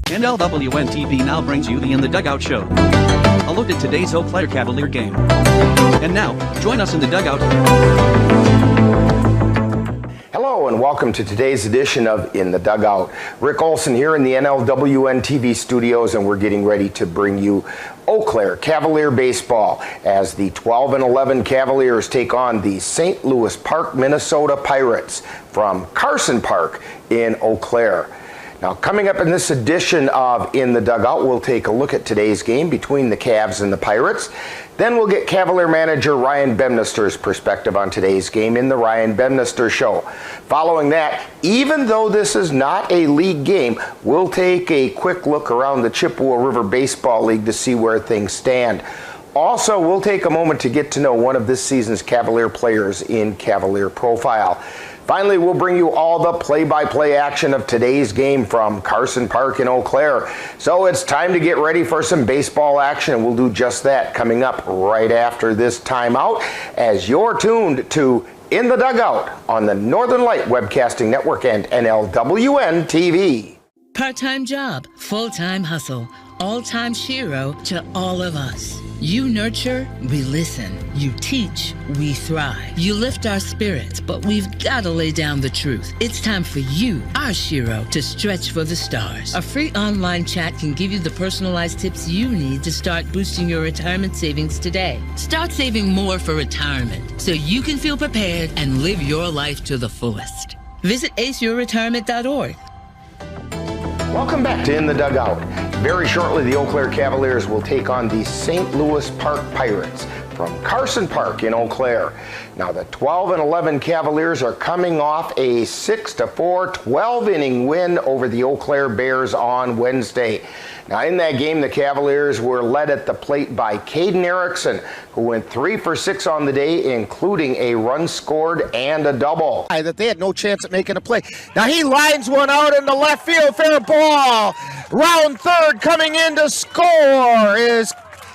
NLWN-TV now brings you the In the Dugout show. A look at today's Eau Claire Cavalier game. And now, join us in the dugout. Hello and welcome to today's edition of In the Dugout. Rick Olson here in the NLWN-TV studios, and we're getting ready to bring you Eau Claire Cavalier baseball as the 12-11 Cavaliers take on the St. Louis Park, Minnesota Pirates from Carson Park in Eau Claire. Now, coming up in this edition of In the Dugout, we'll take a look at today's game between the Cavs and the Pirates. Then we'll get Cavalier manager Ryan Bemnister's perspective on today's game in the Ryan Bemnister Show. Following that, even though this is not a league game, we'll take a quick look around the Chippewa River Baseball League to see where things stand. Also, we'll take a moment to get to know one of this season's Cavalier players in Cavalier Profile. Finally, we'll bring you all the play-by-play action of today's game from Carson Park in Eau Claire. So it's time to get ready for some baseball action, and we'll do just that coming up right after this timeout as you're tuned to In the Dugout on the Northern Light Webcasting Network and NLWN-TV. Part-time job, full-time hustle, all-time hero to all of us. You nurture, we listen. You teach, we thrive. You lift our spirits, but we've got to lay down the truth. It's time for you, our Shiro, to stretch for the stars. A free online chat can give you the personalized tips you need to start boosting your retirement savings today. Start saving more for retirement so you can feel prepared and live your life to the fullest. Visit aceyourretirement.org. Welcome back to In the Dugout. Very shortly, the Eau Claire Cavaliers will take on the St. Louis Park Pirates from Carson Park in Eau Claire. Now, the 12-11 Cavaliers are coming off a 6-4 12-inning win over the Eau Claire Bears on Wednesday. Now, in that game, the Cavaliers were led at the plate by Caden Erickson, who went 3 for 6 on the day, including a run scored and a double. That they had no chance at making a play. Now he lines one out in the left field, fair ball. Round third, coming in to score is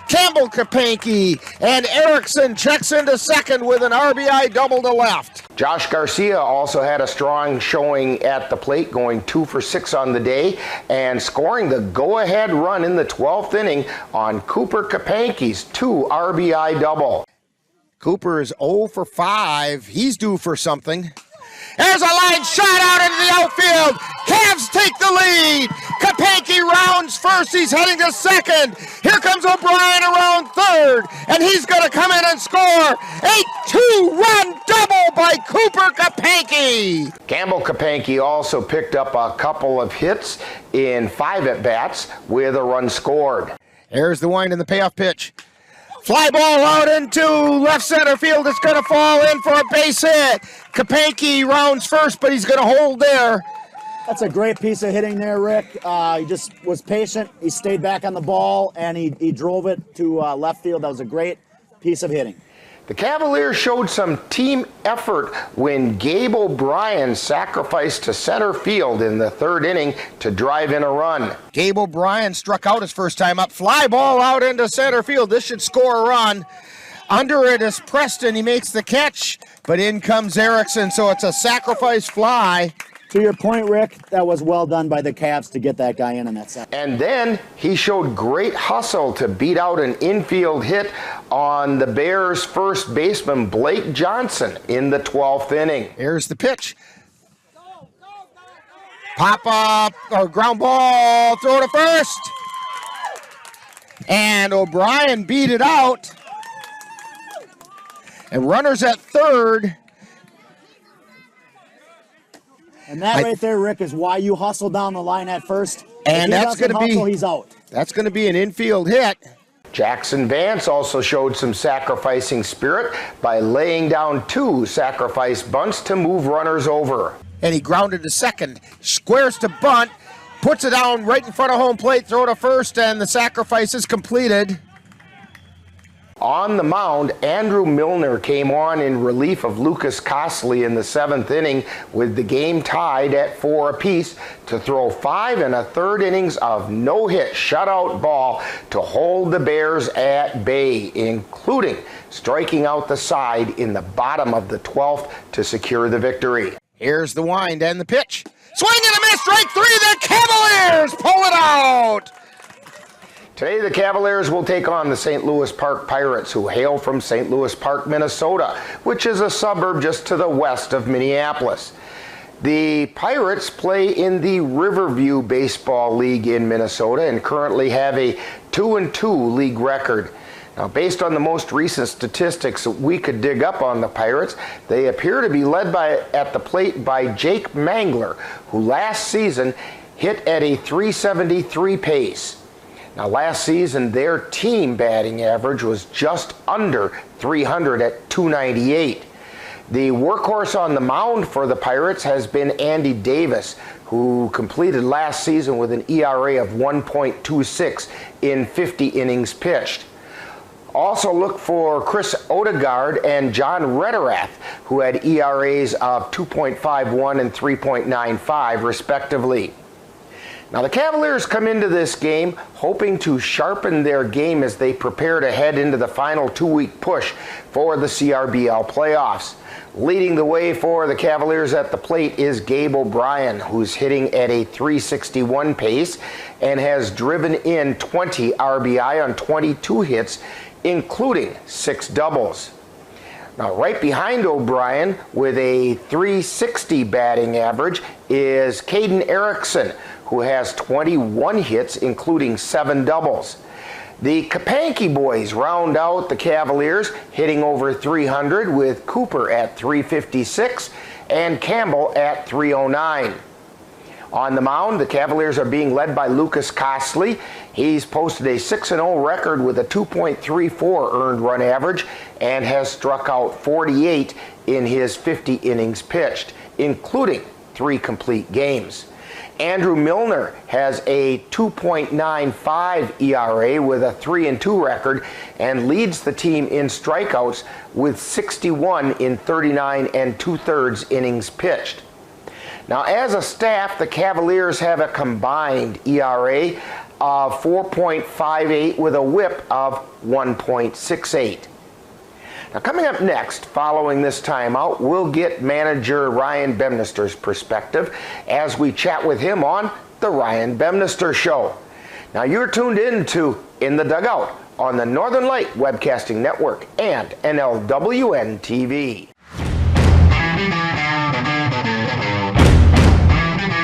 Campbell Kapanke, and Erickson checks into second with an RBI double to left. Josh Garcia also had a strong showing at the plate, going 2 for 6 on the day and scoring the go-ahead run in the 12th inning on Cooper Kapanke's 2 RBI double. Cooper is 0 for 5. He's due for something. There's a line shot out into the outfield. Cavs take the lead. Kapanke rounds first. He's heading to second. Here comes O'Brien around third, and he's going to come in and score. A 2-run double by Cooper Kapanke. Campbell Kapanke also picked up a couple of hits in 5 at-bats with a run scored. There's the wind and the payoff pitch. Fly ball out into left center field. It's going to fall in for a base hit. Kapanke rounds first, but he's going to hold there. That's a great piece of hitting there, Rick. He just was patient. He stayed back on the ball, and he drove it to left field. That was a great piece of hitting. The Cavaliers showed some team effort when Gabe O'Brien sacrificed to center field in the 3rd inning to drive in a run. Gabe O'Brien struck out his first time up. Fly ball out into center field. This should score a run. Under it is Preston. He makes the catch, but in comes Erickson, so it's a sacrifice fly. To your point, Rick, that was well done by the Cavs to get that guy in on that side. And then he showed great hustle to beat out an infield hit on the Bears' first baseman, Blake Johnson, in the 12th inning. Here's the pitch. Pop up, or ground ball, throw to first. And O'Brien beat it out. And runners at third. And that right there, Rick, is why you hustle down the line at first. And that's going to be, he's out. That's going to be an infield hit. Jackson Vance also showed some sacrificing spirit by laying down 2 sacrifice bunts to move runners over. And he grounded to second, squares to bunt, puts it down right in front of home plate, throw to first, and the sacrifice is completed. On the mound, Andrew Milner came on in relief of Lucas Costley in the 7th inning with the game tied at 4 apiece to throw 5 1/3 innings of no-hit shutout ball to hold the Bears at bay, including striking out the side in the bottom of the 12th to secure the victory. Here's the wind and the pitch. Swing and a miss, strike three. The Cavaliers pull it out. Today, the Cavaliers will take on the St. Louis Park Pirates, who hail from St. Louis Park, Minnesota, which is a suburb just to the west of Minneapolis. The Pirates play in the Riverview Baseball League in Minnesota and currently have a 2-2 league record. Now, based on the most recent statistics that we could dig up on the Pirates, they appear to be led at the plate by Jake Mangler, who last season hit at a .373 pace. Now, last season, their team batting average was just under 300 at .298. The workhorse on the mound for the Pirates has been Andy Davis, who completed last season with an ERA of 1.26 in 50 innings pitched. Also look for Chris Odegaard and John Rederath, who had ERAs of 2.51 and 3.95 respectively. Now, the Cavaliers come into this game hoping to sharpen their game as they prepare to head into the final 2-week push for the CRBL playoffs. Leading the way for the Cavaliers at the plate is Gabe O'Brien, who's hitting at a .361 pace and has driven in 20 RBI on 22 hits, including 6 doubles. Now, right behind O'Brien with a .360 batting average is Caden Erickson, who has 21 hits, including 7 doubles. The Kapanke boys round out the Cavaliers, hitting over 300 with Cooper at .356 and Campbell at .309. On the mound, the Cavaliers are being led by Lucas Costley. He's posted a 6-0 record with a 2.34 earned run average and has struck out 48 in his 50 innings pitched, including 3 complete games. Andrew Milner has a 2.95 ERA with a 3-2 record and leads the team in strikeouts with 61 in 39 2/3 innings pitched. Now, as a staff, the Cavaliers have a combined ERA of 4.58 with a whip of 1.68. Now, coming up next, following this timeout, we'll get manager Ryan Bemnister's perspective as we chat with him on The Ryan Bemnister Show. Now, you're tuned in to In the Dugout on the Northern Light Webcasting Network and NLWN-TV.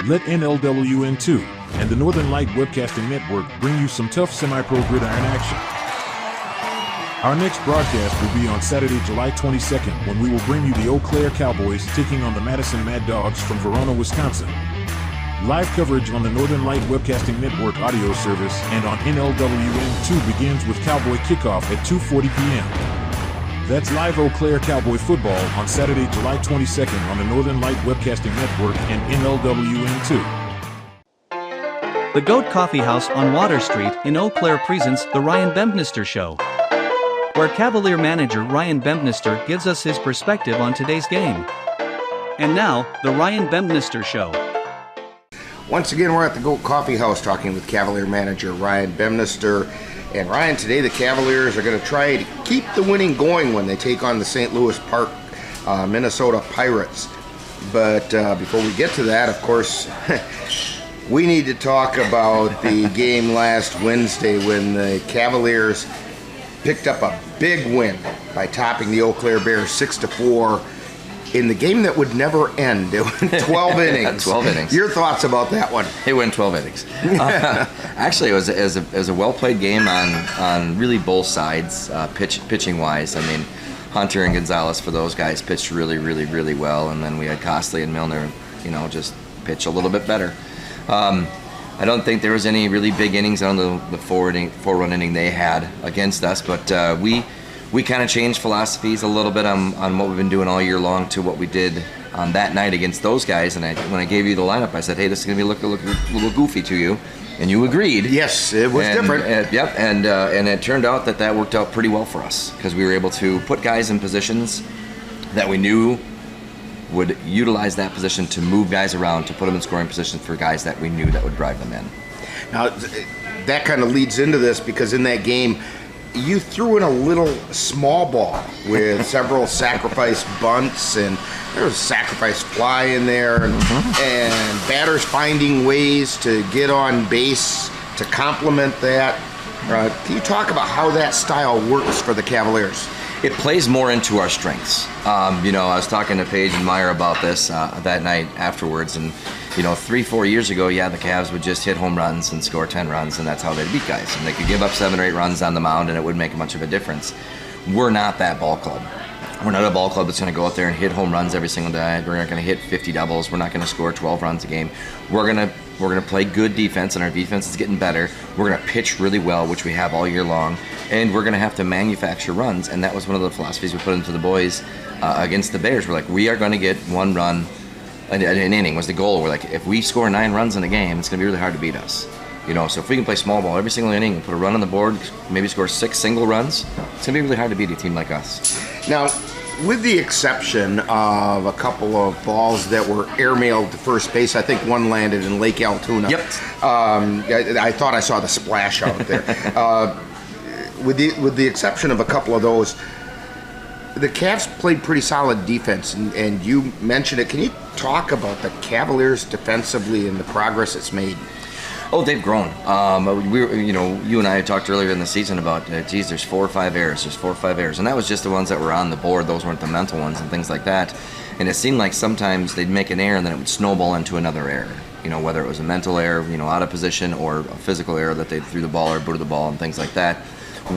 Let NLWN-2 and the Northern Light Webcasting Network bring you some tough semi-pro gridiron action. Our next broadcast will be on Saturday, July 22nd, when we will bring you the Eau Claire Cavaliers taking on the Madison Mad Dogs from Verona, Wisconsin. Live coverage on the Northern Light Webcasting Network audio service and on NLWN-2 begins with Cowboy Kickoff at 2:40 p.m. That's live Eau Claire Cowboy football on Saturday, July 22nd on the Northern Light Webcasting Network and NLWN-2. The Goat Coffee House on Water Street in Eau Claire presents The Ryan Bemnister Show, where Cavalier manager Ryan Bemnister gives us his perspective on today's game. And now, The Ryan Bemnister Show. Once again, we're at the Goat Coffee House talking with Cavalier manager Ryan Bemnister. And Ryan, today the Cavaliers are going to try to keep the winning going when they take on the St. Louis Park, Minnesota Pirates. But before we get to that, of course, we need to talk about the game last Wednesday when the Cavaliers picked up a big win by topping the Eau Claire Bears 6-4 in the game that would never end. It went 12 innings. 12 innings. Your thoughts about that one? It went 12 innings. Actually, it was a well-played game on really both sides, pitching-wise. I mean, Hunter and Gonzalez, for those guys, pitched really, really, really well. And then we had Costley and Milner, just pitch a little bit better. I don't think there was any really big innings on the four-run inning they had against us, but we kind of changed philosophies a little bit on what we've been doing all year long to what we did on that night against those guys. And when I gave you the lineup, I said, hey, this is going to be look a little goofy to you. And you agreed. Yes, it was different. Yep, and it turned out that worked out pretty well for us because we were able to put guys in positions that we knew would utilize that position to move guys around, to put them in scoring positions for guys that we knew that would drive them in. Now, that kind of leads into this because in that game, you threw in a little small ball with several sacrifice bunts, and there was a sacrifice fly in there, and batters finding ways to get on base to complement that. Can you talk about how that style works for the Cavaliers? It plays more into our strengths. I was talking to Paige and Meyer about this that night afterwards, and 3-4 years ago, the Cavs would just hit home runs and score 10 runs, and that's how they'd beat guys. And they could give up 7 or 8 runs on the mound, and it wouldn't make much of a difference. We're not that ball club. We're not a ball club that's going to go out there and hit home runs every single day. We're not going to hit 50 doubles. We're not going to score 12 runs a game. We're going to play good defense, and our defense is getting better. We're going to pitch really well, which we have all year long, and we're going to have to manufacture runs. And that was one of the philosophies we put into the boys against the Bears. We're like, we are going to get 1 run. An inning was the goal. We're like, if we score 9 runs in a game, it's going to be really hard to beat us. So if we can play small ball every single inning and put a run on the board, maybe score 6 single runs, it's going to be really hard to beat a team like us. Now, with the exception of a couple of balls that were airmailed to first base, I think one landed in Lake Altoona. Yep. I thought I saw the splash out there. With the exception of a couple of those, the Cavs played pretty solid defense, and you mentioned it. Can you talk about the Cavaliers defensively and the progress it's made? Oh, they've grown. You and I had talked earlier in the season about, there's 4 or 5 errors. There's 4 or 5 errors, and that was just the ones that were on the board. Those weren't the mental ones and things like that. And it seemed like sometimes they'd make an error and then it would snowball into another error. Whether it was a mental error, out of position, or a physical error that they threw the ball or booted the ball and things like that.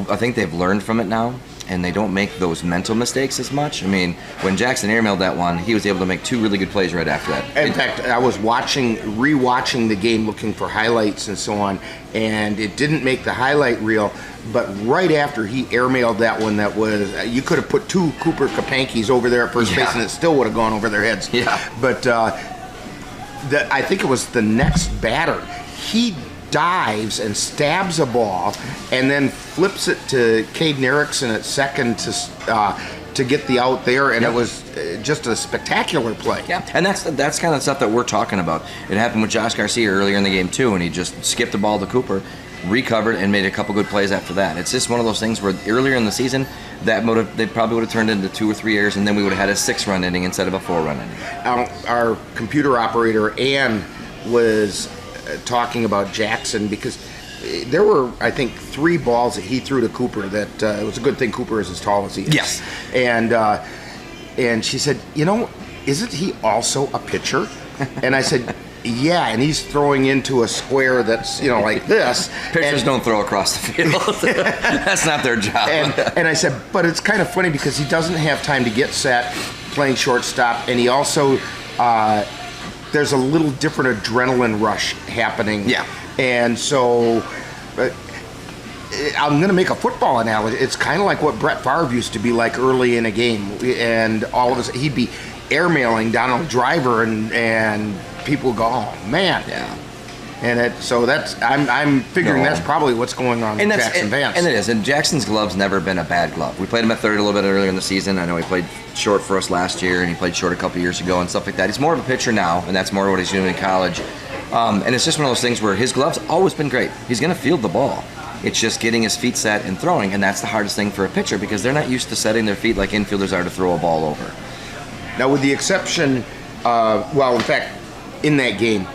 I think they've learned from it now, and they don't make those mental mistakes as much. When Jackson airmailed that one, he was able to make 2 really good plays right after that. In fact, I was rewatching the game, looking for highlights and so on, and it didn't make the highlight reel, but right after he airmailed that one, that was, you could have put 2 Cooper Kapankis over there at first base, and it still would have gone over their heads. Yeah. But I think it was the next batter. He dives and stabs a ball and then flips it to Caden Erickson at second to get the out there, and it was just a spectacular play. Yeah, and that's kind of stuff that we're talking about. It happened with Josh Garcia earlier in the game too, and he just skipped the ball to Cooper, recovered, and made a couple good plays after that. It's just one of those things where earlier in the season, they probably would have turned into 2 or 3 errors, and then we would have had a 6-run inning instead of a 4-run inning. Our computer operator, Ann, was talking about Jackson, because there were, I think, 3 balls that he threw to Cooper that it was a good thing Cooper is as tall as he is. Yes. And she said, isn't he also a pitcher? And I said, yeah, and he's throwing into a square that's, like this. Pitchers don't throw across the field. That's not their job. And I said, but it's kind of funny because he doesn't have time to get set playing shortstop, and he also there's a little different adrenaline rush happening. Yeah. And so I'm going to make a football analogy. It's kind of like what Brett Favre used to be like early in a game. And all of a sudden, he'd be airmailing Donald Driver, and people go, oh, man. Yeah. And I'm figuring that's probably what's going on with Jackson Vance. And it is. And Jackson's glove's never been a bad glove. We played him at third a little bit earlier in the season. I know he played short for us last year, and he played short a couple years ago and stuff like that. He's more of a pitcher now, and that's more what he's doing in college. And it's just one of those things where his glove's always been great. He's going to field the ball. It's just getting his feet set and throwing, and that's the hardest thing for a pitcher because they're not used to setting their feet like infielders are to throw a ball over. Now, with the exception, in fact, in that game,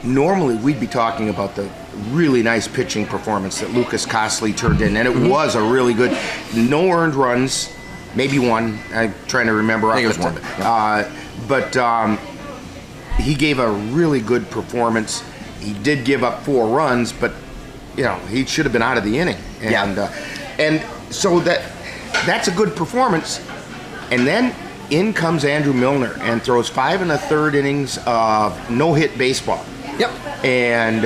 normally we'd be talking about the really nice pitching performance that Lucas Costley turned in, and it was a really good, no earned runs, maybe one. I'm trying to remember. I think it was one. But he gave a really good performance. He did give up 4 runs, but he should have been out of the inning. And so that's a good performance. And then in comes Andrew Milner and throws 5 1/3 innings of no-hit baseball. Yep. And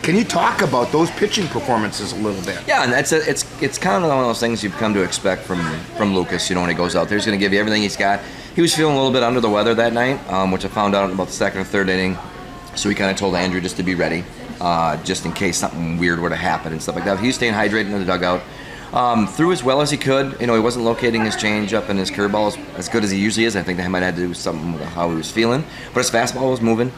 can you talk about those pitching performances a little bit? Yeah, and it's kind of one of those things you've come to expect from Lucas. When he goes out there, he's going to give you everything he's got. He was feeling a little bit under the weather that night, which I found out about the 2nd or 3rd inning. So he kind of told Andrew just to be ready, just in case something weird were to happen and stuff like that. He was staying hydrated in the dugout. Threw as well as he could. He wasn't locating his changeup and his curveball as good as he usually is. I think they might have had to do something with how he was feeling. But his fastball was moving.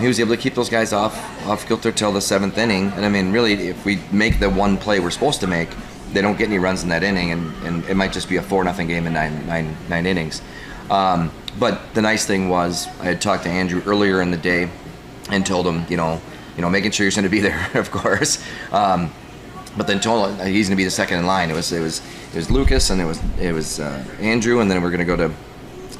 He was able to keep those guys off kilter till the 7th inning. And I mean, really, if we make the one play we're supposed to make, they don't get any runs in that inning, and it might just be a 4-0 game in nine innings. But the nice thing was, I had talked to Andrew earlier in the day and told him, making sure he's going to be there, of course. But then told him he's going to be the second in line. It was Lucas, and it was Andrew, and then we're going to go to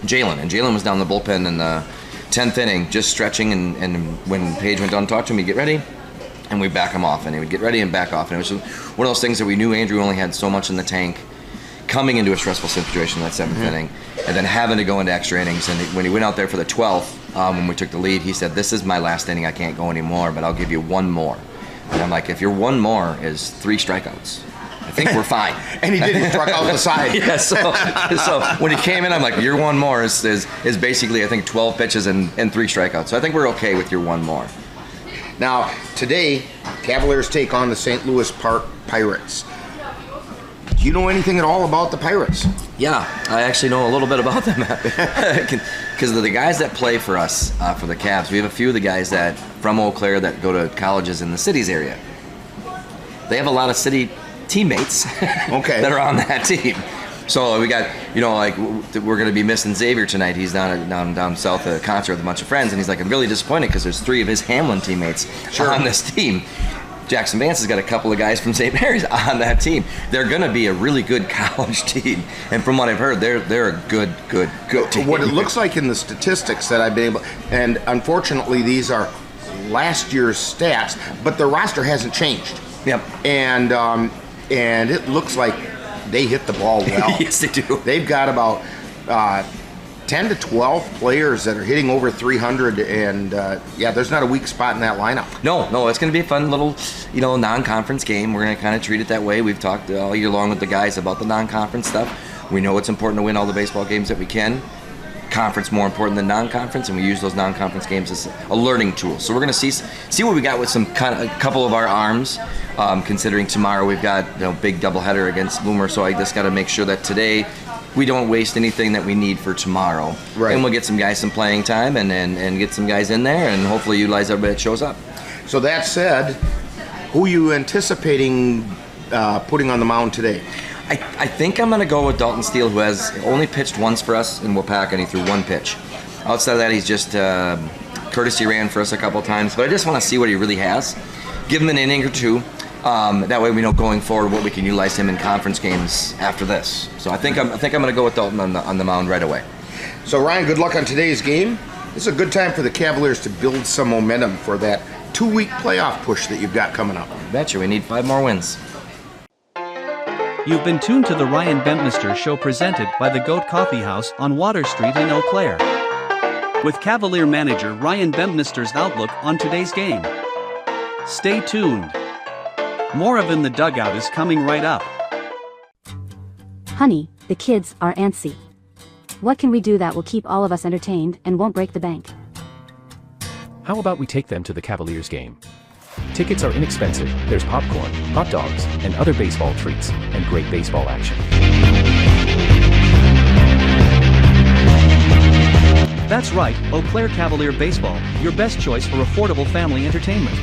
Jalen. And Jalen was down the bullpen in the 10th inning, just stretching. And when Paige went down and talked to him, he'd get ready, and we'd back him off, and he would get ready and back off. And it was just one of those things that we knew Andrew only had so much in the tank coming into a stressful situation in that 7th inning, and then having to go into extra innings. And when he went out there for the 12th, when we took the lead, he said, "This is my last inning. I can't go anymore, but I'll give you one more." And I'm like, if your one more is 3 strikeouts, I think we're fine. And he did. He struck out the side. Yeah, so when he came in, I'm like, your one more is basically, I think, 12 pitches and 3 strikeouts. So I think we're okay with your one more. Now, today, Cavaliers take on the St. Louis Park Pirates. Do you know anything at all about the Pirates? Yeah, I actually know a little bit about them. Because the guys that play for us, for the Cavs, we have a few of the guys that from Eau Claire that go to colleges in the cities area. They have a lot of city teammates that are on that team. So we got, we're going to be missing Xavier tonight. He's down south at a concert with a bunch of friends, and he's like, I'm really disappointed because there's 3 of his Hamlin teammates on this team. Jackson Vance has got a couple of guys from St. Mary's on that team. They're going to be a really good college team, and from what I've heard, they're a good team. What it looks like in the statistics that I've been able, and unfortunately these are last year's stats, but the roster hasn't changed. Yep. And it looks like they hit the ball well. Yes, they do. They've got about 10 to 12 players that are hitting over 300, and there's not a weak spot in that lineup. No, it's going to be a fun little, non-conference game. We're going to kind of treat it that way. We've talked all year long with the guys about the non-conference stuff. We know it's important to win all the baseball games that we can. Conference more important than non-conference, and we use those non-conference games as a learning tool. So we're going to see what we got with a couple of our arms. Considering tomorrow we've got big doubleheader against Boomer, so I just got to make sure that today we don't waste anything that we need for tomorrow. Right. And we'll get some guys some playing time and get some guys in there and hopefully utilize everybody that shows up. So that said, who are you anticipating putting on the mound today? I think I'm going to go with Dalton Steele, who has only pitched once for us in Wapaka, and he threw 1 pitch. Outside of that, he's just courtesy ran for us a couple times, but I just want to see what he really has. Give him an inning or 2. That way we know going forward what we can utilize him in conference games after this. So I think I'm going to go with Dalton on the mound right away. So Ryan, good luck on today's game. This is a good time for the Cavaliers to build some momentum for that 2-week playoff push that you've got coming up. Betcha, we need 5 more wins. You've been tuned to the Ryan Bempnister Show presented by the Goat Coffee House on Water Street in Eau Claire. With Cavalier manager Ryan Bempnister's outlook on today's game. Stay tuned. More of In the Dugout is coming right up. Honey, the kids are antsy. What can we do that will keep all of us entertained and won't break the bank? How about we take them to the Cavaliers game? Tickets are inexpensive, there's popcorn, hot dogs, and other baseball treats, and great baseball action. That's right, Eau Claire Cavalier Baseball, your best choice for affordable family entertainment.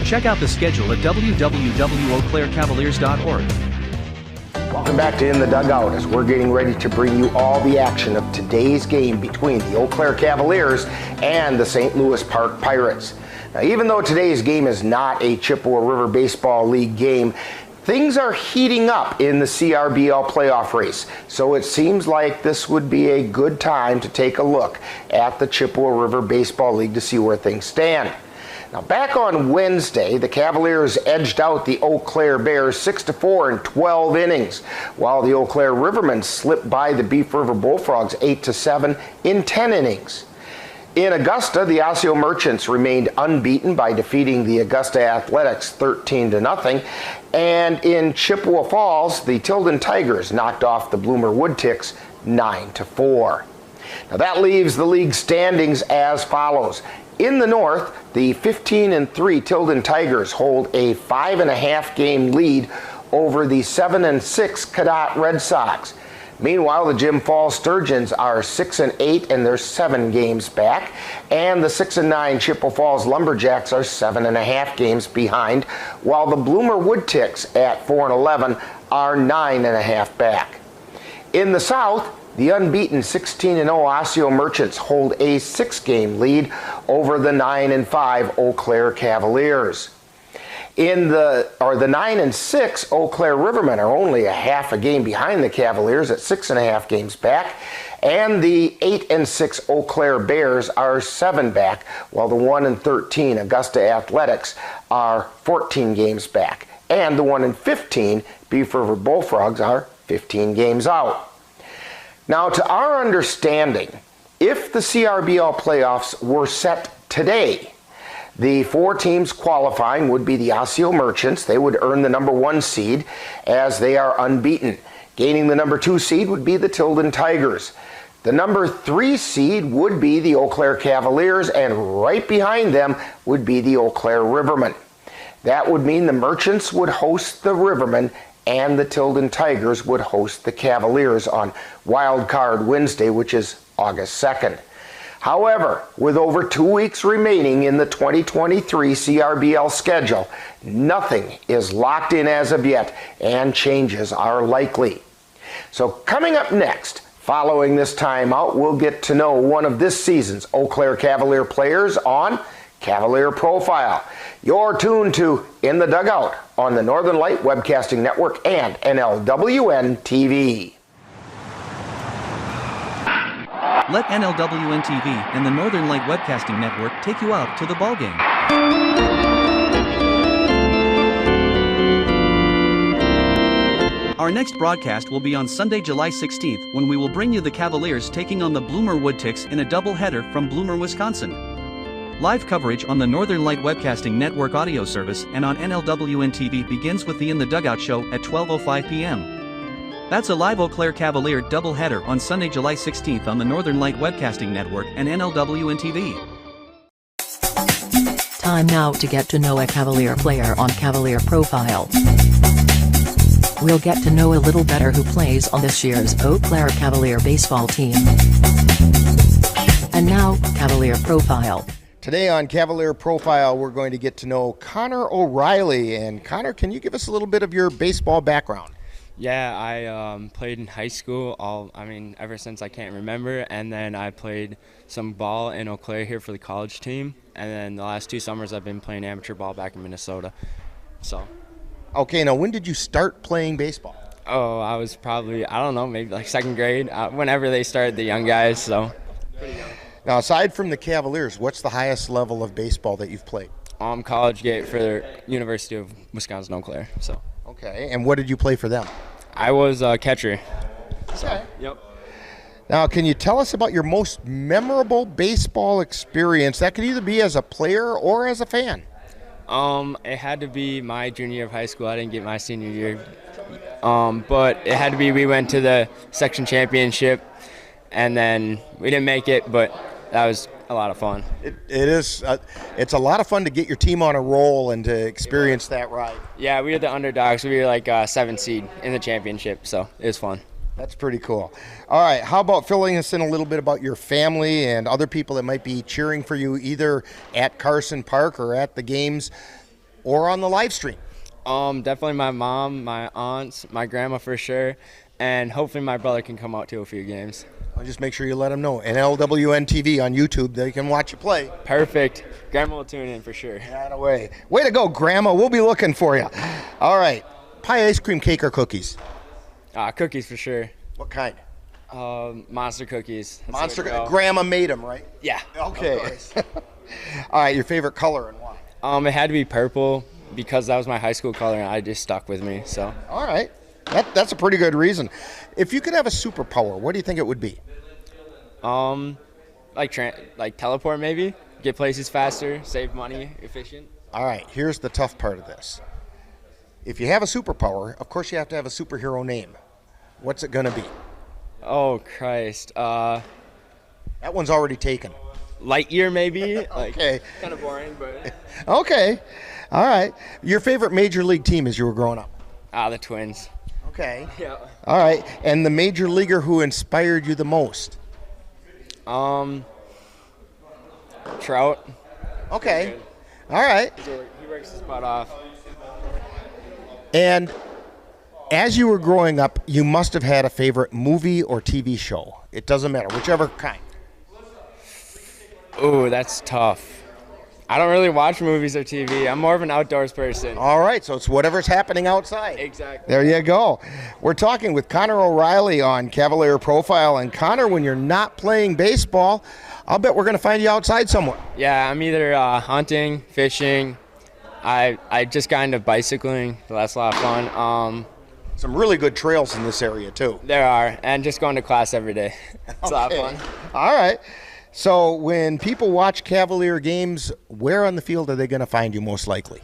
Check out the schedule at www.eauclaircavaliers.org. Welcome back to In the Dugout as we're getting ready to bring you all the action of today's game between the Eau Claire Cavaliers and the St. Louis Park Pirates. Now, even though today's game is not a Chippewa River Baseball League game, things are heating up in the CRBL playoff race. So it seems like this would be a good time to take a look at the Chippewa River Baseball League to see where things stand. Now, back on Wednesday, the Cavaliers edged out the Eau Claire Bears 6-4 in 12 innings, while the Eau Claire Rivermen slipped by the Beef River Bullfrogs 8-7 in 10 innings. In Augusta, the Osseo Merchants remained unbeaten by defeating the Augusta Athletics 13-0, and in Chippewa Falls, the Tilden Tigers knocked off the Bloomer Woodticks 9-4. Now that leaves the league standings as follows. In the North, the 15-3 Tilden Tigers hold a 5.5 game lead over the 7-6 Cadott Red Sox. Meanwhile, the Jim Falls Sturgeons are 6-8 and they're 7 games back, and the 6-9 Chippewa Falls Lumberjacks are 7.5 games behind, while the Bloomer Woodticks at 4-11 are 9.5 back. In the South, the unbeaten 16-0 Osseo Merchants hold a 6-game lead over the 9-5 Eau Claire Cavaliers. In the 9-6 Eau Claire Rivermen are only a half a game behind the Cavaliers at 6.5 games back, and the 8-6 Eau Claire Bears are 7 back, while the 1-13 Augusta Athletics are 14 games back, and the 1-15 Beef River Bullfrogs are 15 games out. Now, to our understanding, if the CRBL playoffs were set today, the 4 teams qualifying would be the Osseo Merchants. They would earn the number 1 seed as they are unbeaten. Gaining the number 2 seed would be the Tilden Tigers. The number 3 seed would be the Eau Claire Cavaliers, and right behind them would be the Eau Claire Rivermen. That would mean the Merchants would host the Rivermen and the Tilden Tigers would host the Cavaliers on Wild Card Wednesday, which is August 2nd. However, with over 2 weeks remaining in the 2023 CRBL schedule, nothing is locked in as of yet, and changes are likely. So coming up next, following this timeout, we'll get to know one of this season's Eau Claire Cavalier players on Cavalier Profile. You're tuned to In the Dugout on the Northern Light Webcasting Network and NLWN-TV. Let NLWN-TV and the Northern Light Webcasting Network take you out to the ballgame. Our next broadcast will be on Sunday, July 16th, when we will bring you the Cavaliers taking on the Bloomer Woodticks in a doubleheader from Bloomer, Wisconsin. Live coverage on the Northern Light Webcasting Network audio service and on NLWN-TV begins with the In the Dugout show at 12:05 p.m. That's a live Eau Claire Cavalier doubleheader on Sunday, July 16th on the Northern Light Webcasting Network and NLWN-TV. Time now to get to know a Cavalier player on Cavalier Profile. We'll get to know a little better who plays on this year's Eau Claire Cavalier baseball team. And now, Cavalier Profile. Today on Cavalier Profile, we're going to get to know Connor O'Reilly. And Connor, can you give us a little bit of your baseball background? Yeah, I played in high school ever since I can't remember, and then I played some ball in Eau Claire here for the college team, and then the last 2 summers I've been playing amateur ball back in Minnesota. So. Okay, now when did you start playing baseball? Oh, I was probably, maybe like 2nd grade, whenever they started the young guys, so. Pretty young. Now, aside from the Cavaliers, what's the highest level of baseball that you've played? College gate for the University of Wisconsin-Eau Claire, so. Okay, and what did you play for them? I was a catcher. So, okay. Yep. Now, can you tell us about your most memorable baseball experience? That could either be as a player or as a fan. It had to be my junior year of high school. I didn't get my senior year. But it had to be, we went to the section championship, and then we didn't make it, but that was a lot of fun. It is. It's a lot of fun to get your team on a roll and to experience that ride. Yeah, we were the underdogs. We were like 7th seed in the championship, so it was fun. That's pretty cool. All right, how about filling us in a little bit about your family and other people that might be cheering for you either at Carson Park or at the games or on the live stream? Definitely my mom, my aunts, my grandma for sure, and hopefully my brother can come out to a few games. I'll just make sure you let them know. NLWN-TV on YouTube, they can watch you play. Perfect. Grandma will tune in for sure. That way. Way to go, Grandma. We'll be looking for you. All right. Pie, ice cream, cake, or cookies? Cookies for sure. What kind? Monster cookies. Monster. Grandma made them, right? Yeah. Okay. All right. Your favorite color and why? It had to be purple because that was my high school color and it just stuck with me. So. All right. That's a pretty good reason. If you could have a superpower, what do you think it would be? Like teleport maybe. Get places faster, save money, efficient. All right. Here's the tough part of this. If you have a superpower, of course you have to have a superhero name. What's it going to be? Oh, Christ. That one's already taken. Lightyear, maybe? Okay. Kind of boring, but... Okay. All right. Your favorite Major League team as you were growing up? The Twins. Okay. Yeah. All right. And the major leaguer who inspired you the most? Trout. Okay. All right. He works his butt off. And as you were growing up, you must have had a favorite movie or TV show. It doesn't matter, whichever kind. Ooh, that's tough. I don't really watch movies or TV. I'm more of an outdoors person. All right, so it's whatever's happening outside. Exactly. There you go. We're talking with Connor O'Reilly on Cavalier Profile. And Connor, when you're not playing baseball, I'll bet we're going to find you outside somewhere. Yeah, I'm either hunting, fishing. I just got into bicycling. That's a lot of fun. Some really good trails in this area, too. There are, and just going to class every day. It's a lot of fun. All right. So when people watch Cavalier games, where on the field are they going to find you most likely?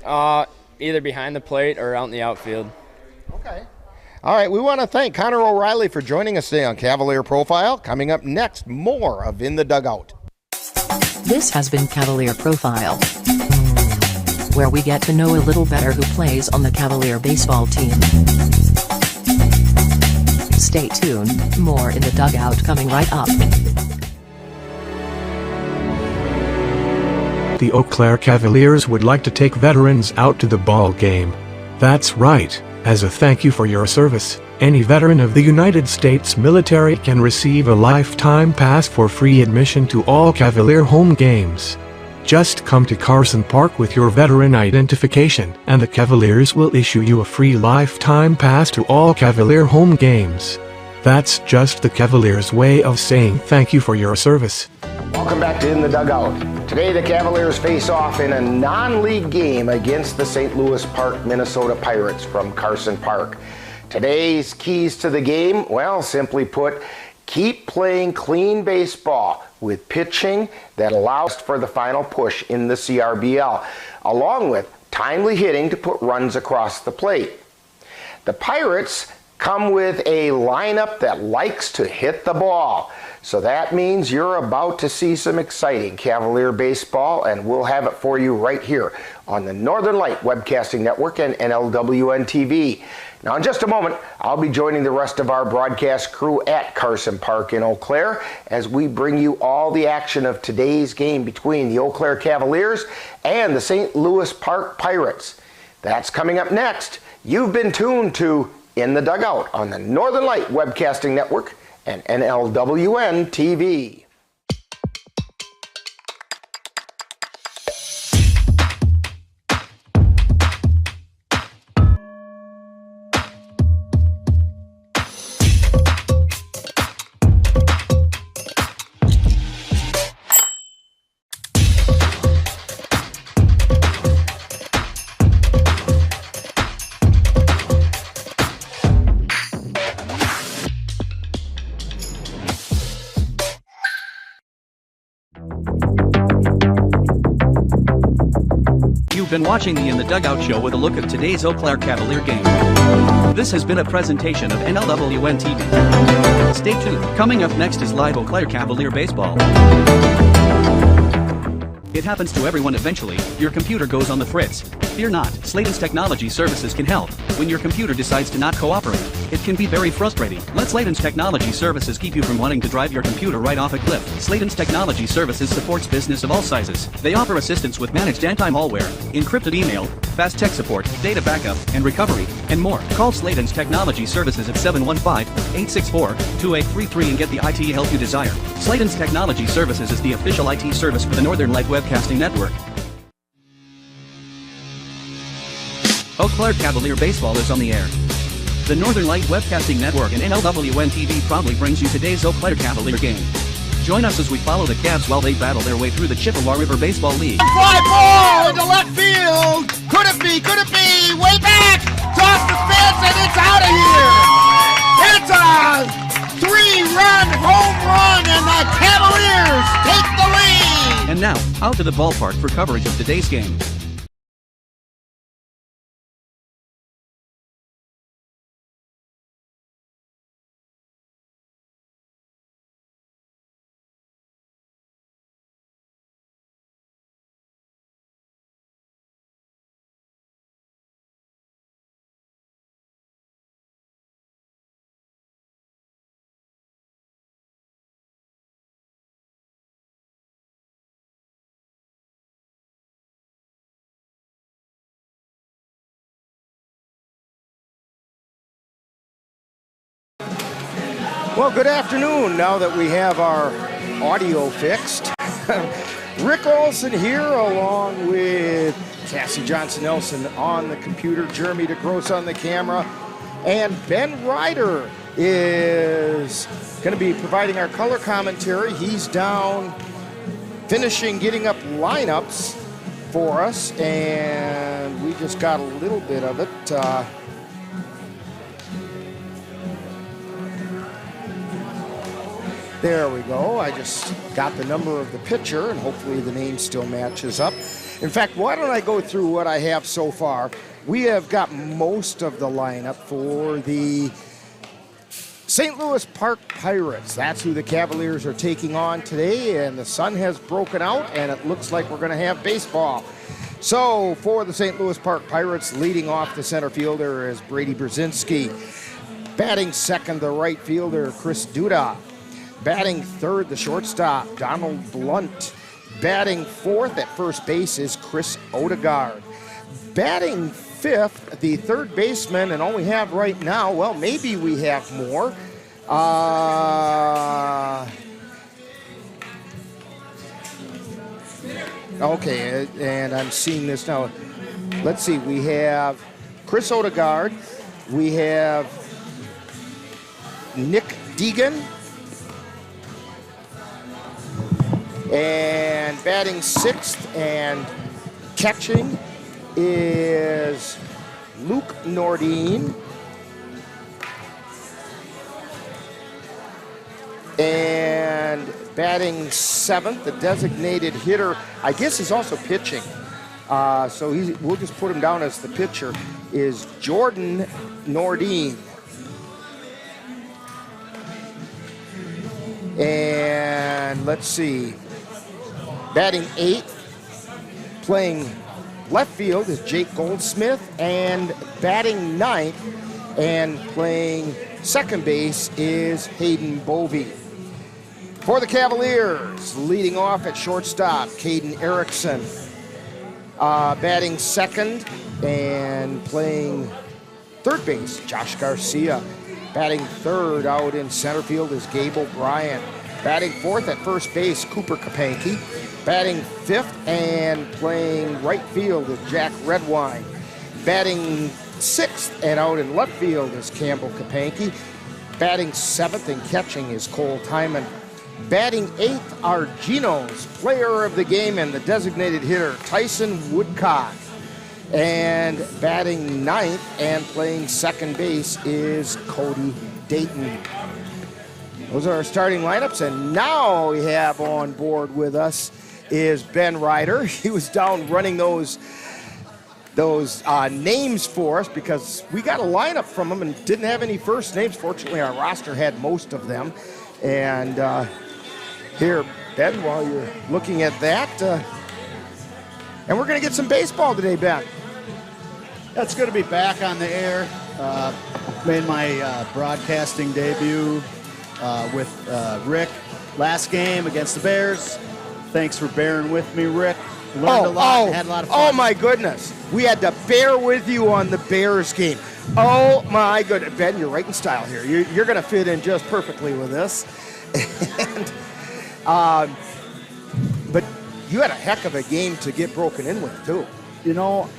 Either behind the plate or out in the outfield. Okay. All right, we want to thank Connor O'Reilly for joining us today on Cavalier Profile. Coming up next, more of In the Dugout. This has been Cavalier Profile, where we get to know a little better who plays on the Cavalier baseball team. Stay tuned, more In the Dugout coming right up. The Eau Claire Cavaliers would like to take veterans out to the ball game. That's right, as a thank you for your service, any veteran of the United States military can receive a lifetime pass for free admission to all Cavalier home games. Just come to Carson Park with your veteran identification, and the Cavaliers will issue you a free lifetime pass to all Cavalier home games. That's just the Cavaliers' way of saying thank you for your service. Welcome back to In the Dugout. Today the Cavaliers face off in a non-league game against the St. Louis Park, Minnesota Pirates from Carson Park. Today's keys to the game, well, simply put, keep playing clean baseball with pitching that allows for the final push in the CRBL, along with timely hitting to put runs across the plate. The Pirates come with a lineup that likes to hit the ball. So that means you're about to see some exciting Cavalier baseball, and we'll have it for you right here on the Northern Light Webcasting Network and NLWN-TV. Now in just a moment, I'll be joining the rest of our broadcast crew at Carson Park in Eau Claire as we bring you all the action of today's game between the Eau Claire Cavaliers and the St. Louis Park Pirates. That's coming up next. You've been tuned to In the Dugout on the Northern Light Webcasting Network and NLWN-TV. You've been watching the In the Dugout show with a look at today's Eau Claire Cavalier game. This has been a presentation of NLWN-TV. Stay tuned. Coming up next is live Eau Claire Cavalier baseball. It happens to everyone eventually. Your computer goes on the fritz. Fear not, Sladen's Technology Services can help. When your computer decides to not cooperate, it can be very frustrating. Let Sladen's Technology Services keep you from wanting to drive your computer right off a cliff. Sladen's Technology Services supports business of all sizes. They offer assistance with managed anti-malware, encrypted email, fast tech support, data backup, and recovery, and more. Call Sladen's Technology Services at 715-864-2833 and get the IT help you desire. Sladen's Technology Services is the official IT service for the Northern Light Webcasting Network. Eau Claire Cavalier baseball is on the air. The Northern Light Webcasting Network and NLWN-TV proudly brings you today's Eau Claire Cavalier game. Join us as we follow the Cavs while they battle their way through the Chippewa River Baseball League. Fly ball into left field. Could it be? Could it be? Way back. It's off the fence and it's out of here. It's a 3-run home run and the Cavaliers take the lead. And now, out to the ballpark for coverage of today's game. Well, good afternoon. Now that we have our audio fixed, Rick Olson here along with Cassie Johnson-Nelson on the computer, Jeremy DeGrosse on the camera, and Ben Ryder is going to be providing our color commentary. He's down finishing getting up lineups for us, and we just got a little bit of it. There we go. I just got the number of the pitcher, and hopefully the name still matches up. In fact, why don't I go through what I have so far? We have got most of the lineup for the St. Louis Park Pirates. That's who the Cavaliers are taking on today, and the sun has broken out, and it looks like we're going to have baseball. So for the St. Louis Park Pirates, leading off the center fielder is Brady Brzezinski. Batting second, the right fielder, Chris Duda. Batting third, the shortstop, Donald Blunt. Batting fourth at first base is Chris Odegaard. Batting fifth, the third baseman, and all we have right now, well, maybe we have more. Okay, and I'm seeing this now. Let's see, we have Chris Odegaard. We have Nick Deegan. And batting sixth and catching is Luke Nordin. And batting seventh, the designated hitter, I guess he's also pitching. So we'll just put him down as the pitcher, is Jordan Nordin. And let's see. Batting eighth, playing left field is Jake Goldsmith, and batting ninth and playing second base is Hayden Bovey. For the Cavaliers, leading off at shortstop, Caden Erickson. Batting second and playing third base, Josh Garcia. Batting third out in center field is Gabe O'Brien. Batting fourth at first base, Cooper Kapanke. Batting fifth and playing right field is Jack Redwine. Batting sixth and out in left field is Campbell Kapanke. Batting seventh and catching is Cole Timon. Batting eighth are Geno's player of the game and the designated hitter, Tyson Woodcock. And batting ninth and playing second base is Cody Dayton. Those are our starting lineups, and now we have on board with us is Ben Ryder. He was down running those names for us because we got a lineup from him and didn't have any first names. Fortunately, our roster had most of them. And here, Ben, while you're looking at that, and we're going to get some baseball today, Ben. It's good to be back on the air. Made my broadcasting debut with Rick last game against the Bears. Thanks for bearing with me, Rick. Learned a lot, had a lot of fun. Oh, my goodness. We had to bear with you on the Bears game. Oh, my goodness. Ben, you're right in style here. You're going to fit in just perfectly with this. And, but you had a heck of a game to get broken in with, too. You know,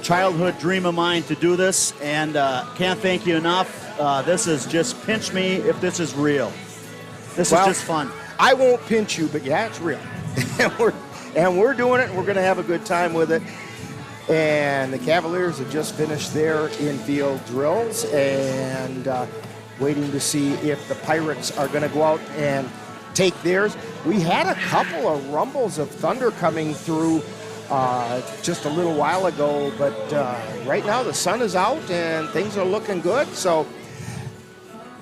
childhood dream of mine to do this, and can't thank you enough. This is just pinch me if this is real. This is just fun. I won't pinch you, but yeah, it's real. and we're doing it, and we're going to have a good time with it. And the Cavaliers have just finished their infield drills and waiting to see if the Pirates are going to go out and take theirs. We had a couple of rumbles of thunder coming through just a little while ago, but right now the sun is out and things are looking good. So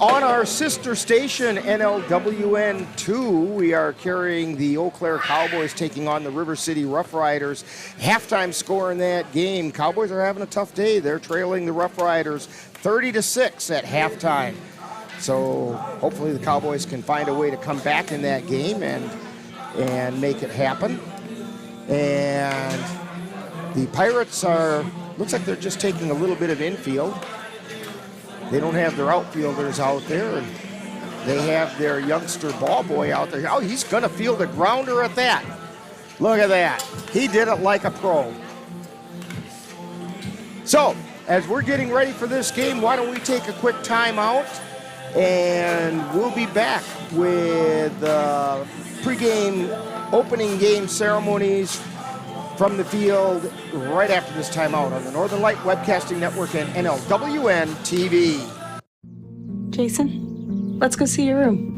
on our sister station, NLWN-2, we are carrying the Eau Claire Cowboys taking on the River City Rough Riders. Halftime score in that game, Cowboys are having a tough day. They're trailing the Rough Riders 30-6 at halftime. So hopefully the Cowboys can find a way to come back in that game and make it happen. And the Pirates looks like they're just taking a little bit of infield. They don't have their outfielders out there, and they have their youngster ball boy out there. Oh, he's going to field a grounder at that. Look at that. He did it like a pro. So, as we're getting ready for this game, why don't we take a quick timeout, and we'll be back with pregame opening game ceremonies from the field right after this timeout on the Northern Light Webcasting Network and NLWN-TV. Jason, let's go see your room.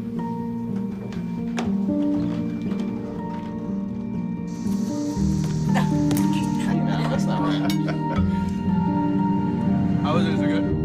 That's not right. How was it? Is it good?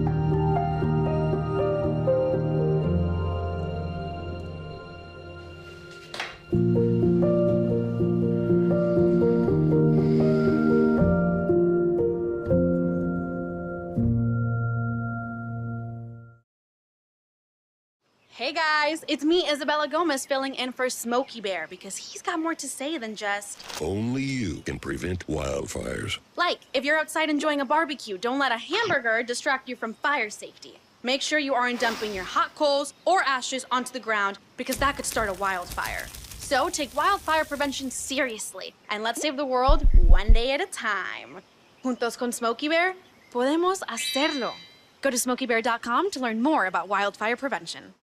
Hey guys, it's me, Isabella Gomez, filling in for Smokey Bear because he's got more to say than just... Only you can prevent wildfires. Like, if you're outside enjoying a barbecue, don't let a hamburger distract you from fire safety. Make sure you aren't dumping your hot coals or ashes onto the ground because that could start a wildfire. So take wildfire prevention seriously and let's save the world one day at a time. Juntos con Smokey Bear, podemos hacerlo. Go to smokeybear.com to learn more about wildfire prevention.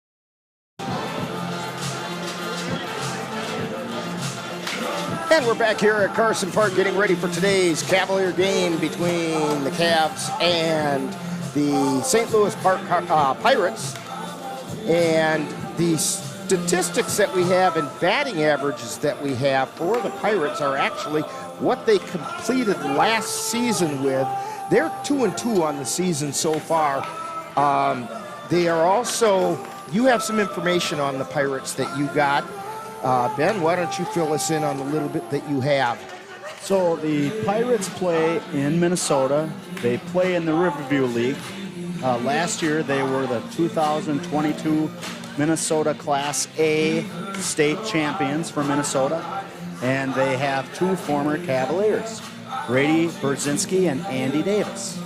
And we're back here at Carson Park getting ready for today's Cavalier game between the Cavs and the St. Louis Park Pirates. And the statistics that we have and batting averages that we have for the Pirates are actually what they completed last season with. They're 2-2 on the season so far. They are also, you have some information on the Pirates that you got. Ben, why don't you fill us in on a little bit that you have? So the Pirates play in Minnesota. They play in the Riverview League. Last year they were the 2022 Minnesota Class A state champions for Minnesota. And they have two former Cavaliers, Brady Brzezinski and Andy Davis.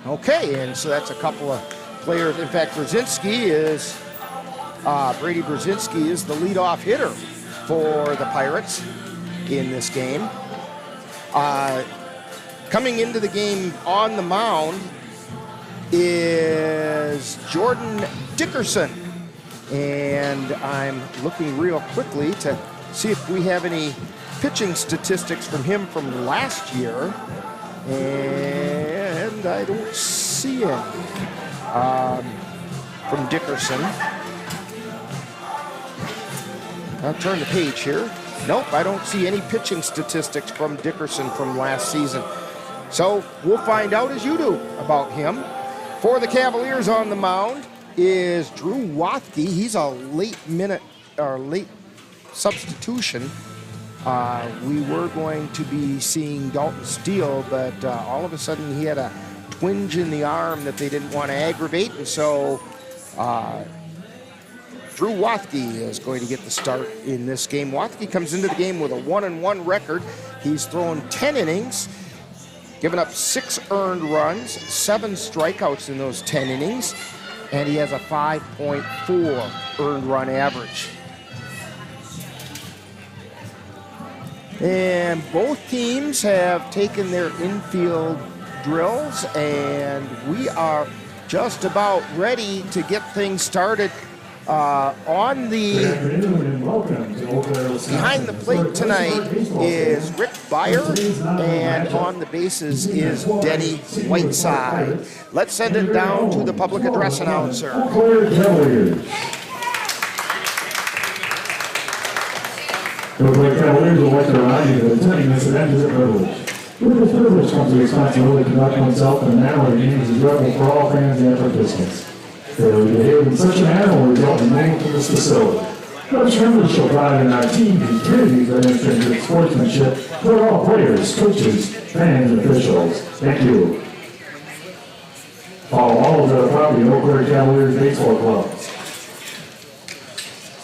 Okay, and so that's a couple of players. In fact, Brady Brzezinski is the leadoff hitter for the Pirates in this game. Coming into the game on the mound is Jordan Dickerson. And I'm looking real quickly to see if we have any pitching statistics from him from last year. And I don't see any from Dickerson. I'll turn the page here. Nope, I don't see any pitching statistics from Dickerson from last season. So we'll find out as you do about him. For the Cavaliers on the mound is Drew Wathke. He's a late substitution. We were going to be seeing Dalton Steele, but all of a sudden he had a twinge in the arm that they didn't want to aggravate, and so Drew Wathke is going to get the start in this game. Wathke comes into the game with a 1-1 record. He's thrown 10 innings, given up 6 earned runs, 7 strikeouts in those 10 innings, and he has a 5.4 earned run average. And both teams have taken their infield drills, and we are just about ready to get things started. On the behind the plate tonight is Rick Byer, and on the bases is Denny Whiteside. Let's send it down to the public address announcer. Eau Claire Cavaliers. The Eau Claire Cavaliers would like to remind you that attending this event is a privilege. With this privilege comes the responsibility to conduct oneself in a manner that is enjoyable for all fans and participants. Fairly behaved in such a manner will result in meaningful to this facility. Such members shall pride in our team and communities that demonstrate good sportsmanship for all players, coaches, fans, and officials. Thank you. Follow all of the property of Eau Claire Cavaliers Baseball Club.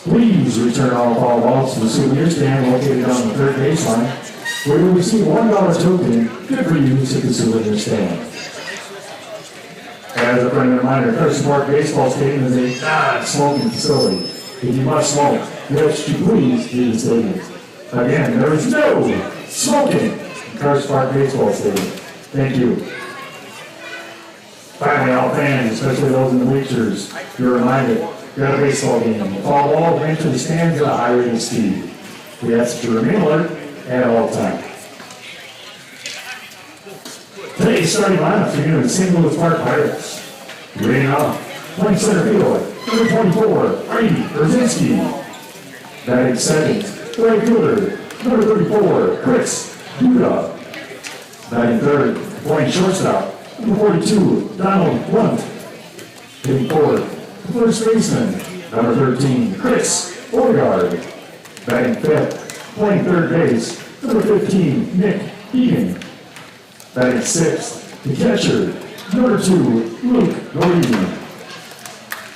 Please return all foul balls to the souvenir stand located on the third baseline, where you'll receive $1 token, good for use at the souvenir stand. As a friendly reminder, Carson Park Baseball Stadium is a non-smoking facility. If you must smoke, we ask you please leave the stadium. Again, there is no smoking in Carson Park Baseball Stadium. Thank you. Finally, all fans, especially those in the bleachers, you're reminded you're at a baseball game. Follow all the way to the stands at a high rate of speed. We ask that you remain alert at all times. Today's starting lineup for you the St. Louis Park Pirates. Leading off, playing center field, number 24, Brady Brzezinski. Batting second, right fielder, number 34, Chris Duda. Batting third, playing shortstop, number 42, Donald Blunt. Hitting fourth, first baseman, number 13, Chris Beauregard. Batting fifth, playing third base, number 15, Nick Egan. Batting sixth, the catcher, number 2, Luke Noreen.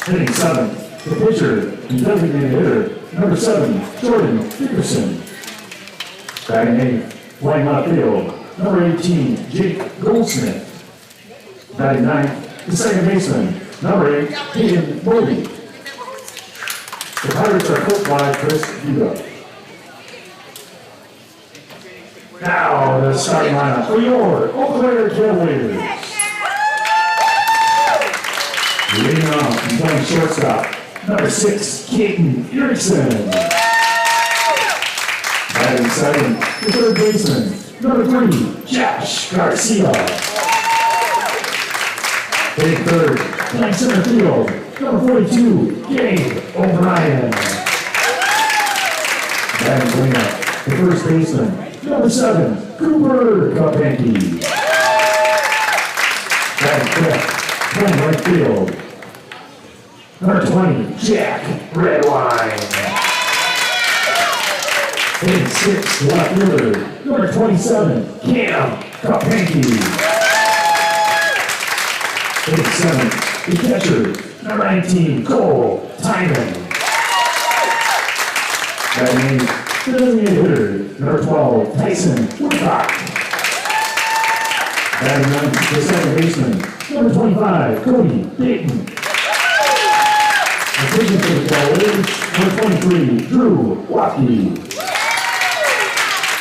Hitting seventh, the pitcher and designated hitter, number 7, Jordan Dickerson. Batting eighth, playing left field, number 18, Jake Goldsmith. Batting ninth, the second baseman, number 8, Hayden Moby. The Pirates are coached by Chris Duda. Now, the starting lineup for your Eau Claire Cavaliers. Leading off and playing shortstop, number 6, Caden Erickson. Batting second, the third baseman, number 3, Josh Garcia. Hitting third, playing center field, number 42, Gabe O'Brien. Batting cleanup, the first baseman, number 7, Cooper Kopenke. Batting fifth, playing right field, number 20, Jack Redwine. Hitting sixth, left fielder, number 27, Cam Kopenke. Hitting seventh, the catcher, number 19, Cole Tynan. Batting eighth, the designated hitter, number 12, Tyson Woodcock. Batting ninth, the second baseman, number 25, Cody Dayton. The pitching for the Cavaliers, number 23, Drew Watkey.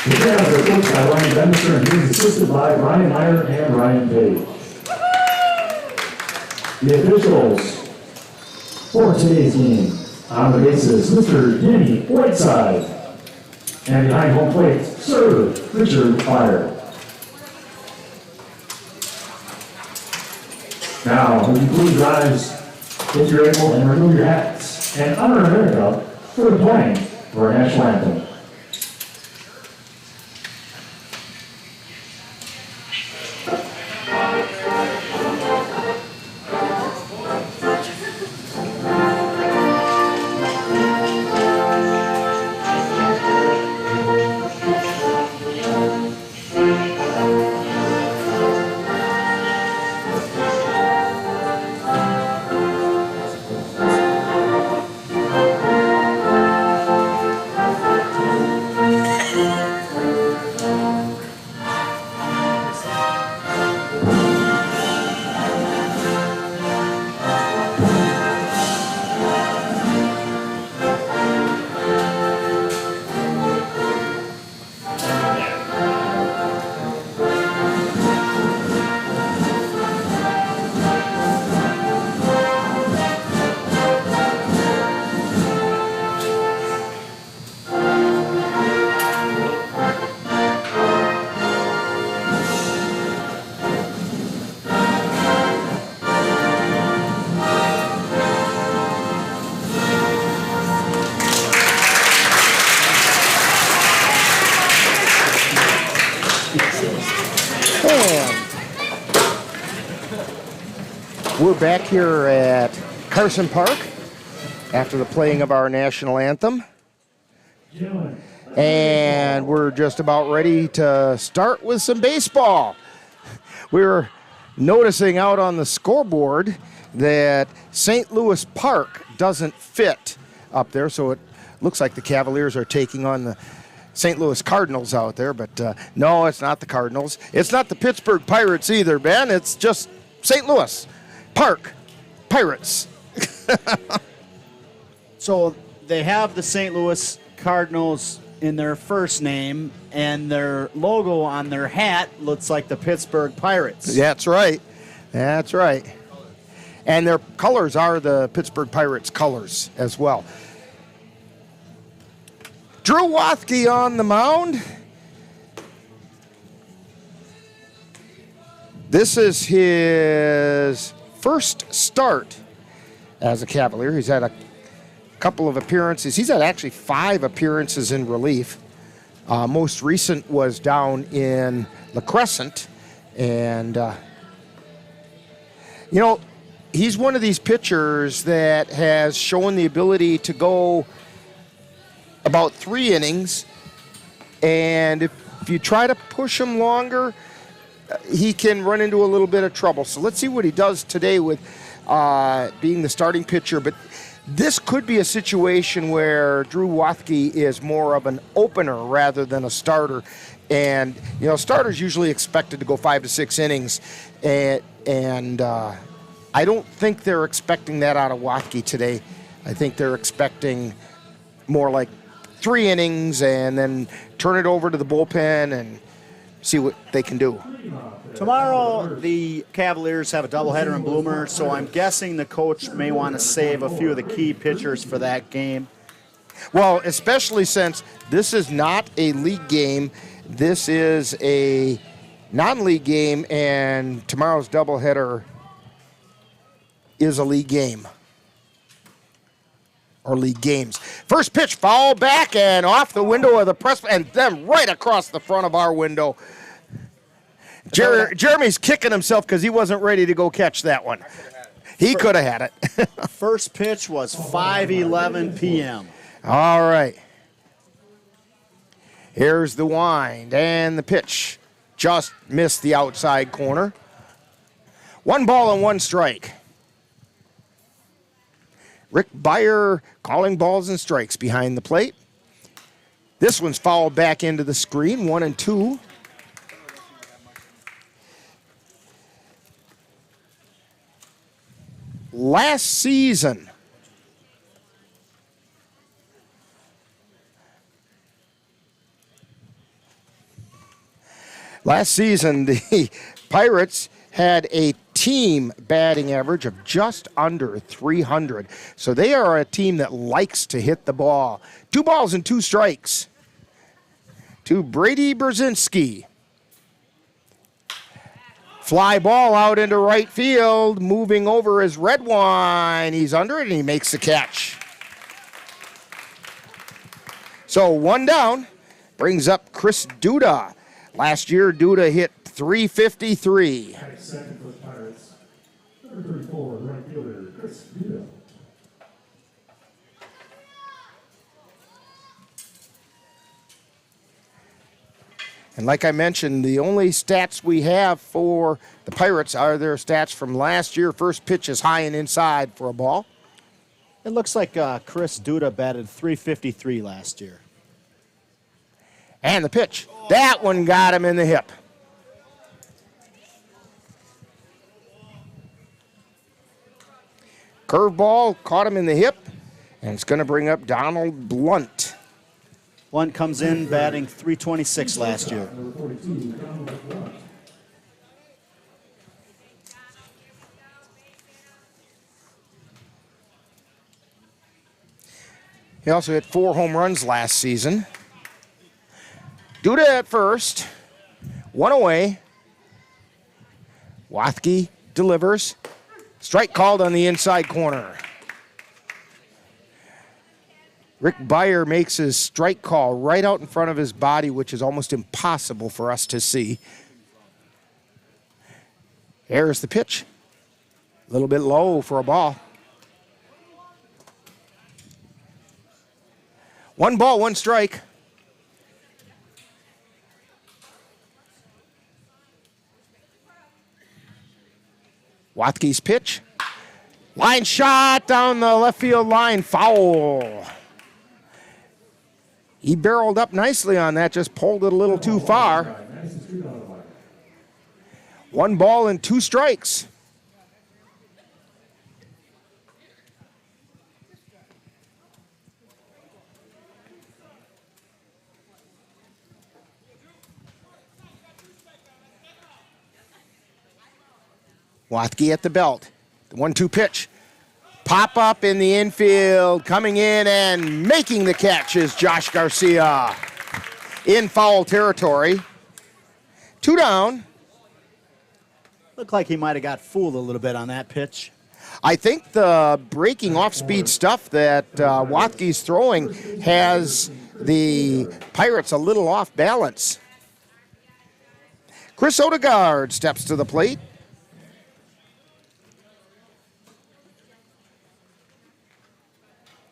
The Cavs are coached by Ryan Bemnister and he's assisted by Ryan Meyer and Ryan Page. The officials for today's game on the bases, Mr. Danny Whiteside. And behind home plate, Sir Richard Fire. Now, would you please rise if you're able and remove your hats and honor America for the playing for our national anthem. We're back here at Carson Park after the playing of our national anthem. And we're just about ready to start with some baseball. We're noticing out on the scoreboard that St. Louis Park doesn't fit up there, so it looks like the Cavaliers are taking on the St. Louis Cardinals out there, but no, it's not the Cardinals. It's not the Pittsburgh Pirates either, Ben. It's just St. Louis. Park Pirates. So they have the St. Louis Cardinals in their first name, and their logo on their hat looks like the Pittsburgh Pirates. That's right. That's right. And their colors are the Pittsburgh Pirates colors as well. Drew Wathke on the mound. This is his first start as a Cavalier. He's had a couple of appearances. He's had actually 5 appearances in relief. Most recent was down in La Crescent. And, he's one of these pitchers that has shown the ability to go about 3 innings. And if you try to push him longer, he can run into a little bit of trouble. So let's see what he does today with being the starting pitcher. But this could be a situation where Drew Wathke is more of an opener rather than a starter. And, starters usually expected to go 5 to 6 innings. And I don't think they're expecting that out of Wathke today. I think they're expecting more like 3 innings and then turn it over to the bullpen and see what they can do. Tomorrow, the Cavaliers have a doubleheader in Bloomer, so I'm guessing the coach may want to save a few of the key pitchers for that game. Well, especially since this is not a league game. This is a non-league game, and tomorrow's doubleheader is a league game. Or league games. First pitch, foul back and off the window of the press, and then right across the front of our window. Jeremy's kicking himself because he wasn't ready to go catch that one. He could have had it. First pitch was 5:11 p.m. All right. Here's the wind and the pitch. Just missed the outside corner. 1 ball and 1 strike. Rick Beyer calling balls and strikes behind the plate. This one's fouled back into the screen, 1-2. Last season, the Pirates had a team batting average of just under 300. So they are a team that likes to hit the ball. 2 balls and 2 strikes to Brady Brzezinski. Fly ball out into right field. Moving over is Redwine. He's under it and he makes the catch. So 1 down. Brings up Chris Duda. Last year, Duda hit .353. Second for the Pirates. Number 34, right fielder, Chris Duda. And like I mentioned, the only stats we have for the Pirates are their stats from last year. First pitch is high and inside for a ball. It looks like Chris Duda batted .353 last year. And the pitch. That one got him in the hip. Curveball caught him in the hip, and it's going to bring up Donald Blunt. Blunt comes in batting .326 last year. He also hit 4 home runs last season. Duda at first. 1 away. Wathke delivers. Strike called on the inside corner. Rick Beyer makes his strike call right out in front of his body, which is almost impossible for us to see. Here's the pitch. A little bit low for a ball. 1 ball, 1 strike. Wathke's pitch. Line shot down the left field line. Foul. He barreled up nicely on that, just pulled it a little too far. 1 ball and 2 strikes. Wathke at the belt. The 1-2 pitch. Pop up in the infield. Coming in and making the catch is Josh Garcia. In foul territory. 2 down. Looked like he might have got fooled a little bit on that pitch. I think the breaking off-speed stuff that Wathke's throwing has the Pirates a little off balance. Chris Odegaard steps to the plate.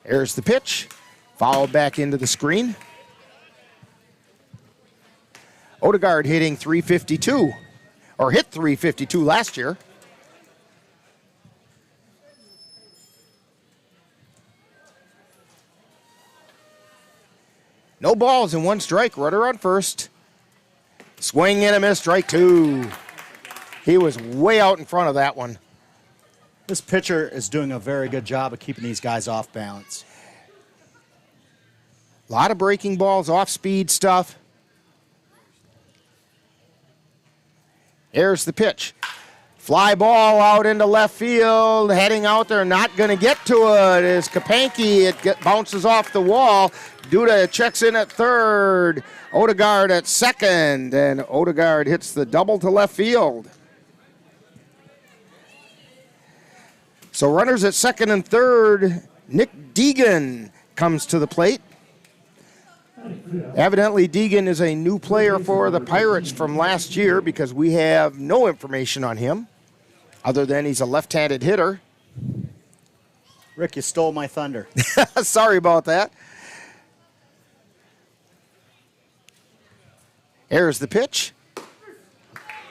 There's the pitch. Fouled back into the screen. Odegaard hitting .352, or hit .352 last year. No balls and 1 strike. Runner on first. Swing and a miss, strike 2. He was way out in front of that one. This pitcher is doing a very good job of keeping these guys off balance. A lot of breaking balls, off-speed stuff. Here's the pitch. Fly ball out into left field, heading out there, not going to get to it. Is Kapanke, it bounces off the wall. Duda checks in at third. Odegaard at second, and Odegaard hits the double to left field. So runners at second and third. Nick Deegan comes to the plate. Evidently, Deegan is a new player for the Pirates from last year because we have no information on him other than he's a left-handed hitter. Rick, you stole my thunder. Sorry about that. Here's the pitch.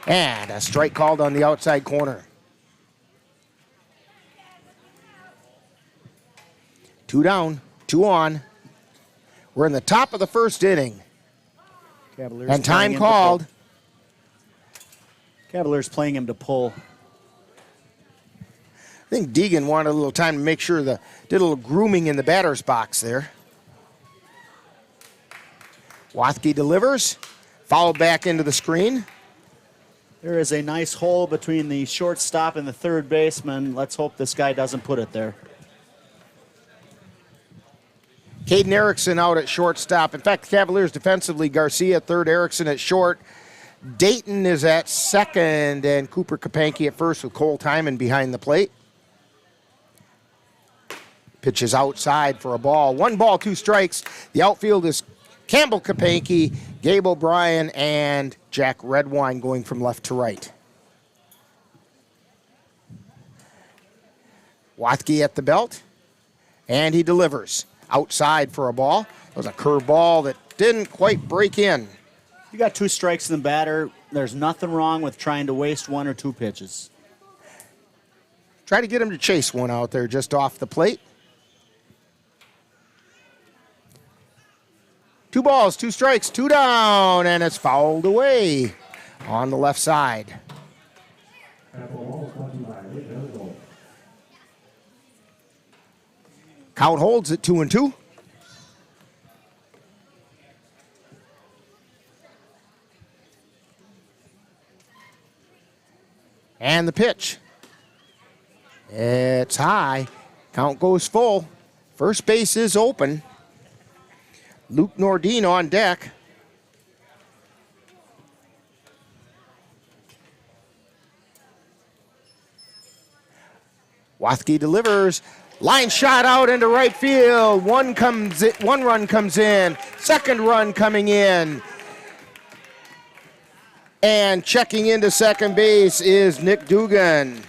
And a strike called on the outside corner. 2 down, 2 on. We're in the top of the first inning. Cavaliers and time called. Cavaliers playing him to pull. I think Deegan wanted a little time to make sure did a little grooming in the batter's box there. Wathke delivers. Fouled back into the screen. There is a nice hole between the shortstop and the third baseman. Let's hope this guy doesn't put it there. Caden Erickson out at shortstop. In fact, the Cavaliers defensively, Garcia at third, Erickson at short. Dayton is at second, and Cooper Kapanke at first with Cole Timon behind the plate. Pitches outside for a ball. 1 ball, 2 strikes. The outfield is Campbell Kapanke, Gabe O'Brien, and Jack Redwine going from left to right. Wathke at the belt, and he delivers. Outside for a ball. It was a curve ball that didn't quite break in. You got 2 strikes in the batter. There's nothing wrong with trying to waste 1 or 2 pitches. Try to get him to chase one out there just off the plate. 2 balls, 2 strikes, 2 down, and it's fouled away on the left side. Count holds at 2-2. And the pitch. It's high. Count goes full. First base is open. Luke Nordine on deck. Wathke delivers. Line shot out into right field. One run comes in. Second run coming in. And checking into second base is Nick Dugan.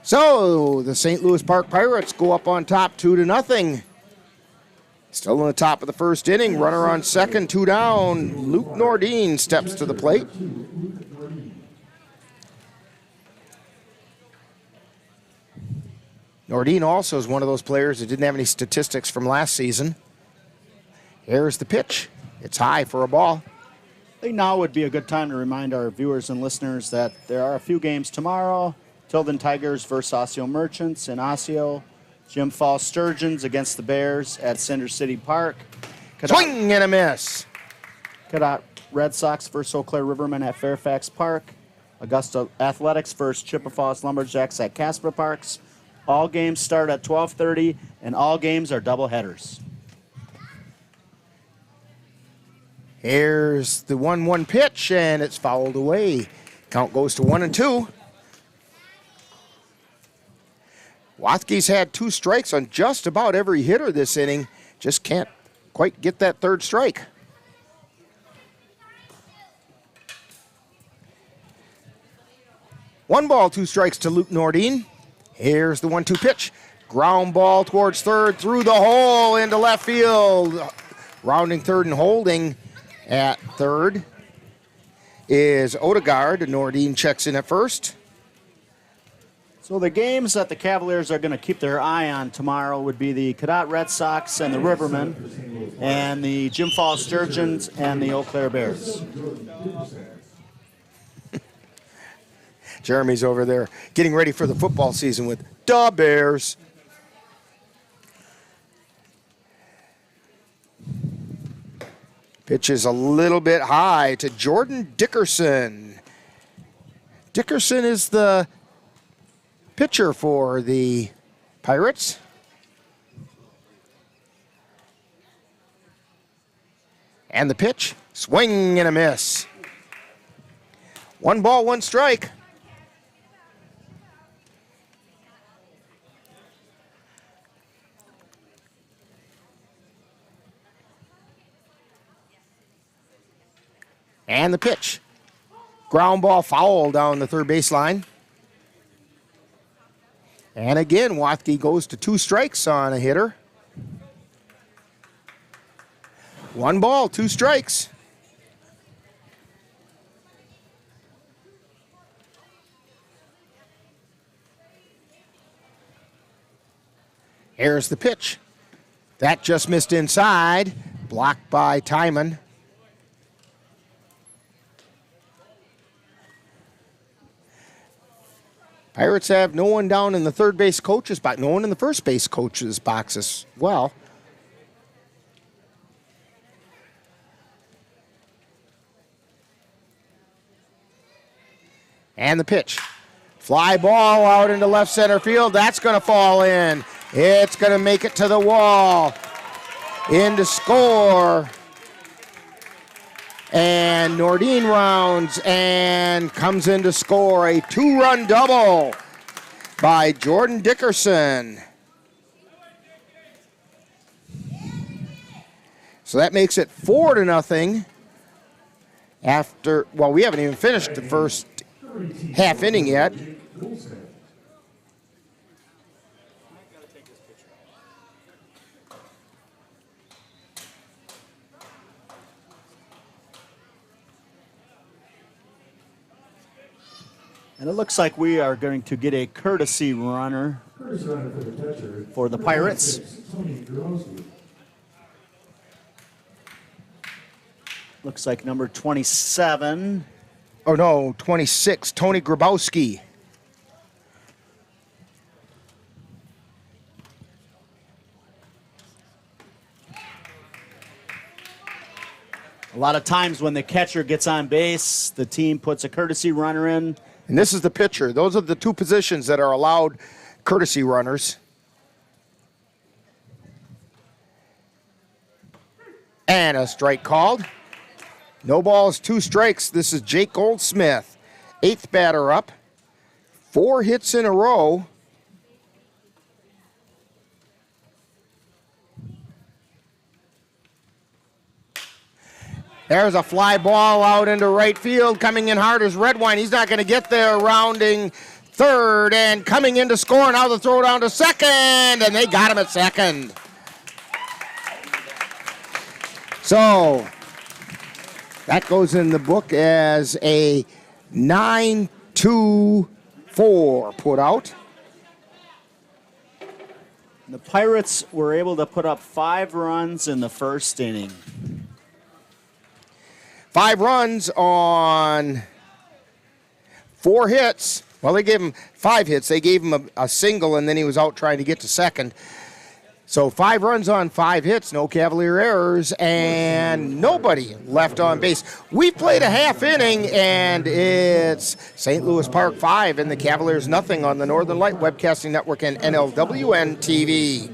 So the St. Louis Park Pirates go up on top 2-0. Still in the top of the first inning. Runner on second, 2 down. Luke Nordine steps to the plate. Nordine also is one of those players that didn't have any statistics from last season. Here's the pitch. It's high for a ball. I think now would be a good time to remind our viewers and listeners that there are a few games tomorrow. Tilden Tigers versus Osseo Merchants in Osseo. Jim Falls Sturgeons against the Bears at Center City Park. Swing and a miss. Cadott Red Sox versus Eau Claire Rivermen at Fairfax Park. Augusta Athletics versus Chippewa Lumberjacks at Casper Parks. All games start at 12:30, and all games are double headers. Here's the 1-1 pitch, and it's fouled away. Count goes to 1-2. Wathke's had 2 strikes on just about every hitter this inning. Just can't quite get that third strike. One ball, 2 strikes to Luke Nordine. Here's the 1-2 pitch. Ground ball towards third, through the hole into left field. Rounding third and holding at third is Odegaard. Nordine checks in at first. So the games that the Cavaliers are going to keep their eye on tomorrow would be the Cadott Red Sox and the Rivermen, and the Jim Falls Sturgeons and the Eau Claire Bears. Jeremy's over there getting ready for the football season with the Bears. Pitch is a little bit high to Jordan Dickerson. Dickerson is the pitcher for the Pirates. And the pitch, swing and a miss. 1 ball, 1 strike. And the pitch. Ground ball foul down the third baseline. And again, Wathke goes to 2 strikes on a hitter. 1 ball, 2 strikes. Here's the pitch. That just missed inside. Blocked by Timon. Pirates have no one down in the third base coach's box, no one in the first base coach's box as well. And the pitch. Fly ball out into left center field. That's going to fall in. It's going to make it to the wall. In to score. And Nordine rounds and comes in to score a 2-run double by Jordan Dickerson. So that makes it 4-0 after, well, we haven't even finished the first half inning yet. And it looks like we are going to get a courtesy runner for the Pirates. Looks like number 27. Oh, no, 26, Tony Grabowski. A lot of times when the catcher gets on base, the team puts a courtesy runner in. And this is the pitcher. Those are the 2 positions that are allowed courtesy runners. And a strike called. No balls, 2 strikes. This is Jake Goldsmith, 8th batter up. 4 hits in a row. There's a fly ball out into right field. Coming in hard is Redwine. He's not going to get there. Rounding third and coming in to score. Now the throw down to second, and they got him at second. So that goes in the book as a 9-2-4 put out. The Pirates were able to put up 5 runs in the first inning. 5 runs on 4 hits. Well, they gave him 5 hits. They gave him a single, and then he was out trying to get to second. So 5 runs on 5 hits, no Cavalier errors, and nobody left on base. We played a half inning, and it's St. Louis Park 5 and the Cavaliers nothing on the Northern Light Webcasting Network and NLWN-TV.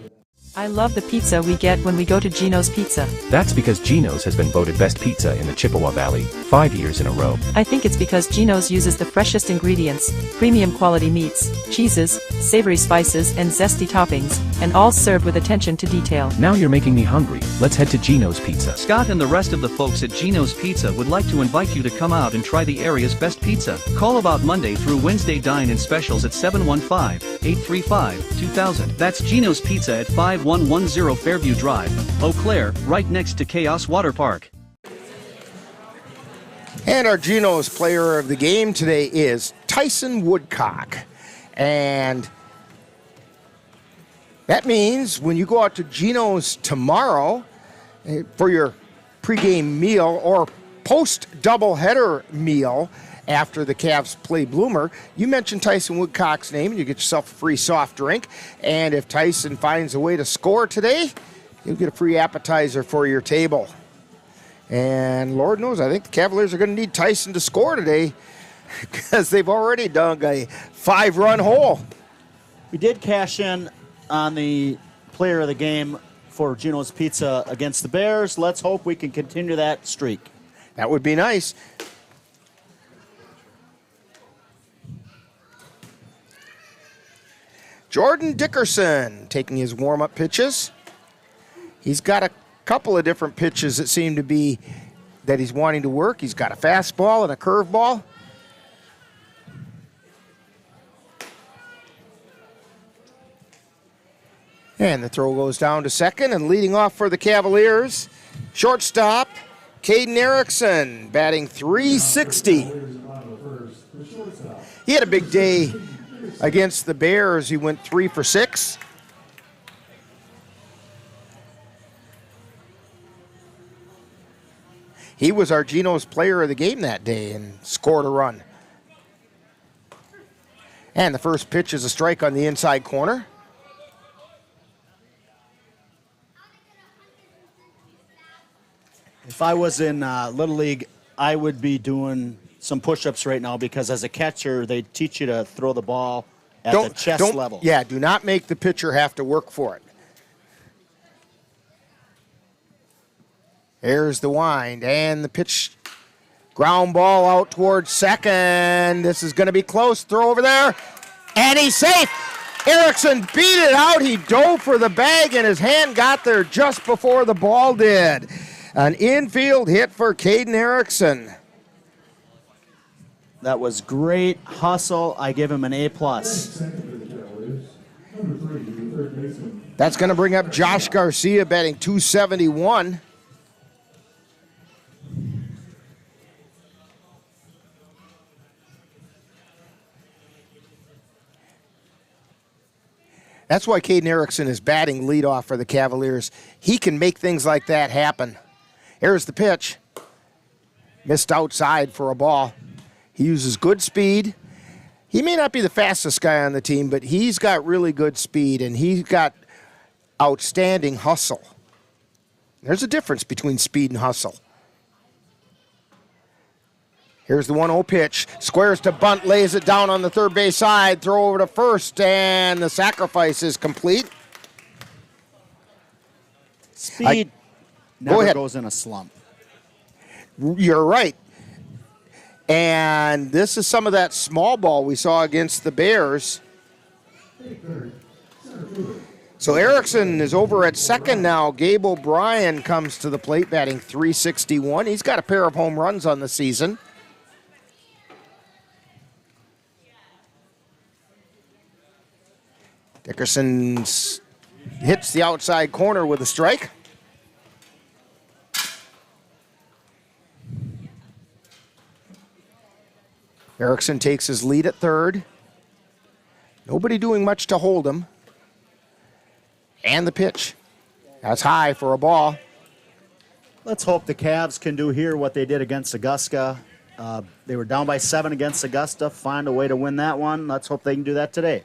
I love the pizza we get when we go to Gino's Pizza. That's because Gino's has been voted best pizza in the Chippewa Valley 5 years in a row. I think it's because Gino's uses the freshest ingredients, premium quality meats, cheeses, savory spices, and zesty toppings, and all served with attention to detail. Now you're making me hungry. Let's head to Gino's Pizza. Scott and the rest of the folks at Gino's Pizza would like to invite you to come out and try the area's best pizza. Call about Monday through Wednesday dine-in specials at 715-835-2000. That's Gino's Pizza at 5110 Fairview Drive, Eau Claire, right next to Chaos Water Park. And our Geno's player of the game today is Tyson Woodcock. And that means when you go out to Geno's tomorrow for your pregame meal or post-doubleheader meal after the Cavs play Bloomer, you mention Tyson Woodcock's name and you get yourself a free soft drink. And if Tyson finds a way to score today, you'll get a free appetizer for your table. And Lord knows, I think the Cavaliers are going to need Tyson to score today because they've already dug a 5-run hole. We did cash in on the player of the game for Gino's Pizza against the Bears. Let's hope we can continue that streak. That would be nice. Jordan Dickerson taking his warm-up pitches. He's got a couple of different pitches that seem to be that he's wanting to work. He's got a fastball and a curveball. And the throw goes down to second, and leading off for the Cavaliers, shortstop Caden Erickson, batting .360. He had a big day against the Bears. He went 3 for 6. He was our Geno's player of the game that day and scored a run. And the first pitch is a strike on the inside corner. If I was in Little League, I would be doing some push-ups right now because as a catcher, they teach you to throw the ball at the chest level. Yeah, do not make the pitcher have to work for it. There's the wind and the pitch. Ground ball out towards second. This is going to be close. Throw over there. And he's safe. Erickson beat it out. He dove for the bag and his hand got there just before the ball did. An infield hit for Caden Erickson. That was great hustle. I give him an A+. That's going to bring up Josh Garcia batting .271. That's why Caden Erickson is batting leadoff for the Cavaliers. He can make things like that happen. Here's the pitch. Missed outside for a ball. He uses good speed. He may not be the fastest guy on the team, but he's got really good speed, and he's got outstanding hustle. There's a difference between speed and hustle. Here's the 1-0 pitch. Squares to bunt, lays it down on the third base side. Throw over to first, and the sacrifice is complete. Speed never goes in a slump. You're right. And this is some of that small ball we saw against the Bears. So Erickson is over at second now. Gabe O'Brien comes to the plate, batting .361. He's got a pair of home runs on the season. Dickerson hits the outside corner with a strike. Erickson takes his lead at third. Nobody doing much to hold him. And the pitch. That's high for a ball. Let's hope the Cavs can do here what they did against Augusta. They were down by 7 against Augusta. Find a way to win that one. Let's hope they can do that today.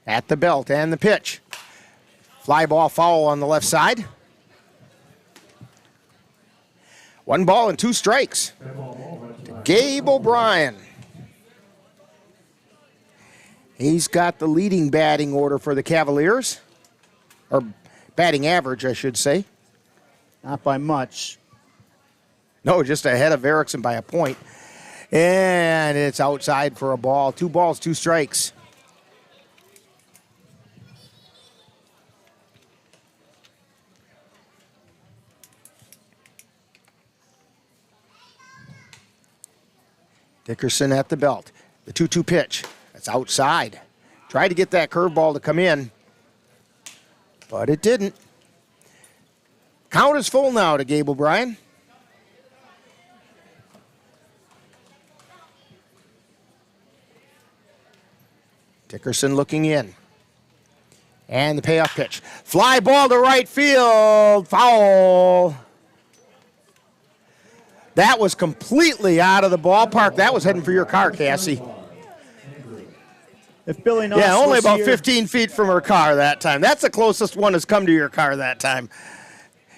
at the belt and the pitch. Fly ball foul on the left side. 1 ball and 2 strikes. Gabe O'Brien. He's got the leading batting order for the Cavaliers. Or batting average, I should say. Not by much. No, just ahead of Erickson by a point. And it's outside for a ball. 2 balls, 2 strikes. Dickerson at the belt. The 2-2 pitch. That's outside. Tried to get that curveball to come in, but it didn't. Count is full now to Gabe O'Brien. Dickerson looking in. And the payoff pitch. Fly ball to right field. Foul. That was completely out of the ballpark. That was heading for your car, Cassie. If Billy Noss only was about here, 15 feet from her car that time. That's the closest one has come to your car that time.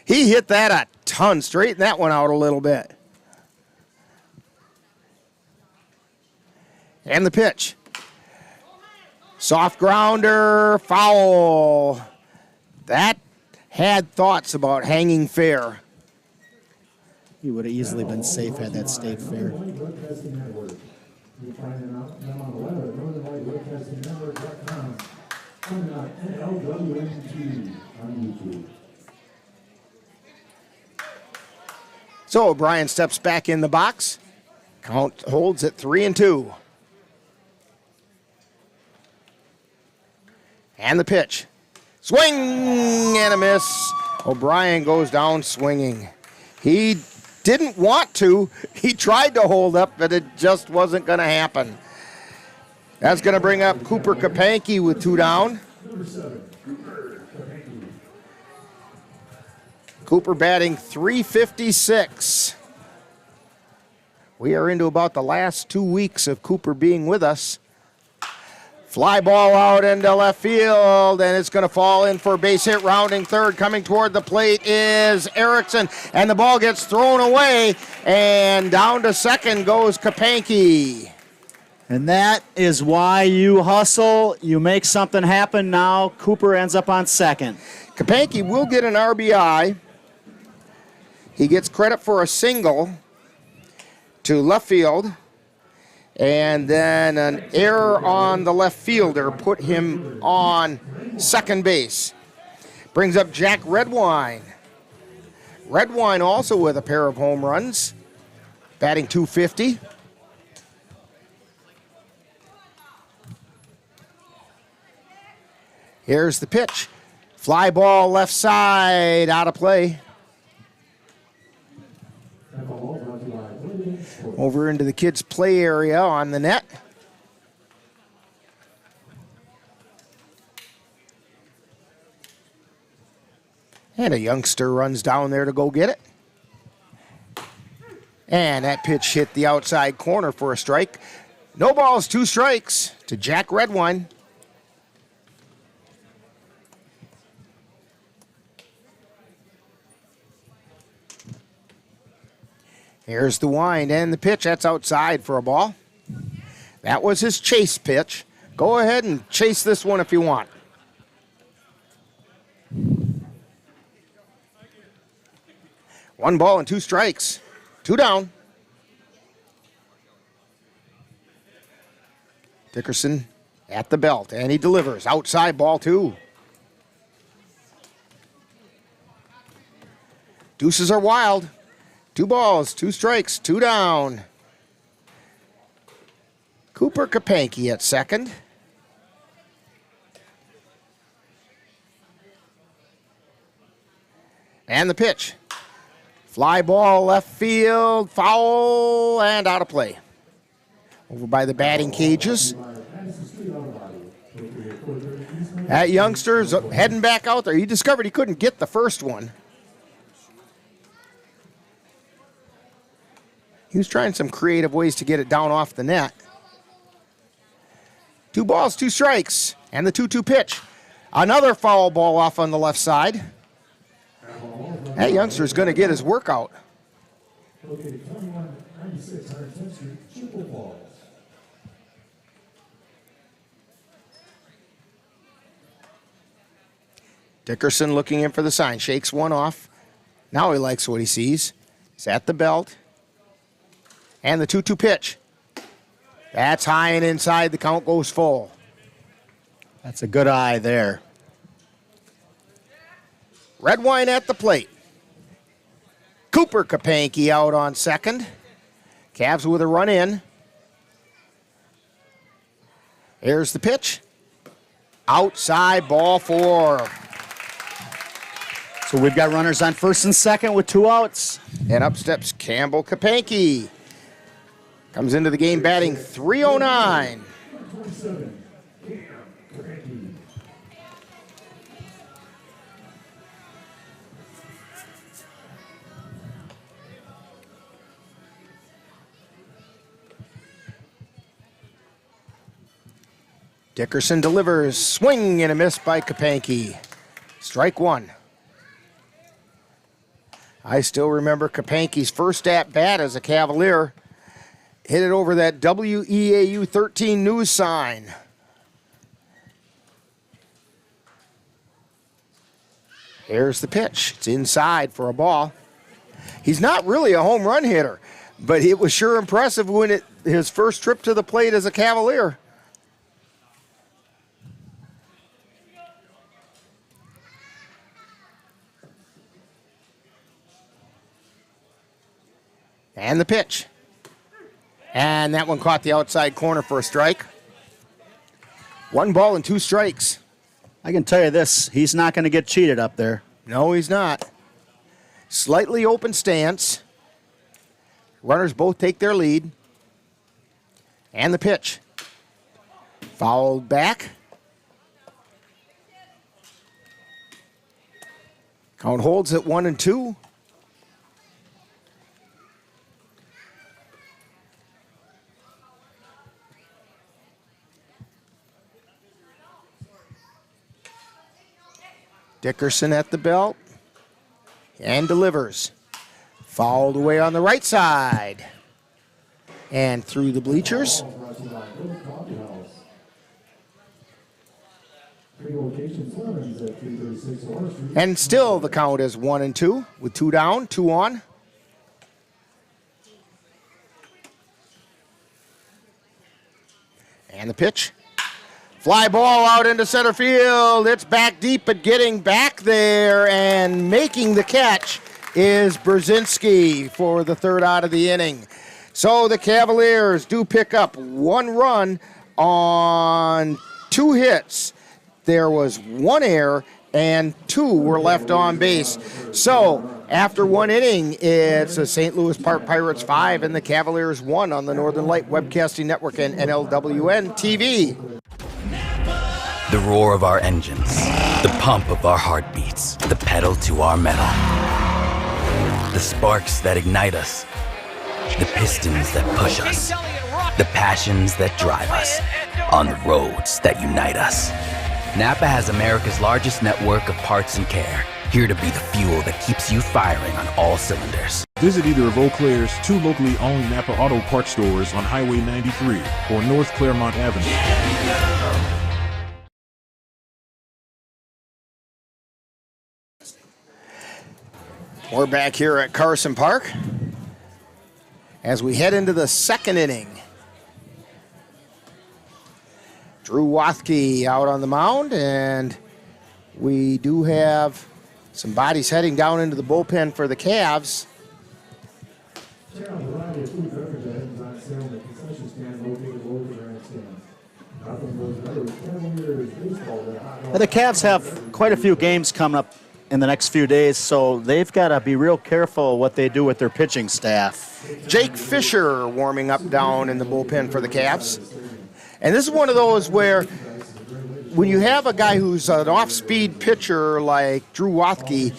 He hit that a ton. Straighten that one out a little bit. And the pitch. Soft grounder, foul. That had thoughts about hanging fair. He would have easily been safe had that stayed fair. You find them on the web at NLWN-TV on YouTube. So O'Brien steps back in the box. Count holds at 3-2. And the pitch. Swing and a miss. O'Brien goes down swinging. He didn't want to. He tried to hold up, but it just wasn't going to happen. That's going to bring up Cooper Kapanke with 2 down. Cooper batting .356. We are into about the last 2 weeks of Cooper being with us. Fly ball out into left field, and it's going to fall in for a base hit. Rounding third, coming toward the plate is Erickson, and the ball gets thrown away, and down to second goes Kapanke. and that is why you hustle. You make something happen now. Cooper ends up on second. Kapanke will get an RBI. He gets credit for a single to left field. And then an error on the left fielder put him on second base. Brings up Jack Redwine. Redwine also with a pair of home runs, batting .250. Here's the pitch. Fly ball left side, out of play. Over into the kids' play area on the net. And a youngster runs down there to go get it. And that pitch hit the outside corner for a strike. No balls, 2 strikes to Jack Redwine. Here's the wind and the pitch. That's outside for a ball. That was his chase pitch. Go ahead and chase this one if you want. One ball and 2 strikes. 2 down. Dickerson at the belt, and he delivers. Outside, ball 2. Deuces are wild. 2 balls, 2 strikes, 2 down. Cooper Kapanke at second. And the pitch. Fly ball left field, foul, and out of play. Over by the batting cages. That youngster's heading back out there. He discovered he couldn't get the first one. He was trying some creative ways to get it down off the net. 2 balls, 2 strikes. And the 2-2 pitch. Another foul ball off on the left side. That youngster's going to get his workout. Dickerson looking in for the sign. Shakes one off. Now he likes what he sees. He's at the belt. And the 2-2 pitch. That's high and inside. The count goes full. That's a good eye there. Red Wine at the plate. Cooper Kapanke out on second. Cavs with a run in. Here's the pitch. Outside, ball 4. So we've got runners on first and second with 2 outs. And up steps Campbell Kapanke. Comes into the game batting .309. Dickerson delivers. Swing and a miss by Kapanke. Strike 1. I still remember Kapanke's first at-bat as a Cavalier. Hit it over that WEAU 13 news sign. Here's the pitch. It's inside for a ball. He's not really a home run hitter, but it was sure impressive when his first trip to the plate as a Cavalier. And the pitch. And that one caught the outside corner for a strike. 1 ball and 2 strikes. I can tell you this, he's not going to get cheated up there. No, he's not. Slightly open stance. Runners both take their lead. And the pitch. Fouled back. Count holds at 1-2. Dickerson at the belt and delivers. Fouled away on the right side and through the bleachers. And still the count is 1-2 with 2 down, 2 on. And the pitch. Fly ball out into center field. It's back deep, but getting back there and making the catch is Brzezinski for the 3rd out of the inning. So the Cavaliers do pick up 1 run on 2 hits. There was 1 error and 2 were left on base. So after 1 inning, it's the St. Louis Park Pirates 5 and the Cavaliers 1 on the Northern Light Webcasting Network and NLWN-TV. The roar of our engines, the pump of our heartbeats, the pedal to our metal. The sparks that ignite us, the pistons that push us, the passions that drive us, on the roads that unite us. Napa has America's largest network of parts and care, here to be the fuel that keeps you firing on all cylinders. Visit either of Eau Claire's 2 locally owned Napa Auto Parts stores on Highway 93 or North Claremont Avenue. We're back here at Carson Park as we head into the 2nd inning. Drew Wathke out on the mound, and we do have some bodies heading down into the bullpen for the Cavs. The Cavs have quite a few games coming up in the next few days, so they've got to be real careful what they do with their pitching staff. Jake Fisher warming up down in the bullpen for the Cavs. And this is one of those where when you have a guy who's an off-speed pitcher like Drew Wathke,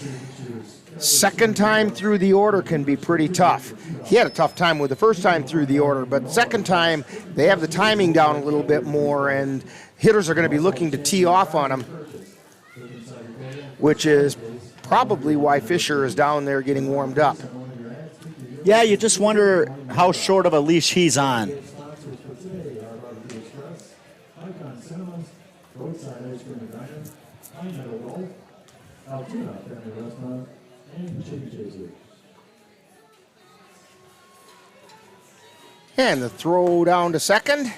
second time through the order can be pretty tough. He had a tough time with the first time through the order, but second time they have the timing down a little bit more, and hitters are going to be looking to tee off on him, which is probably why Fisher is down there getting warmed up. Yeah, you just wonder how short of a leash he's on. And the throw down to second.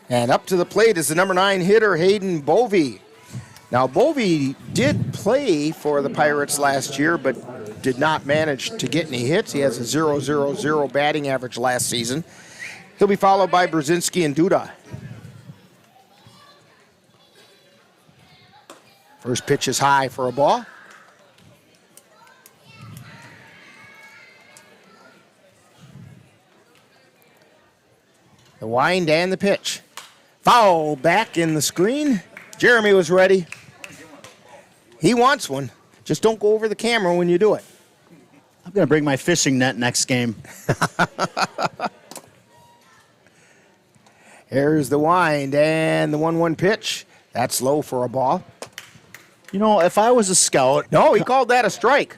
And up to the plate is the number 9 hitter, Hayden Bovee. Now, Bovee did play for the Pirates last year, but did not manage to get any hits. He has a .000 batting average last season. He'll be followed by Brzezinski and Duda. First pitch is high for a ball. The wind and the pitch. Foul back in the screen. Jeremy was ready. He wants one. Just don't go over the camera when you do it. I'm going to bring my fishing net next game. Here's the wind and the 1-1 pitch. That's low for a ball. You know, if I was a scout... No, he called that a strike.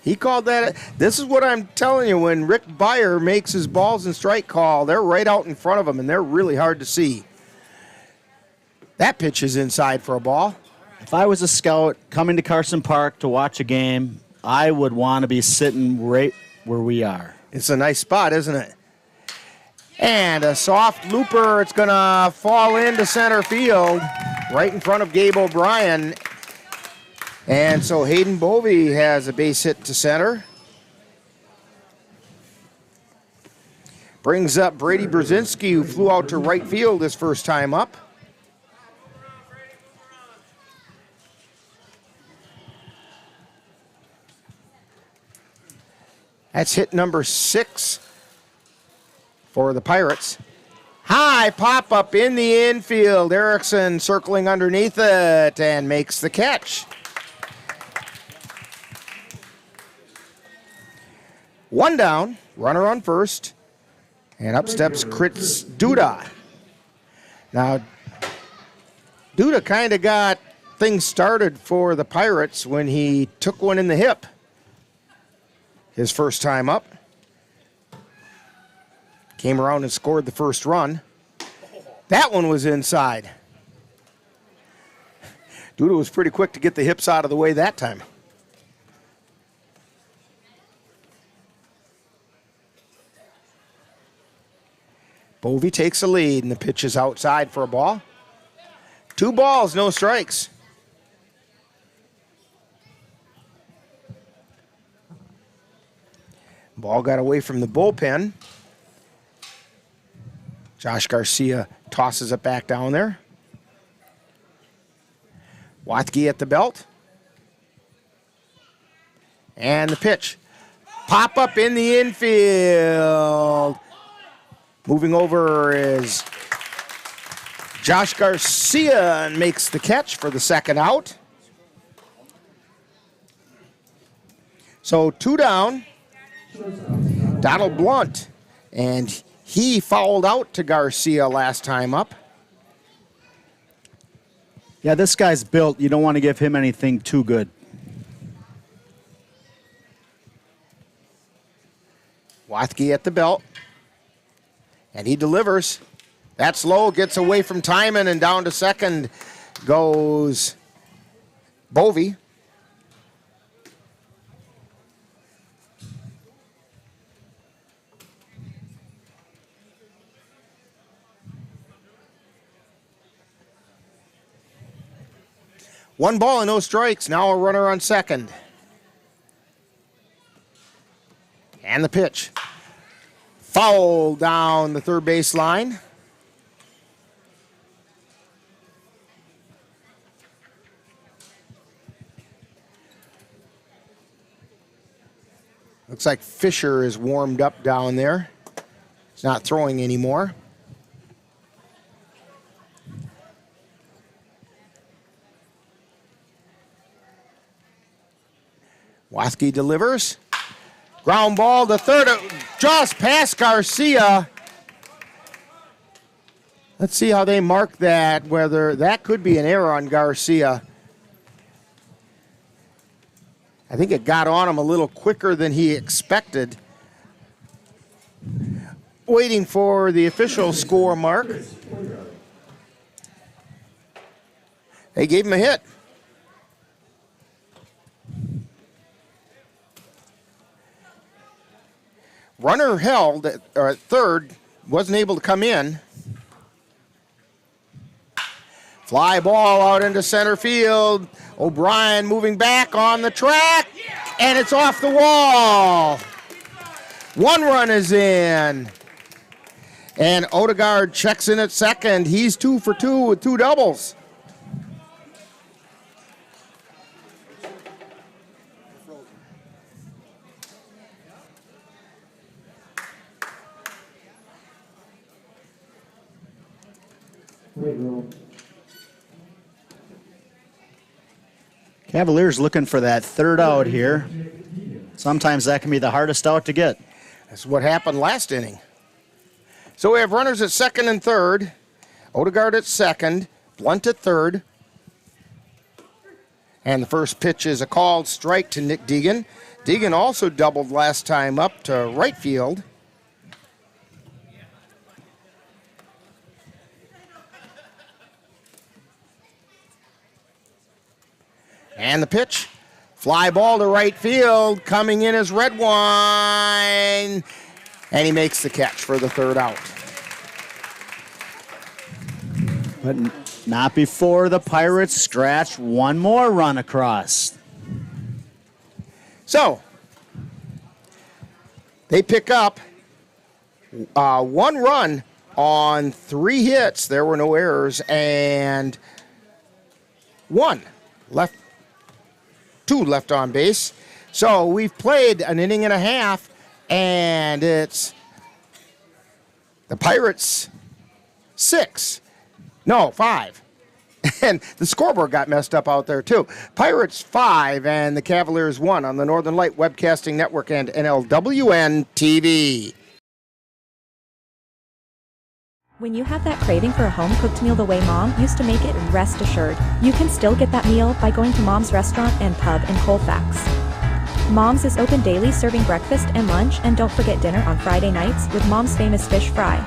He called that... This is what I'm telling you. When Rick Beyer makes his balls and strike call, they're right out in front of him, and they're really hard to see. That pitch is inside for a ball. If I was a scout coming to Carson Park to watch a game, I would want to be sitting right where we are. It's a nice spot, isn't it? And a soft looper. It's going to fall into center field right in front of Gabe O'Brien. And so Hayden Bovee has a base hit to center. Brings up Brady Brzezinski, who flew out to right field his first time up. That's hit number 6 for the Pirates. High pop-up in the infield. Erickson circling underneath it and makes the catch. One down, runner on first, and up steps Chris Duda. Now, Duda kind of got things started for the Pirates when he took one in the hip his first time up. Came around and scored the first run. That one was inside. Duda was pretty quick to get the hips out of the way that time. Bovee takes a lead, and the pitch is outside for a ball. 2 balls, no strikes. Ball got away from the bullpen. Josh Garcia tosses it back down there. Wathke at the belt. And the pitch. Pop up in the infield. Moving over is Josh Garcia and makes the catch for the second out. So 2 down. Donald Blunt, and he fouled out to Garcia last time up. Yeah, this guy's built. You don't want to give him anything too good. Wathke at the belt, and he delivers. That's low, gets away from Timon, and down to second goes Bovee. One ball and no strikes. Now a runner on second. And the pitch. Foul down the third base line. Looks like Fisher is warmed up down there. He's not throwing anymore. Wathke delivers. Ground ball to third, just past Garcia. Let's see how they mark that, whether that could be an error on Garcia. I think it got on him a little quicker than he expected. Waiting for the official score mark. They gave him a hit. Runner held at third, wasn't able to come in. Fly ball out into center field. O'Brien moving back on the track, and it's off the wall. One run is in. And Odegaard checks in at second. He's 2 for 2 with 2 doubles. Cavaliers looking for that third out here. Sometimes that can be the hardest out to get. That's what happened last inning. So we have runners at second and third. Odegaard at second. Blunt at third. And the first pitch is a called strike to Nick Deegan. Deegan also doubled last time up to right field. And the pitch, fly ball to right field, coming in as Redwine, and he makes the catch for the third out. But not before the Pirates scratch one more run across. So, they pick up 1 run on 3 hits. There were no errors, and 2 left on base. So we've played an inning and a half, and it's the Pirates 5. And the scoreboard got messed up out there too. Pirates 5 and the Cavaliers 1 on the Northern Light Webcasting Network and NLWN-TV. When you have that craving for a home-cooked meal the way Mom used to make it, rest assured, you can still get that meal by going to Mom's Restaurant and Pub in Colfax. Mom's is open daily, serving breakfast and lunch, and don't forget dinner on Friday nights with Mom's famous fish fry.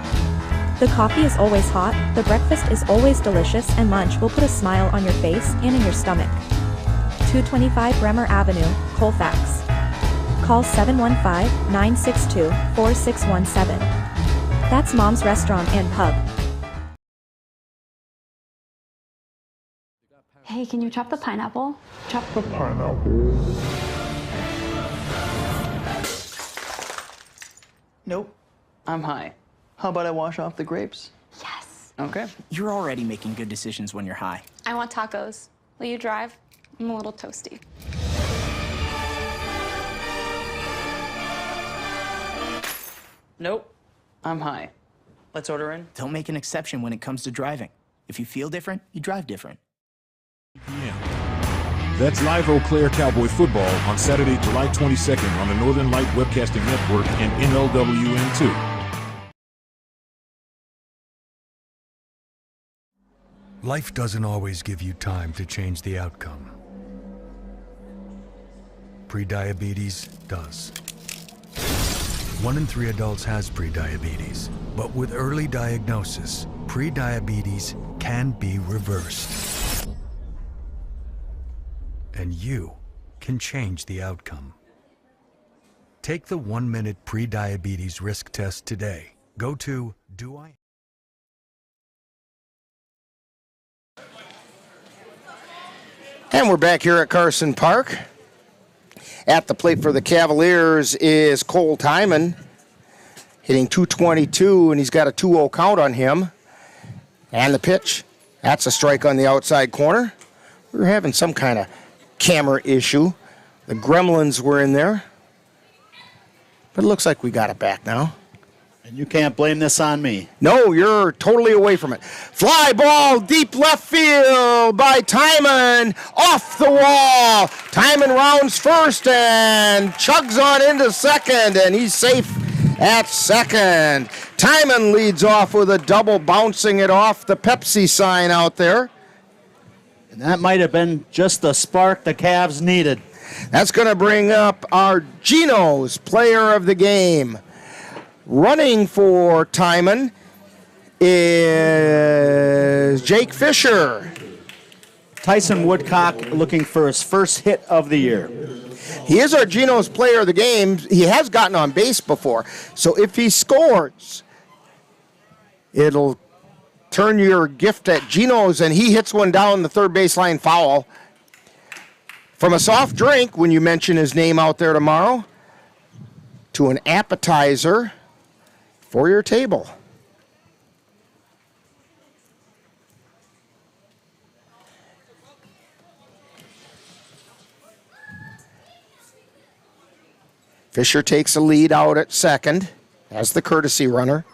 The coffee is always hot, the breakfast is always delicious, and lunch will put a smile on your face and in your stomach. 225 Bremer Avenue, Colfax. Call 715-962-4617. That's Mom's Restaurant and Pub. Hey, can you chop the pineapple? Chop the pineapple. Nope. I'm high. How about I wash off the grapes? Yes. Okay. You're already making good decisions when you're high. I want tacos. Will you drive? I'm a little toasty. Nope. I'm high. Let's order in. Don't make an exception when it comes to driving. If you feel different, you drive different. That's live Eau Claire Cowboy football on Saturday, July 22nd on the Northern Light Webcasting Network and NLWN-TV. Life doesn't always give you time to change the outcome. Prediabetes does. 1 in 3 adults has prediabetes, but with early diagnosis, prediabetes can be reversed. And you can change the outcome. Take the 1-minute prediabetes risk test today. Go to And we're back here at Carson Park. At the plate for the Cavaliers is Cole Timon, hitting .222, and he's got a 2-0 count on him. And the pitch, that's a strike on the outside corner. We were having some kind of camera issue. The gremlins were in there. But it looks like we got it back now. And you can't blame this on me. No, you're totally away from it. Fly ball deep left field by Timon. Off the wall. Timon rounds first and chugs on into second, and he's safe at second. Timon leads off with a double, bouncing it off the Pepsi sign out there. And that might have been just the spark the Cavs needed. That's going to bring up our Geno's player of the game. Running for Timon is Jake Fisher. Tyson Woodcock looking for his first hit of the year. He is our Geno's player of the game. He has gotten on base before. So if he scores, it'll turn your gift at Geno's, and he hits one down the third baseline foul. From a soft drink, when you mention his name out there tomorrow, to an appetizer for your table. Fisher takes a lead out at second as the courtesy runner.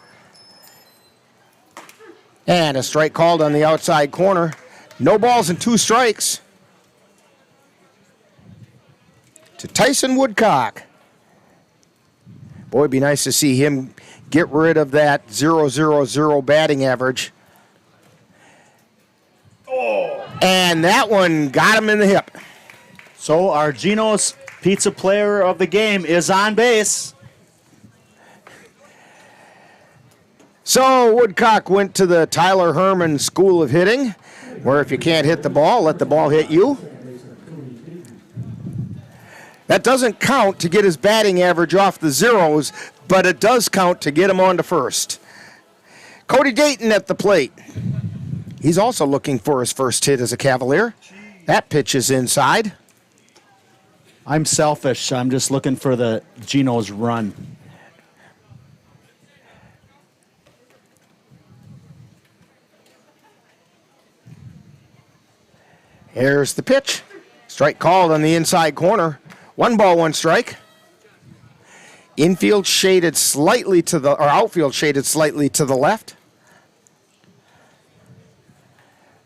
And a strike called on the outside corner. No balls and 2 strikes to Tyson Woodcock. Boy, it'd be nice to see him get rid of that 0-0-0 batting average. And that one got him in the hip. So our Geno's Pizza player of the game is on base. So Woodcock went to the Tyler Herman School of Hitting, where if you can't hit the ball, let the ball hit you. That doesn't count to get his batting average off the zeros, but it does count to get him on to first. Cody Dayton at the plate. He's also looking for his first hit as a Cavalier. That pitch is inside. I'm selfish. I'm just looking for the Geno's run. Here's the pitch. Strike called on the inside corner. 1 ball, 1 strike. Infield shaded slightly to the, or outfield shaded slightly to the left.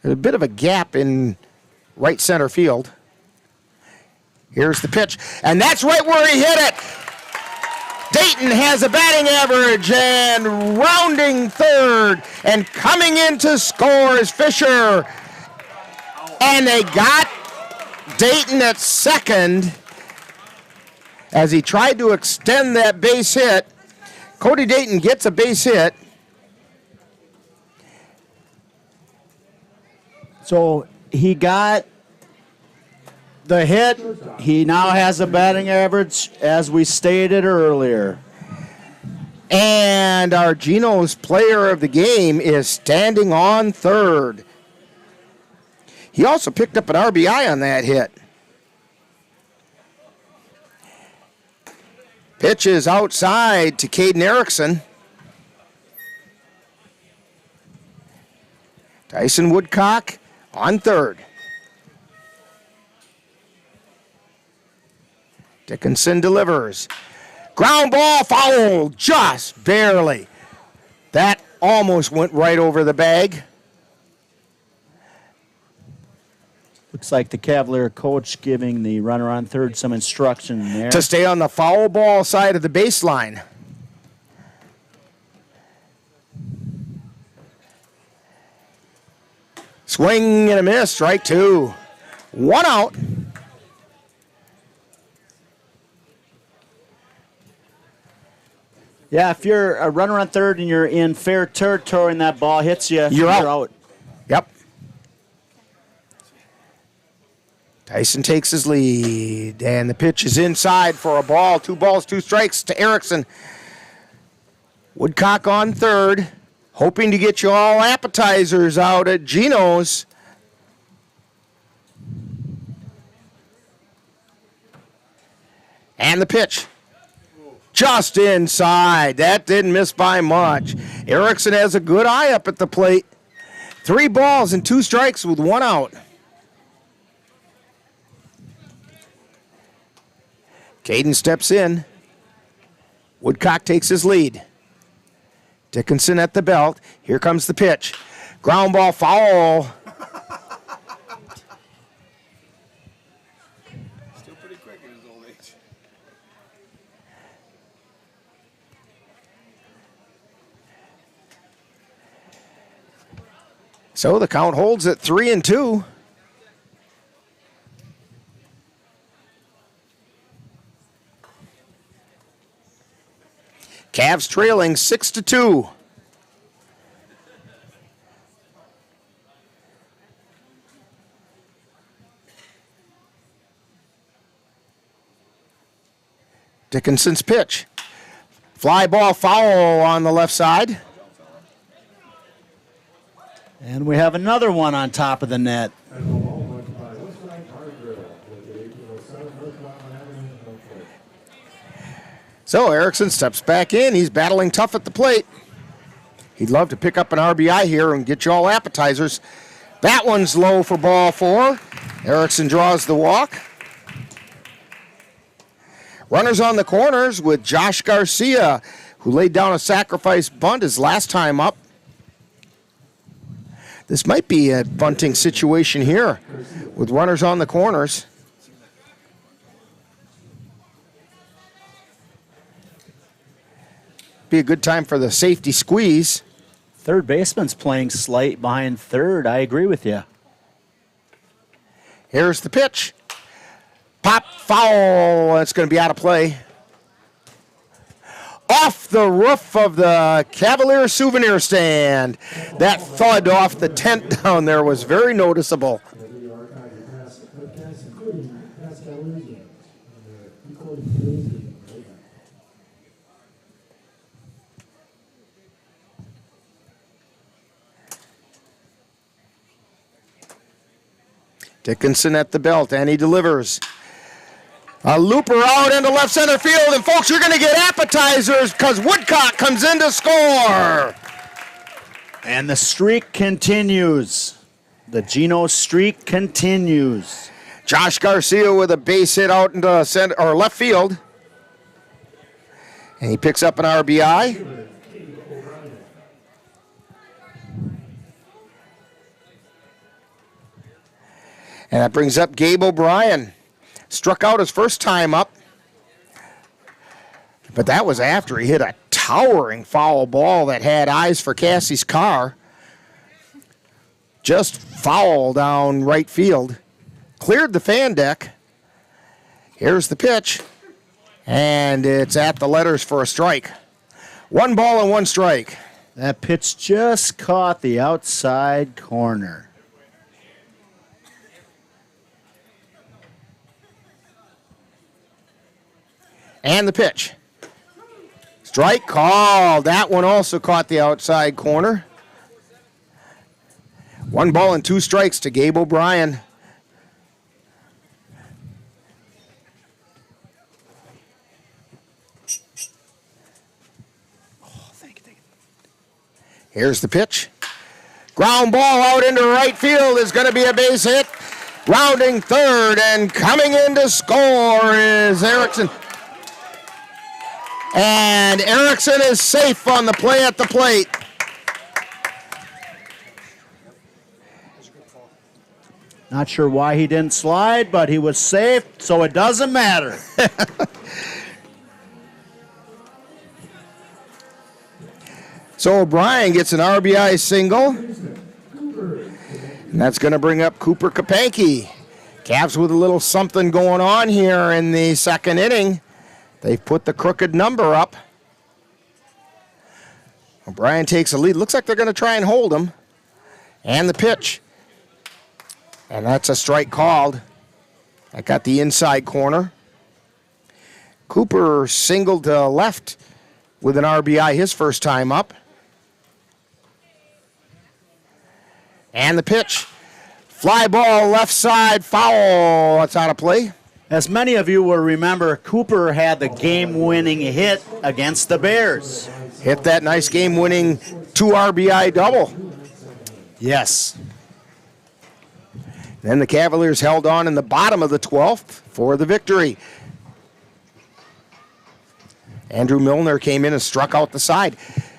There's a bit of a gap in right center field. Here's the pitch, and that's right where he hit it. Dayton has a batting average and rounding third, and coming in to score is Fisher. And they got Dayton at second as he tried to extend that base hit. Cody Dayton gets a base hit. So he got the hit. He now has a batting average, as we stated earlier. And our Geno's player of the game is standing on third. He also picked up an RBI on that hit. Pitch is outside to Caden Erickson. Tyson Woodcock on third. Dickinson delivers. Ground ball foul, just barely. That almost went right over the bag. Looks like the Cavalier coach giving the runner on third some instruction there. To stay on the foul ball side of the baseline. Swing and a miss, strike 2. 1 out. Yeah, if you're a runner on third and you're in fair territory and that ball hits you, you're out. Yep. Tyson takes his lead, and the pitch is inside for a ball. 2 balls, 2 strikes to Erickson. Woodcock on third, hoping to get you all appetizers out at Geno's. And the pitch. Just inside. That didn't miss by much. Erickson has a good eye up at the plate. 3 balls and 2 strikes with 1 out. Caden steps in. Woodcock takes his lead. Dickinson at the belt. Here comes the pitch. Ground ball foul. Still pretty quick in his old age. So the count holds at 3-2. Cavs trailing 6-2. Dickinson's pitch. Fly ball foul on the left side. And we have another one on top of the net. So Erickson steps back in. He's battling tough at the plate. He'd love to pick up an RBI here and get you all appetizers. That one's low for ball 4. Erickson draws the walk. Runners on the corners with Josh Garcia, who laid down a sacrifice bunt his last time up. This might be a bunting situation here with runners on the corners. Be a good time for the safety squeeze. Third baseman's playing slight behind third. I agree with you. Here's the pitch. Pop foul. It's going to be out of play. Off the roof of the Cavalier souvenir stand. That thud off the tent down there was very noticeable. Dickinson at the belt, and he delivers. A looper out into left center field, and folks, you're going to get appetizers because Woodcock comes in to score. And the streak continues. The Geno streak continues. Josh Garcia with a base hit out into center or left field, and he picks up an RBI. And that brings up Gabe O'Brien. Struck out his first time up. But that was after he hit a towering foul ball that had eyes for Cassie's car. Just foul down right field. Cleared the fan deck. Here's the pitch. And it's at the letters for a strike. 1 ball and 1 strike. That pitch just caught the outside corner. And the pitch. Strike called. That one also caught the outside corner. 1 ball and 2 strikes to Gabe O'Brien. Here's the pitch. Ground ball out into right field is going to be a base hit. Rounding third and coming in to score is Erickson. And Erickson is safe on the play at the plate. Not sure why he didn't slide, but he was safe, so it doesn't matter. So O'Brien gets an RBI single. And that's going to bring up Cooper Kapanke. Cavs with a little something going on here in the second inning. They've put the crooked number up. O'Brien takes a lead. Looks like they're going to try and hold him. And the pitch. And that's a strike called. I got the inside corner. Cooper singled to left with an RBI his first time up. And the pitch. Fly ball left side foul. That's out of play. As many of you will remember, Cooper had the game-winning hit against the Bears. Hit that nice game-winning 2 RBI double. Yes. Then the Cavaliers held on in the bottom of the 12th for the victory. Andrew Milner came in and struck out the side.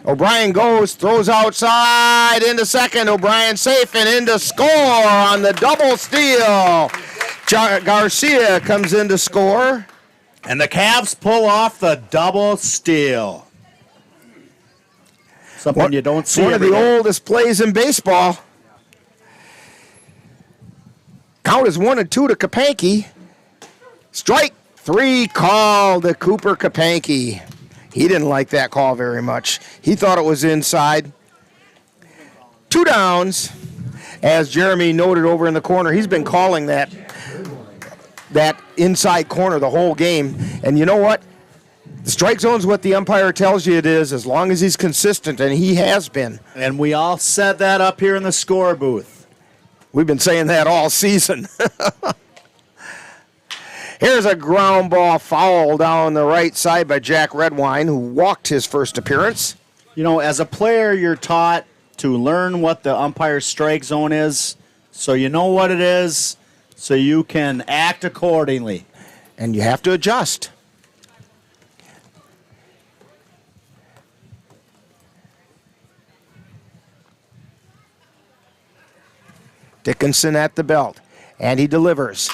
O'Brien goes, throws outside into second. O'Brien safe and into score on the double steal. Garcia comes in to score. And the Cavs pull off the double steal. Something you don't see one of every the day. oldest plays in baseball. Count is 1-2 to Kapanke. Strike 3 call to Cooper Kapanke. He didn't like that call very much. He thought it was inside. 2 downs. As Jeremy noted over in the corner, he's been calling that inside corner the whole game. And you know what? The strike zone's what the umpire tells you it is, as long as he's consistent, and he has been. And we all said that up here in the score booth. We've been saying that all season. Here's a ground ball foul down the right side by Jack Redwine, who walked his first appearance. You know, as a player, you're taught to learn what the umpire's strike zone is, so you know what it is, so you can act accordingly. And you have to adjust. Dickinson at the belt, and he delivers.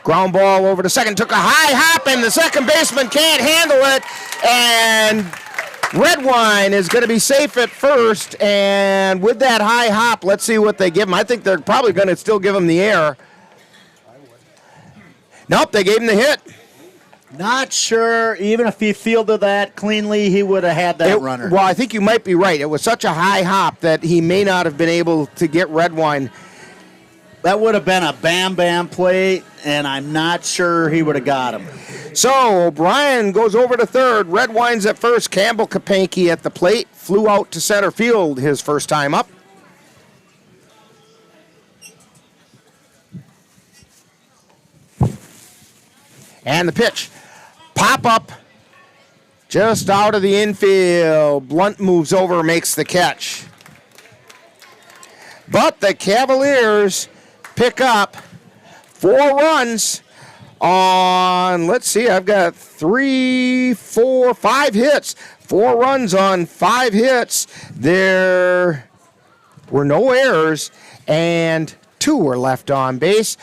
Ground ball over to second, took a high hop, and the second baseman can't handle it, and Redwine is going to be safe at first, and with that high hop, let's see what they give him. I think they're probably going to still give him the air. Nope, they gave him the hit. Not sure, even if he fielded that cleanly, he would have had that runner. Well, I think you might be right. It was such a high hop that he may not have been able to get Redwine. That would have been a bam-bam play, and I'm not sure he would have got him. So O'Brien goes over to third. Redwine's at first. Campbell Kapanke at the plate. Flew out to center field his first time up. And the pitch. Pop up just out of the infield. Blunt moves over, makes the catch. But the Cavaliers pick up 4 runs on, let's see, I've got 3, 4, 5 hits. 4 runs on 5 hits. There were no errors, and 2 were left on base.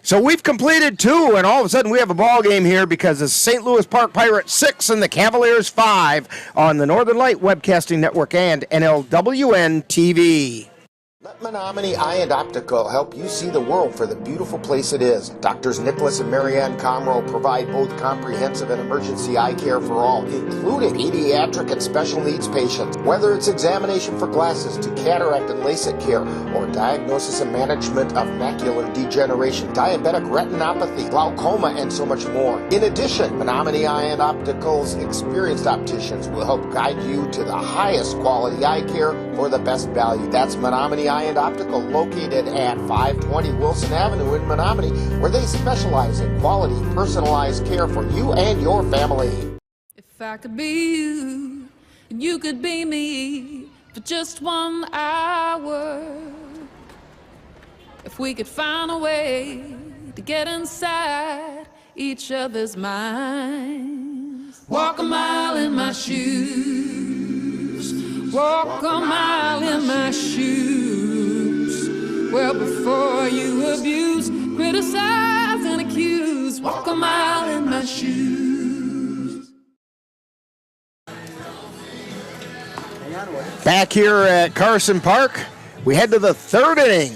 So we've completed 2, and all of a sudden we have a ball game here because it's St. Louis Park Pirates 6 and the Cavaliers 5 on the Northern Light Webcasting Network and NLWN-TV. Let Menominee Eye and Optical help you see the world for the beautiful place it is. Doctors Nicholas and Marianne Comro provide both comprehensive and emergency eye care for all, including pediatric and special needs patients. Whether it's examination for glasses to cataract and LASIK care, or diagnosis and management of macular degeneration, diabetic retinopathy, glaucoma, and so much more. In addition, Menominee Eye and Optical's experienced opticians will help guide you to the highest quality eye care for the best value. That's Menominee Eye and Optical, located at 520 Wilson Avenue in Menominee, where they specialize in quality, personalized care for you and your family. If I could be you, and you could be me for just 1 hour. If we could find a way to get inside each other's minds. Walk a mile in my shoes. Walk a mile in my shoes. Well, before you abuse, criticize, and accuse, walk a mile in my shoes. Back here at Carson Park, we head to the 3rd inning.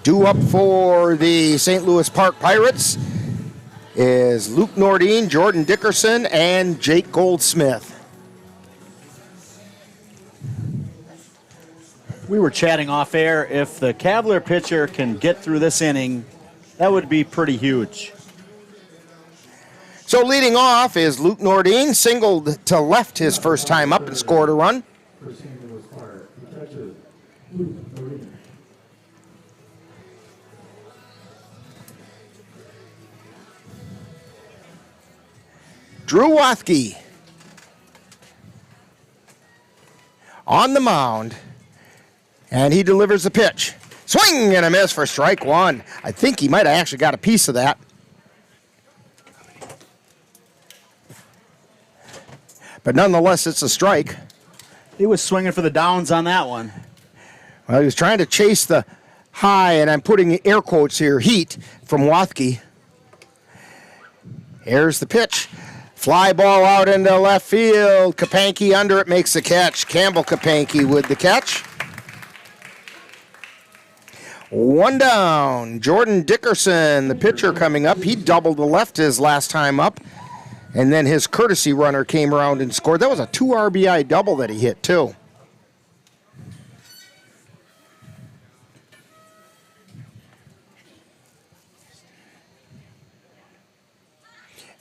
Due up for the St. Louis Park Pirates is Luke Nordine, Jordan Dickerson, and Jake Goldsmith. We were chatting off air. If the Cavalier pitcher can get through this inning, that would be pretty huge. So leading off is Luke Nordine, singled to left his first time up and scored a run. Drew Wathke on the mound, and he delivers the pitch. Swing and a miss for strike 1. I think he might have actually got a piece of that. But nonetheless, it's a strike. He was swinging for the downs on that one. Well, he was trying to chase the high, and I'm putting air quotes here, heat from Wathke. Here's the pitch. Fly ball out into left field. Kapanke under it, makes the catch. Campbell Kapanke with the catch. One down. Jordan Dickerson, the pitcher, coming up. He doubled the left his last time up. And then his courtesy runner came around and scored. That was a 2 RBI double that he hit, too.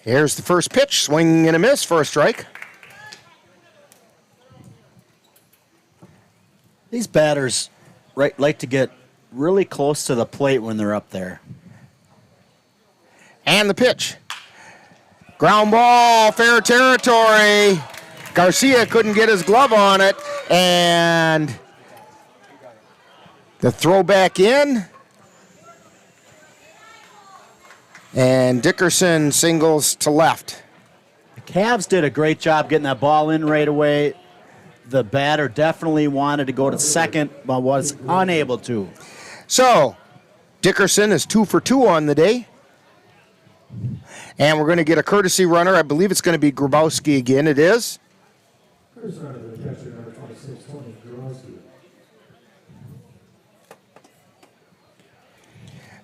Here's the first pitch. Swing and a miss for a strike. These batters like to get really close to the plate when they're up there. And the pitch. Ground ball, fair territory. Garcia couldn't get his glove on it. And the throw back in. And Dickerson singles to left. The Cavs did a great job getting that ball in right away. The batter definitely wanted to go to second, but was unable to. So, Dickerson is 2 for 2 on the day. And we're going to get a courtesy runner. I believe it's going to be Grabowski again. It is.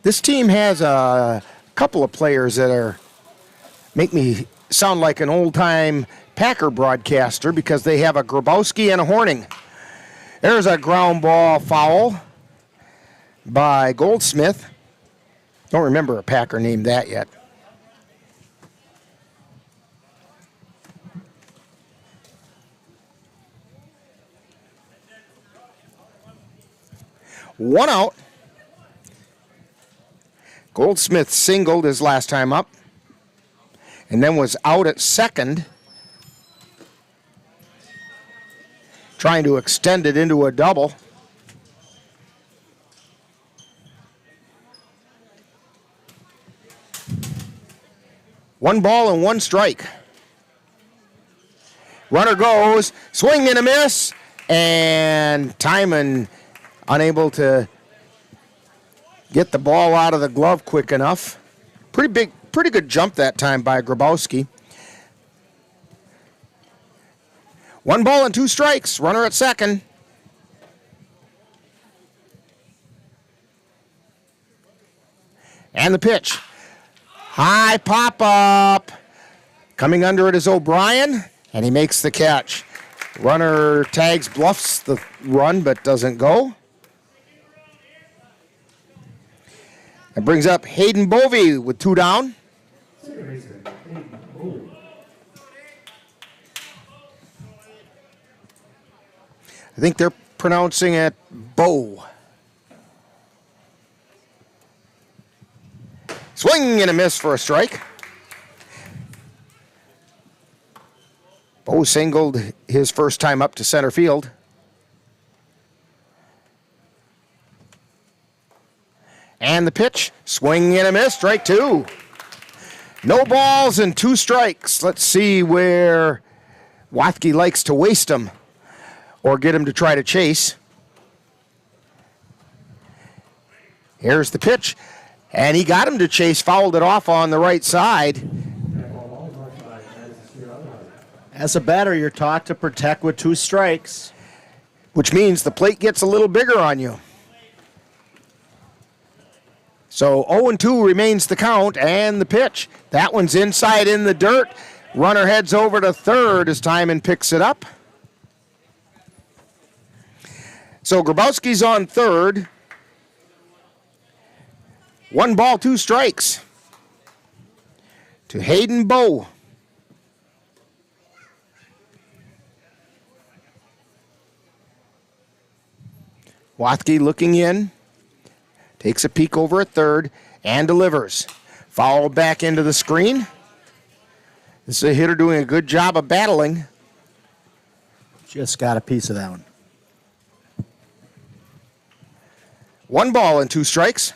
This team has a couple of players that make me sound like an old-time Packer broadcaster because they have a Grabowski and a Horning. There's a ground ball foul by Goldsmith. Don't remember a Packer named that yet. One out. Goldsmith singled his last time up and then was out at second, trying to extend it into a double. One ball and one strike. Runner goes, swing and a miss, and Timon unable to get the ball out of the glove quick enough. Pretty good jump that time by Grabowski. 1 ball and 2 strikes. Runner at second. And the pitch. High pop up. Coming under it is O'Brien, and he makes the catch. Runner tags, bluffs the run, but doesn't go. That brings up Hayden Bovey with 2 down. I think they're pronouncing it Bow. Swing and a miss for a strike. Bow singled his first time up to center field. And the pitch, swing and a miss, strike 2. No balls and 2 strikes. Let's see where Wathke likes to waste them or get him to try to chase. Here's the pitch, and he got him to chase, fouled it off on the right side. As a batter, you're taught to protect with 2 strikes. Which means the plate gets a little bigger on you. So 0-2 remains the count and the pitch. That one's inside in the dirt. Runner heads over to third as Timon picks it up. So Grabowski's on third. 1 ball, 2 strikes to Hayden Bow. Wathke looking in. Takes a peek over at third and delivers. Foul back into the screen. This is a hitter doing a good job of battling. Just got a piece of that one. 1 ball and 2 strikes.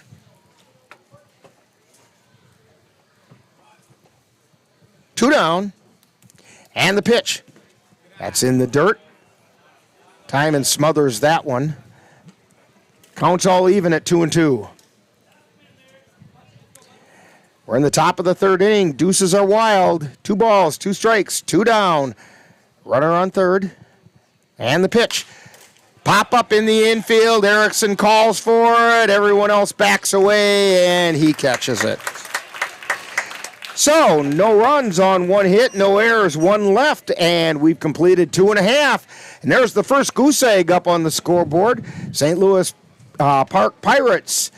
Two down. And the pitch. That's in the dirt. Timon smothers that one. Counts all even at 2-2. We're in the top of the third inning. Deuces are wild. 2 balls, 2 strikes, 2 down. Runner on third. And the pitch. Pop up in the infield. Erickson calls for it. Everyone else backs away, and he catches it. So, no runs on 1 hit, no errors, 1 left, and we've completed 2.5. And there's the first goose egg up on the scoreboard. St. Louis Park Pirates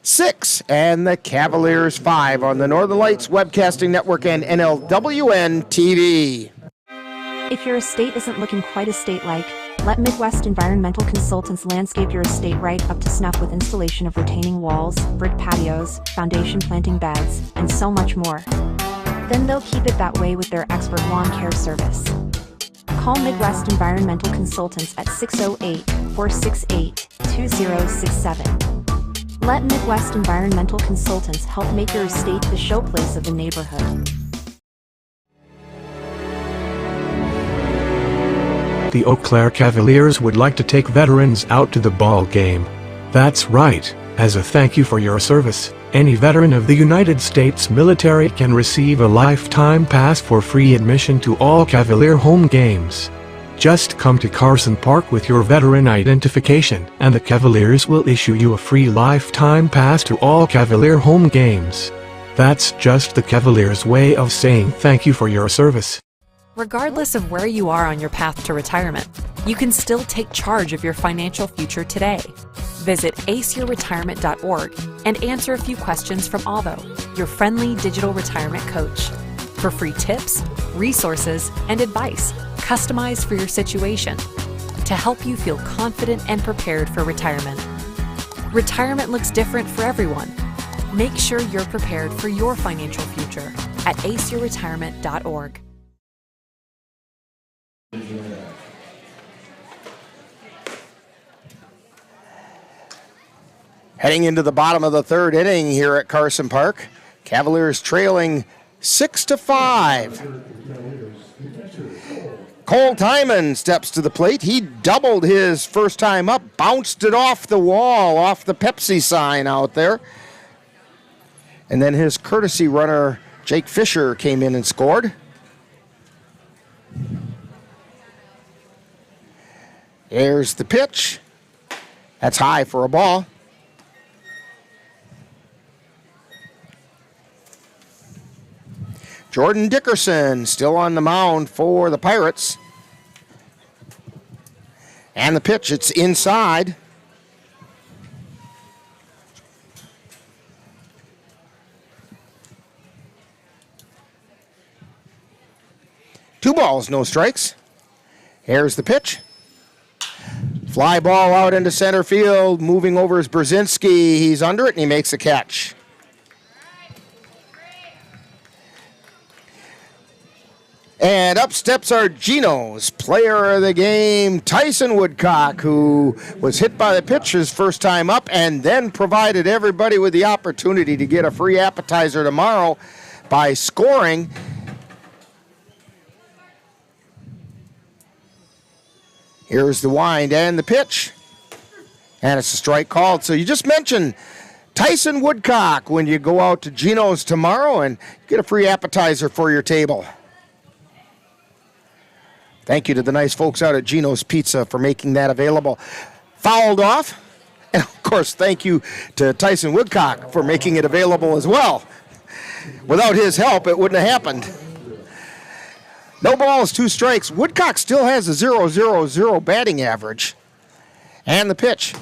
6 and the Cavaliers 5 on the Northern Lights Webcasting Network and NLWN-TV. If your estate isn't looking quite estate-like, let Midwest Environmental Consultants landscape your estate right up to snuff with installation of retaining walls, brick patios, foundation planting beds, and so much more. Then they'll keep it that way with their expert lawn care service. Call Midwest Environmental Consultants at 608-468-2067. Let Midwest Environmental Consultants help make your estate the showplace of the neighborhood. The Eau Claire Cavaliers would like to take veterans out to the ball game. That's right, as a thank you for your service, any veteran of the United States military can receive a lifetime pass for free admission to all Cavalier home games. Just come to Carson Park with your veteran identification, and the Cavaliers will issue you a free lifetime pass to all Cavalier home games. That's just the Cavaliers' way of saying thank you for your service. Regardless of where you are on your path to retirement, you can still take charge of your financial future today. Visit aceyourretirement.org and answer a few questions from Alvo, your friendly digital retirement coach, for free tips, resources, and advice customized for your situation to help you feel confident and prepared for retirement. Retirement looks different for everyone. Make sure you're prepared for your financial future at aceyourretirement.org. Heading into the bottom of the third inning here at Carson Park. Cavaliers trailing 6-5. Cole Timon steps to the plate. He doubled his first time up, bounced it off the wall, off the Pepsi sign out there. And then his courtesy runner, Jake Fisher, came in and scored. There's the pitch. That's high for a ball. Jordan Dickerson still on the mound for the Pirates. And the pitch, it's inside. Two balls, no strikes. Here's the pitch. Fly ball out into center field. Moving over is Brzezinski. He's under it and he makes a catch. And up steps our Geno's player of the game, Tyson Woodcock, who was hit by the pitch his first time up and then provided everybody with the opportunity to get a free appetizer tomorrow by scoring. Here's the wind and the pitch. And it's a strike called. So you just mentioned Tyson Woodcock when you go out to Geno's tomorrow and get a free appetizer for your table. Thank you to the nice folks out at Geno's Pizza for making that available. Fouled off. And, of course, thank you to Tyson Woodcock for making it available as well. Without his help, it wouldn't have happened. No balls, 2 strikes. Woodcock still has a 0.00 batting average. And the pitch.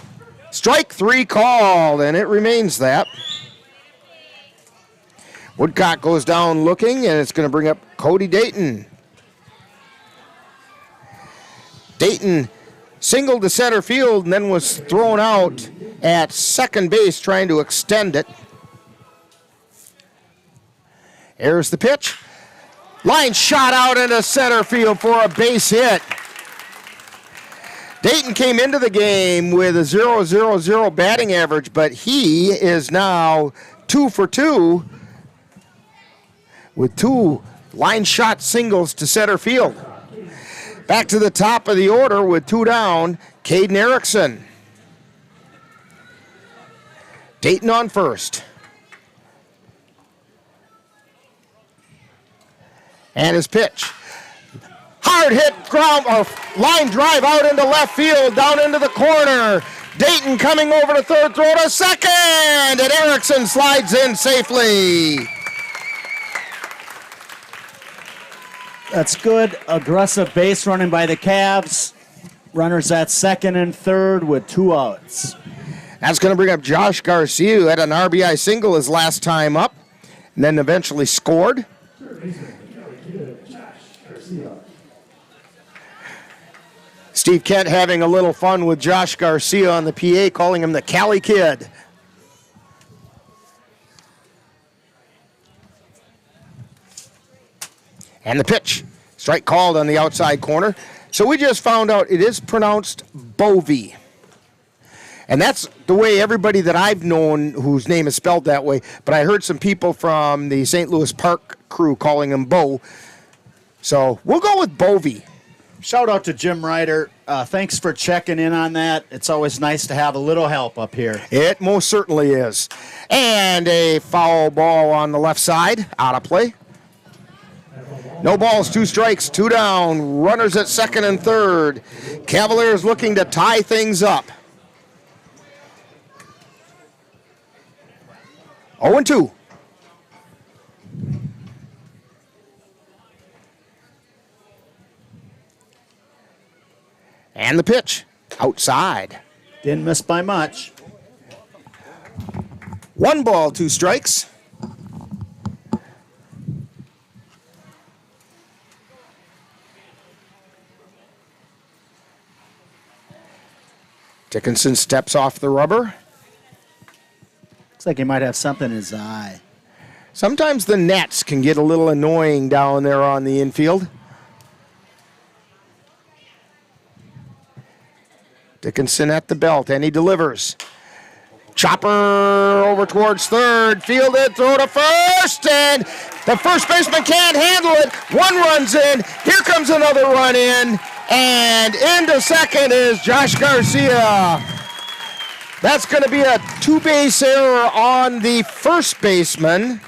Strike 3 called, and it remains that. Woodcock goes down looking, and it's going to bring up Cody Dayton. Dayton singled to center field and then was thrown out at second base trying to extend it. Here's the pitch. Line shot out into center field for a base hit. Dayton came into the game with a 0.00 batting average, but he is now 2 for 2 with 2 line shot singles to center field. Back to the top of the order with 2 down, Caden Erickson. Dayton on first. And his pitch. Hard hit ground or line drive out into left field, down into the corner. Dayton coming over to third, throw to second, and Erickson slides in safely. That's good. Aggressive base running by the Cavs. Runners at second and third with 2 outs. That's going to bring up Josh Garcia, who had an RBI single his last time up, and then eventually scored. Steve Kent having a little fun with Josh Garcia on the PA, calling him the Cali Kid. And the pitch. Strike called on the outside corner. So we just found out it is pronounced Bovey. And that's the way everybody that I've known whose name is spelled that way. But I heard some people from the St. Louis Park crew calling him Bo. So we'll go with Bovey. Shout out to Jim Ryder. Thanks for checking in on that. It's always nice to have a little help up here. It most certainly is. And a foul ball on the left side, out of play. No balls, 2 strikes, 2 down. Runners at second and third. Cavaliers looking to tie things up. 0-2. And the pitch, outside. Didn't miss by much. 1 ball, 2 strikes. Dickinson steps off the rubber. Looks like he might have something in his eye. Sometimes the nets can get a little annoying down there on the infield. Dickinson at the belt, and he delivers. Chopper over towards third, fielded, throw to first, and the first baseman can't handle it. 1 runs in, here comes another run in, and into second is Josh Garcia. That's going to be a 2-base error on the first baseman.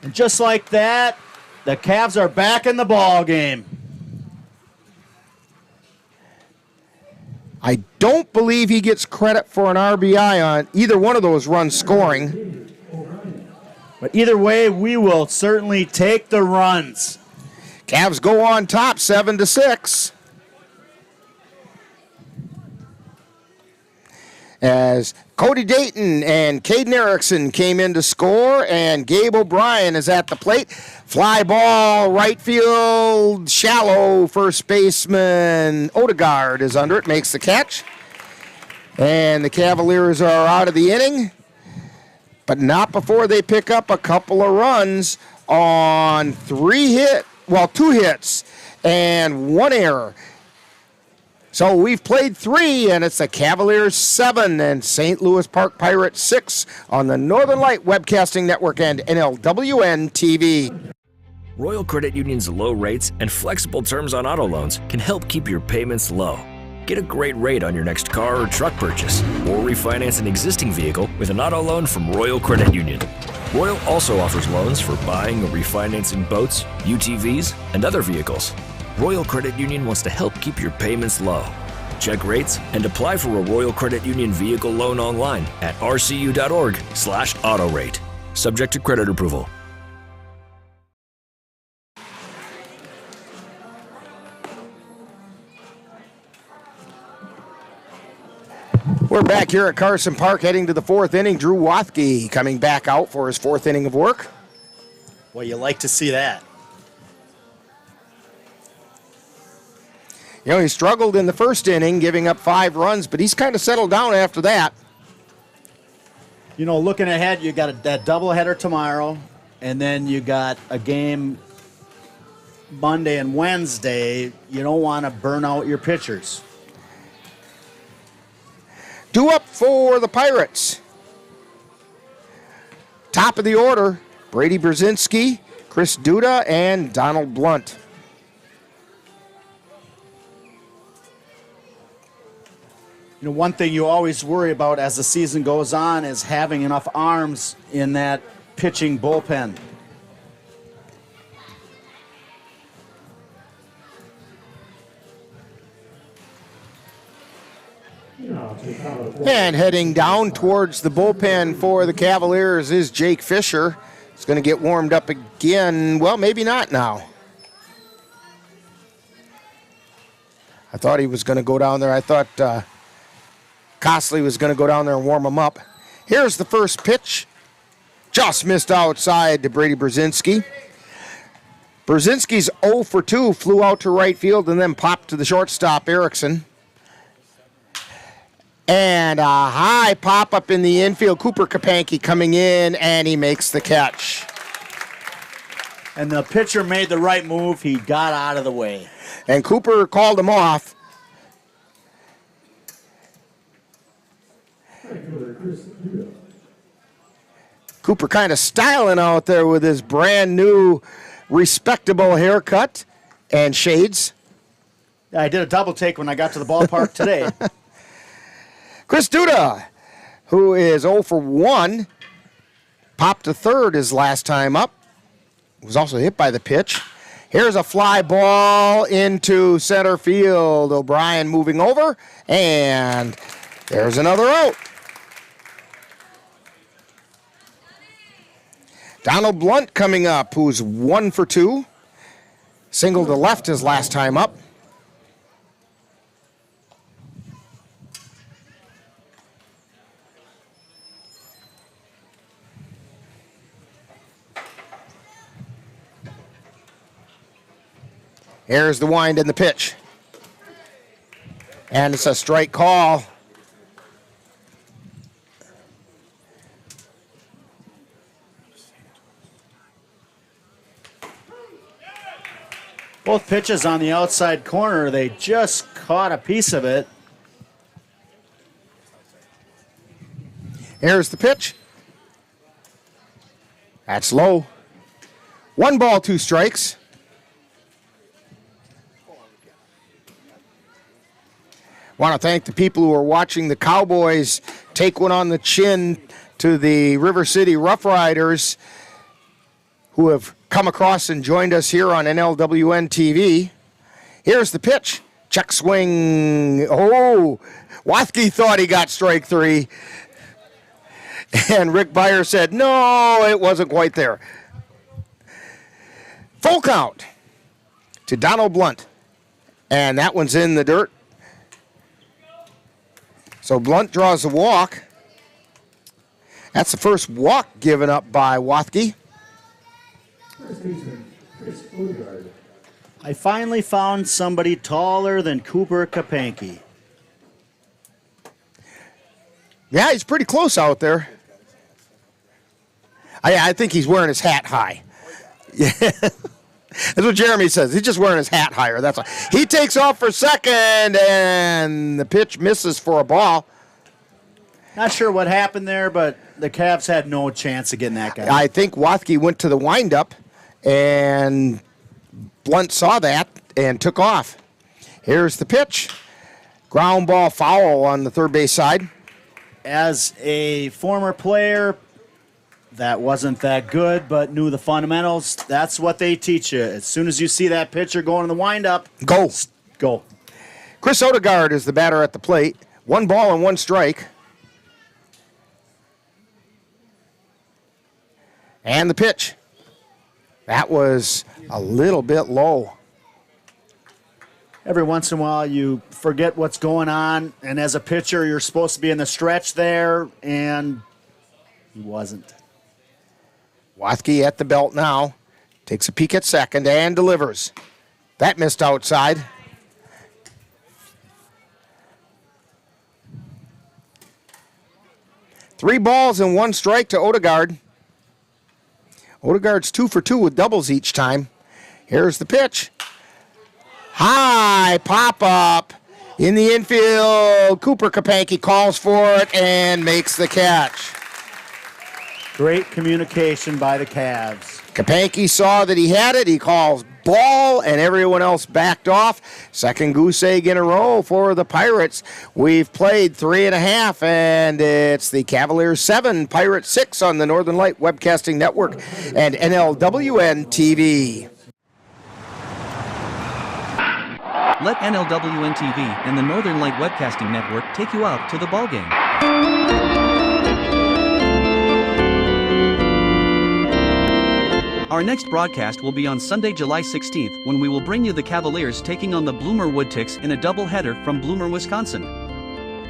And just like that, the Cavs are back in the ball game. I don't believe he gets credit for an RBI on either one of those runs scoring. But either way, we will certainly take the runs. Cavs go on top 7-6. As Cody Dayton and Caden Erickson came in to score, and Gabe O'Brien is at the plate. Fly ball, right field, shallow. First baseman Odegaard is under it, makes the catch. And the Cavaliers are out of the inning, but not before they pick up a couple of runs on 2 hits and 1 error. So we've played 3, and it's the Cavaliers 7 and St. Louis Park Pirates 6 on the Northern Light Webcasting Network and NLWN-TV. Royal Credit Union's low rates and flexible terms on auto loans can help keep your payments low. Get a great rate on your next car or truck purchase, or refinance an existing vehicle with an auto loan from Royal Credit Union. Royal also offers loans for buying or refinancing boats, UTVs, and other vehicles. Royal Credit Union wants to help keep your payments low. Check rates and apply for a Royal Credit Union vehicle loan online at rcu.org/autorate. Subject to credit approval. We're back here at Carson Park heading to the 4th inning. Drew Wathke coming back out for his 4th inning of work. Well, you like to see that. You know, he struggled in the first inning, giving up 5 runs, but he's kind of settled down after that. You know, looking ahead, you got that doubleheader tomorrow, and then you got a game Monday and Wednesday. You don't want to burn out your pitchers. Due up for the Pirates. Top of the order, Brady Brzezinski, Chris Duda, and Donald Blunt. You know, one thing you always worry about as the season goes on is having enough arms in that pitching bullpen. And heading down towards the bullpen for the Cavaliers is Jake Fisher. He's going to get warmed up again. Well, maybe not now. I thought he was going to go down there. I thought Costley was going to go down there and warm him up. Here's the first pitch. Just missed outside to Brady Brzezinski. Brzezinski's 0 for 2, flew out to right field and then popped to the shortstop, Erickson. And a high pop-up in the infield. Cooper Kapanke coming in, and he makes the catch. And the pitcher made the right move. He got out of the way. And Cooper called him off. Cooper kind of styling out there with his brand new respectable haircut and shades. I did a double take when I got to the ballpark today. Chris Duda, who is 0 for 1, popped to third his last time up. Was also hit by the pitch. Here's a fly ball into center field. O'Brien moving over, and there's another out. Donald Blunt coming up, who's 1 for 2. Single to left his last time up. Here's the wind and the pitch. And it's a strike call. Both pitches on the outside corner, they just caught a piece of it. Here's the pitch. That's low. 1 ball, 2 strikes. Want to thank the people who are watching the Cowboys take one on the chin to the River City Rough Riders, who have come across and joined us here on NLWN-TV. Here's the pitch. Check swing. Oh, Wathke thought he got strike 3. And Rick Beyer said, no, it wasn't quite there. Full count to Donald Blunt. And that one's in the dirt. So Blunt draws a walk. That's the first walk given up by Wathke. I finally found somebody taller than Cooper Kapanke. Yeah, he's pretty close out there. I think he's wearing his hat high. Yeah. That's what Jeremy says. He's just wearing his hat higher. That's all. He takes off for second, and the pitch misses for a ball. Not sure what happened there, but the Cavs had no chance of getting that guy. I think Wathke went to the windup, and Blunt saw that and took off. Here's the pitch. Ground ball foul on the third base side. As a former player, that wasn't that good, but knew the fundamentals. That's what they teach you. As soon as you see that pitcher going in the windup, go. Go. Chris Odegaard is the batter at the plate. 1 ball and 1 strike. And the pitch. That was a little bit low. Every once in a while, you forget what's going on, and as a pitcher, you're supposed to be in the stretch there, and he wasn't. Wathke at the belt now. Takes a peek at second and delivers. That missed outside. Three balls and 1 strike to Odegaard. Odegaard's 2 for 2 with doubles each time. Here's the pitch. High pop-up in the infield. Cooper Kapanke calls for it and makes the catch. Great communication by the Cavs. Kapanke saw that he had it. He calls ball, and everyone else backed off. Second goose egg in a row for the Pirates. We've played 3.5, and it's the Cavaliers 7, Pirates 6 on the Northern Light Webcasting Network and NLWN-TV. Let NLWN-TV and the Northern Light Webcasting Network take you out to the ballgame. Our next broadcast will be on Sunday, July 16th, when we will bring you the Cavaliers taking on the Bloomer Woodticks in a doubleheader from Bloomer, Wisconsin.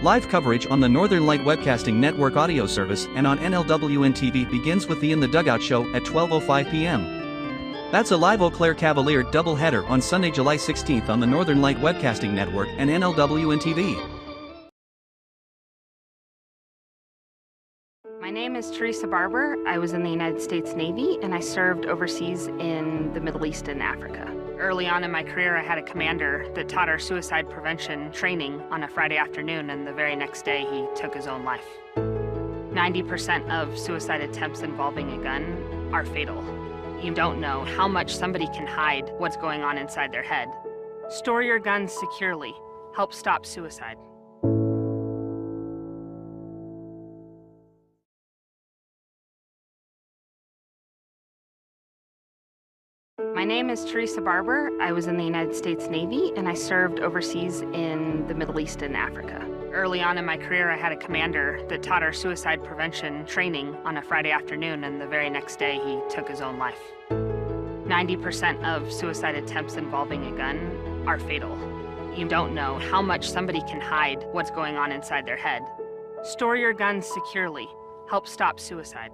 Live coverage on the Northern Light Webcasting Network audio service and on NLWN-TV begins with the In the Dugout show at 12:05 p.m. That's a live Eau Claire Cavalier doubleheader on Sunday, July 16th on the Northern Light Webcasting Network and NLWN-TV. My name is Teresa Barber. I was in the United States Navy and I served overseas in the Middle East and Africa. Early on in my career, I had a commander that taught our suicide prevention training on a Friday afternoon, and the very next day he took his own life. 90% of suicide attempts involving a gun are fatal. You don't know how much somebody can hide what's going on inside their head. Store your guns securely. Help stop suicide. My name is Teresa Barber. I was in the United States Navy and I served overseas in the Middle East and Africa. Early on in my career, I had a commander that taught our suicide prevention training on a Friday afternoon, and the very next day he took his own life. 90% of suicide attempts involving a gun are fatal. You don't know how much somebody can hide what's going on inside their head. Store your guns securely. Help stop suicide.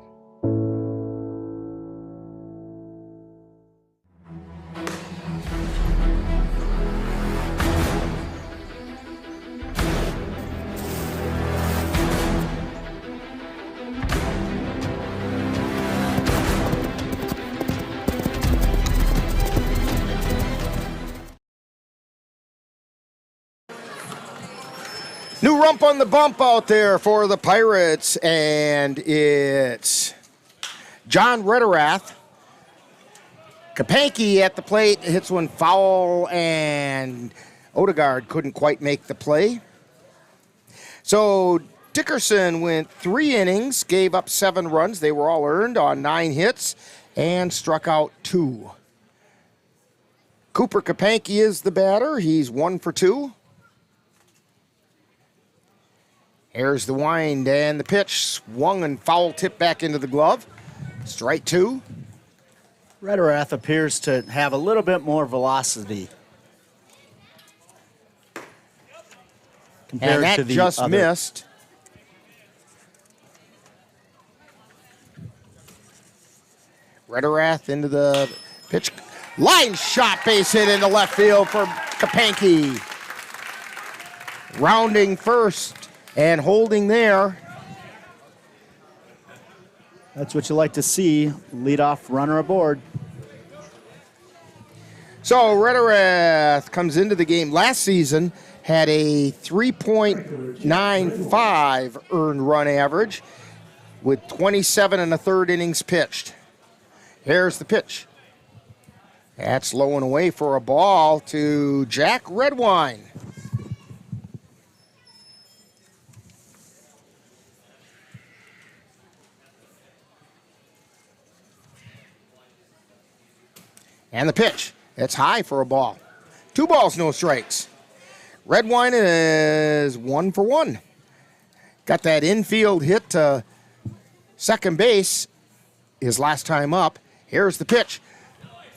New rump on the bump out there for the Pirates, and it's John Rederath. Kapanke at the plate, hits one foul, and Odegaard couldn't quite make the play. So Dickerson went 3 innings, gave up 7 runs. They were all earned on 9 hits, and struck out 2. Cooper Kapanke is the batter. He's 1 for 2. Here's the wind and the pitch. Swung and foul tip back into the glove. Strike 2. Rederath appears to have a little bit more velocity compared and that to the just other. Missed. Rederath into the pitch. Line shot, base hit into left field for Kapanke. Rounding first. And holding there. That's what you like to see. Leadoff runner aboard. So Rederath comes into the game last season, had a 3.95 earned run average with 27 1/3 innings pitched. Here's the pitch. That's low and away for a ball to Jack Redwine. And the pitch. It's high for a ball. 2 balls, no strikes. Redwine is 1 for 1. Got that infield hit to second base his last time up. Here's the pitch.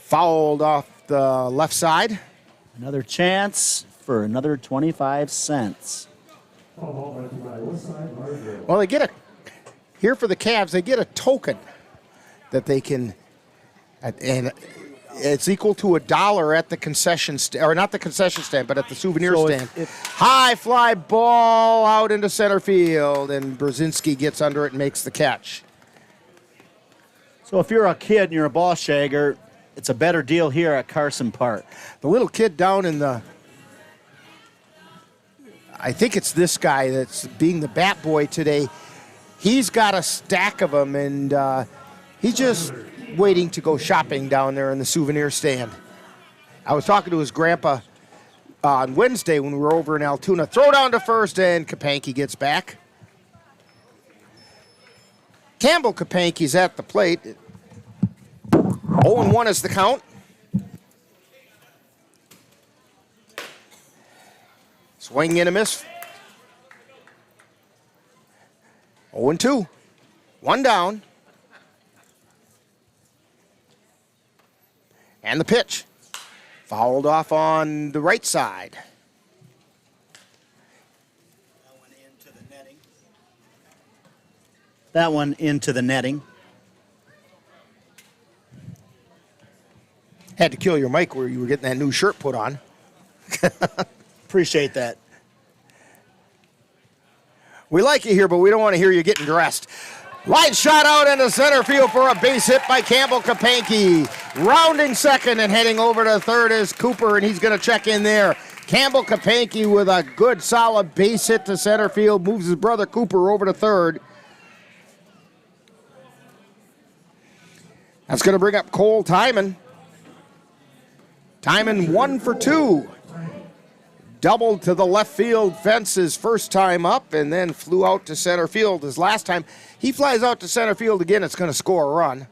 Fouled off the left side. Another chance for another 25 cents. Well, they get here for the Cavs, they get a token that they can, and it's equal to $1 at the concession stand, or not the concession stand, but at the souvenir stand. High fly ball out into center field, and Brzezinski gets under it and makes the catch. So if you're a kid and you're a ball shagger, it's a better deal here at Carson Park. The little kid down in the, I think it's this guy that's being the bat boy today. He's got a stack of them, and he's just waiting to go shopping down there in the souvenir stand. I was talking to his grandpa on Wednesday when we were over in Altoona. Throw down to first, and Kapanke gets back. Campbell Kapanke's at the plate. 0-1 is the count. Swing and a miss. 0-2. One down. And the pitch. Fouled off on the right side. That one into the netting. Had to kill your mic where you were getting that new shirt put on. Appreciate that. We like you here, but we don't want to hear you getting dressed. Line shot out into center field for a base hit by Campbell Kapanke. Rounding second and heading over to third is Cooper, and he's going to check in there. Campbell Kapanke with a good, solid base hit to center field. Moves his brother Cooper over to third. That's going to bring up Cole Timon. Timon 1 for 2. Doubled to the left field fence his first time up, and then flew out to center field his last time. He flies out to center field again. It's going to score a run.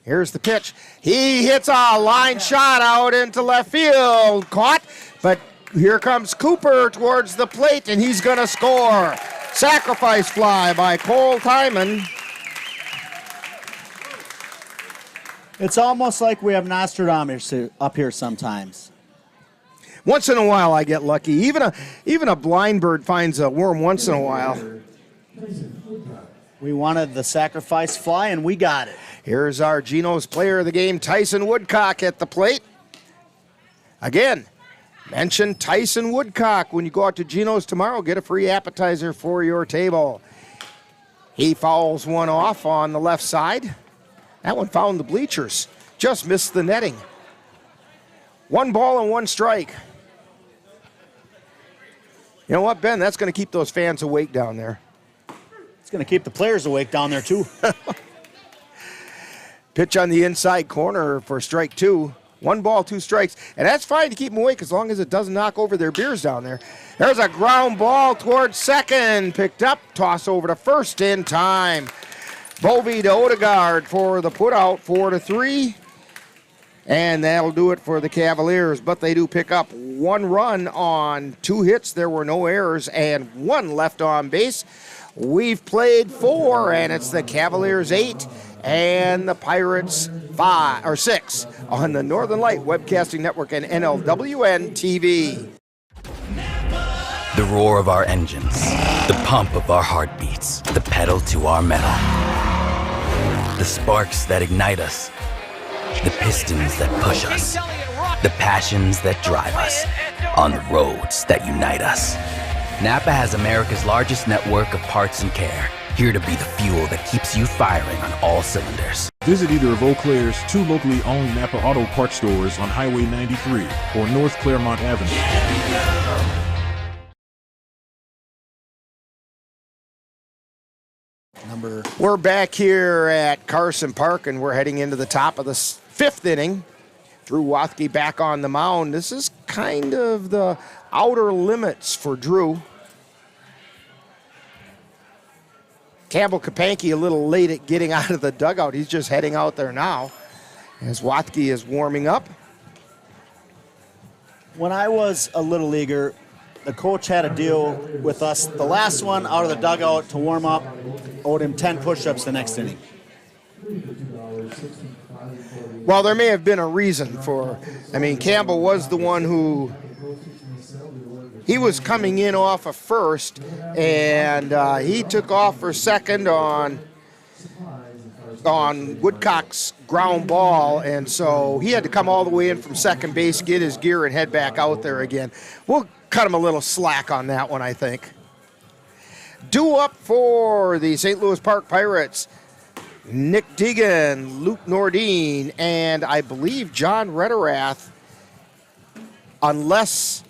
Here's the pitch. He hits a line shot out into left field. Caught, but here comes Cooper towards the plate, and he's going to score. Sacrifice fly by Cole Timon. It's almost like we have Nostradamus up here sometimes. Once in a while I get lucky. Even a blind bird finds a worm once in a while. We wanted the sacrifice fly, and we got it. Here's our Geno's player of the game, Tyson Woodcock, at the plate. Again, mention Tyson Woodcock. When you go out to Geno's tomorrow, get a free appetizer for your table. He fouls one off on the left side. That one found the bleachers. Just missed the netting. 1 ball and 1 strike. You know what, Ben? That's going to keep those fans awake down there. It's going to keep the players awake down there, too. Pitch on the inside corner for strike 2. 1 ball, 2 strikes. And that's fine to keep them awake as long as it doesn't knock over their beers down there. There's a ground ball towards second. Picked up, toss over to first in time. Bovee to Odegaard for the putout, 4-3. And that'll do it for the Cavaliers. But they do pick up 1 run on 2 hits. There were no errors and 1 left on base. We've played 4, and it's the Cavaliers 8 and the Pirates 6 on the Northern Light Webcasting Network and NLWN-TV. The roar of our engines, the pump of our heartbeats, the pedal to our metal. The sparks that ignite us, the pistons that push us, the passions that drive us, on the roads that unite us. Napa has America's largest network of parts and care, here to be the fuel that keeps you firing on all cylinders. Visit either of Eau Claire's 2 locally owned Napa Auto Parts stores on Highway 93 or North Claremont Avenue. We're back here at Carson Park, and we're heading into the top of the 5th inning. Drew Wathke back on the mound. This is kind of the outer limits for Drew. Campbell Kapanke a little late at getting out of the dugout. He's just heading out there now as Wathke is warming up. When I was a little leaguer, the coach had a deal with us. The last one out of the dugout to warm up, owed him 10 push-ups the next inning. Well, there may have been a reason for, Campbell was the one who, he was coming in off of first, and he took off for second on Woodcock's ground ball, and so he had to come all the way in from second base, get his gear, and head back out there again. We'll cut him a little slack on that one, I think. Due up for the St. Louis Park Pirates, Nick Deegan, Luke Nordine, and I believe John Rederath, unless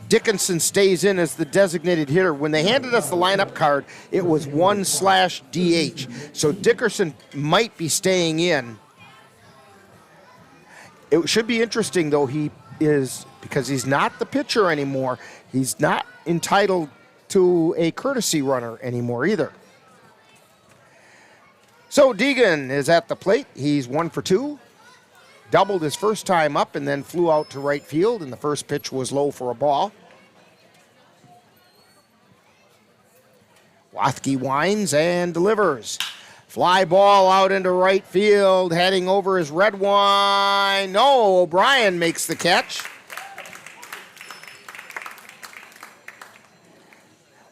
Dickinson stays in as the designated hitter. When they handed us the lineup card, it was 1/DH. So Dickerson might be staying in. It should be interesting, though, because he's not the pitcher anymore, he's not entitled to a courtesy runner anymore either. So Deegan is at the plate. He's 1 for 2. Doubled his first time up and then flew out to right field, and the first pitch was low for a ball. Wathke winds and delivers. Fly ball out into right field, heading over his red wine. No, O'Brien makes the catch.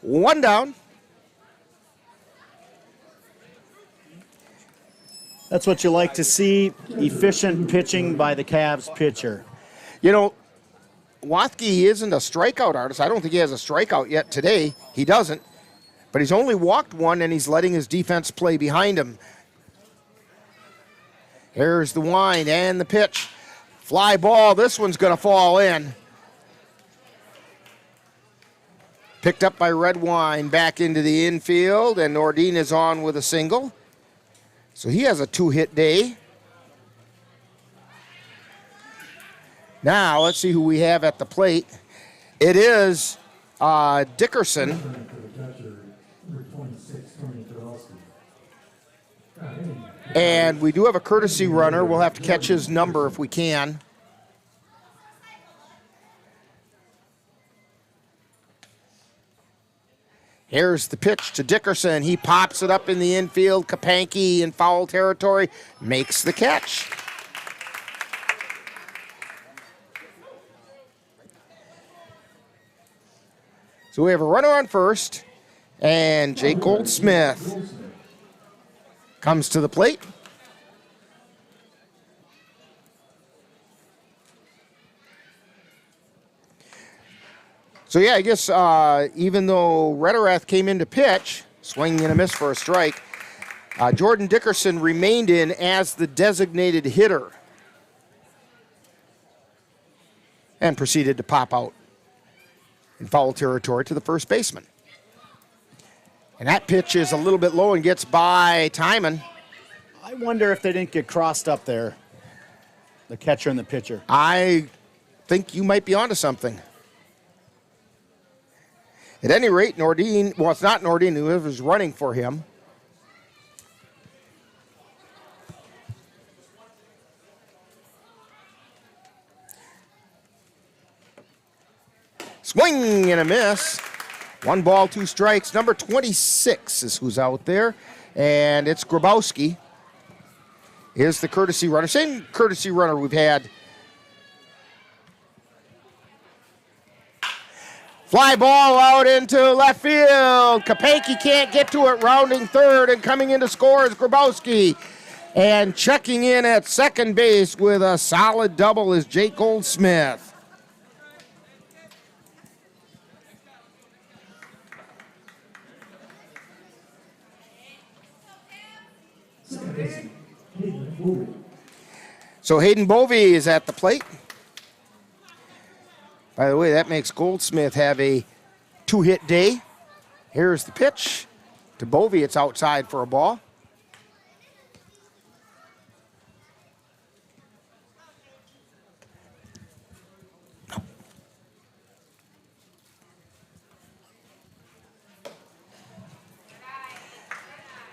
1 down. That's what you like to see, efficient pitching by the Cavs pitcher. You know, Wathke isn't a strikeout artist. I don't think he has a strikeout yet today. He doesn't. But he's only walked 1, and he's letting his defense play behind him. Here's the wind and the pitch. Fly ball. This one's going to fall in. Picked up by Redwine back into the infield, and Nordin is on with a single. So he has a 2-hit day. Now, let's see who we have at the plate. It is Dickerson. And we do have a courtesy runner. We'll have to catch his number if we can. Here's the pitch to Dickerson. He pops it up in the infield. Kapanke in foul territory makes the catch. So we have a runner on first, and Jake Goldsmith comes to the plate. So yeah, I guess even though Rederath came in to pitch, swinging and a miss for a strike, Jordan Dickerson remained in as the designated hitter and proceeded to pop out in foul territory to the first baseman. And that pitch is a little bit low and gets by Timon. I wonder if they didn't get crossed up there, the catcher and the pitcher. I think you might be onto something. At any rate, Nordin, well, it's not Nordin, whoever's running for him. Swing and a miss. 1 ball, 2 strikes. Number 26 is who's out there, and it's Grabowski. Is the courtesy runner. Same courtesy runner we've had. Fly ball out into left field. Kapanke can't get to it, rounding third, and coming in to score is Grabowski. And checking in at second base with a solid double is Jake Goldsmith. So Hayden Bovee is at the plate. By the way, that makes Goldsmith have a 2-hit day. Here's the pitch to Bovee. It's outside for a ball.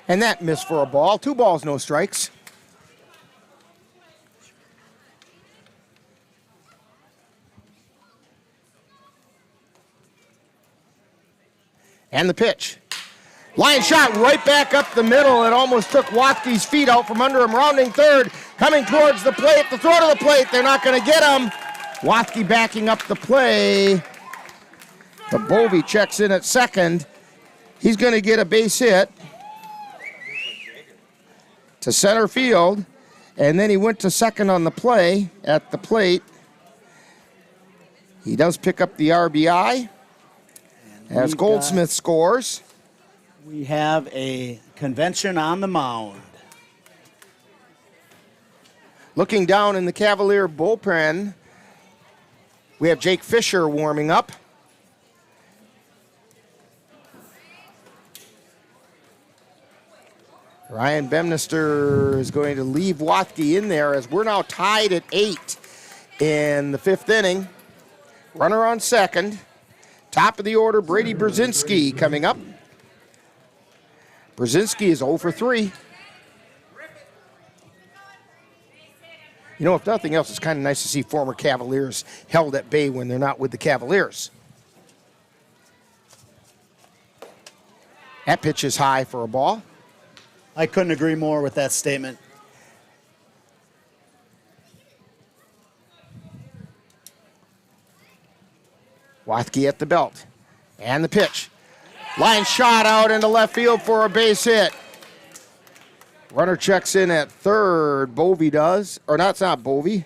And that missed for a ball. 2 balls, no strikes. And the pitch. Line shot right back up the middle. It almost took Wathke's feet out from under him, rounding third, coming towards the plate. The throw to the plate, they're not going to get him. Wathke backing up the play. But Bovee checks in at second. He's going to get a base hit to center field. And then he went to second on the play at the plate. He does pick up the RBI. As Goldsmith scores. We have a convention on the mound. Looking down in the Cavalier bullpen, we have Jake Fisher warming up. Ryan Bemnister is going to leave Wathke in there as we're now tied at 8 in the 5th inning. Runner on second. Top of the order, Brady Brzezinski coming up. Brzezinski is 0 for 3. You know, if nothing else, it's kind of nice to see former Cavaliers held at bay when they're not with the Cavaliers. That pitch is high for a ball. I couldn't agree more with that statement. Wathke at the belt. And the pitch. Line shot out into left field for a base hit. Runner checks in at third. Bovey does. Or not, it's not Bovey.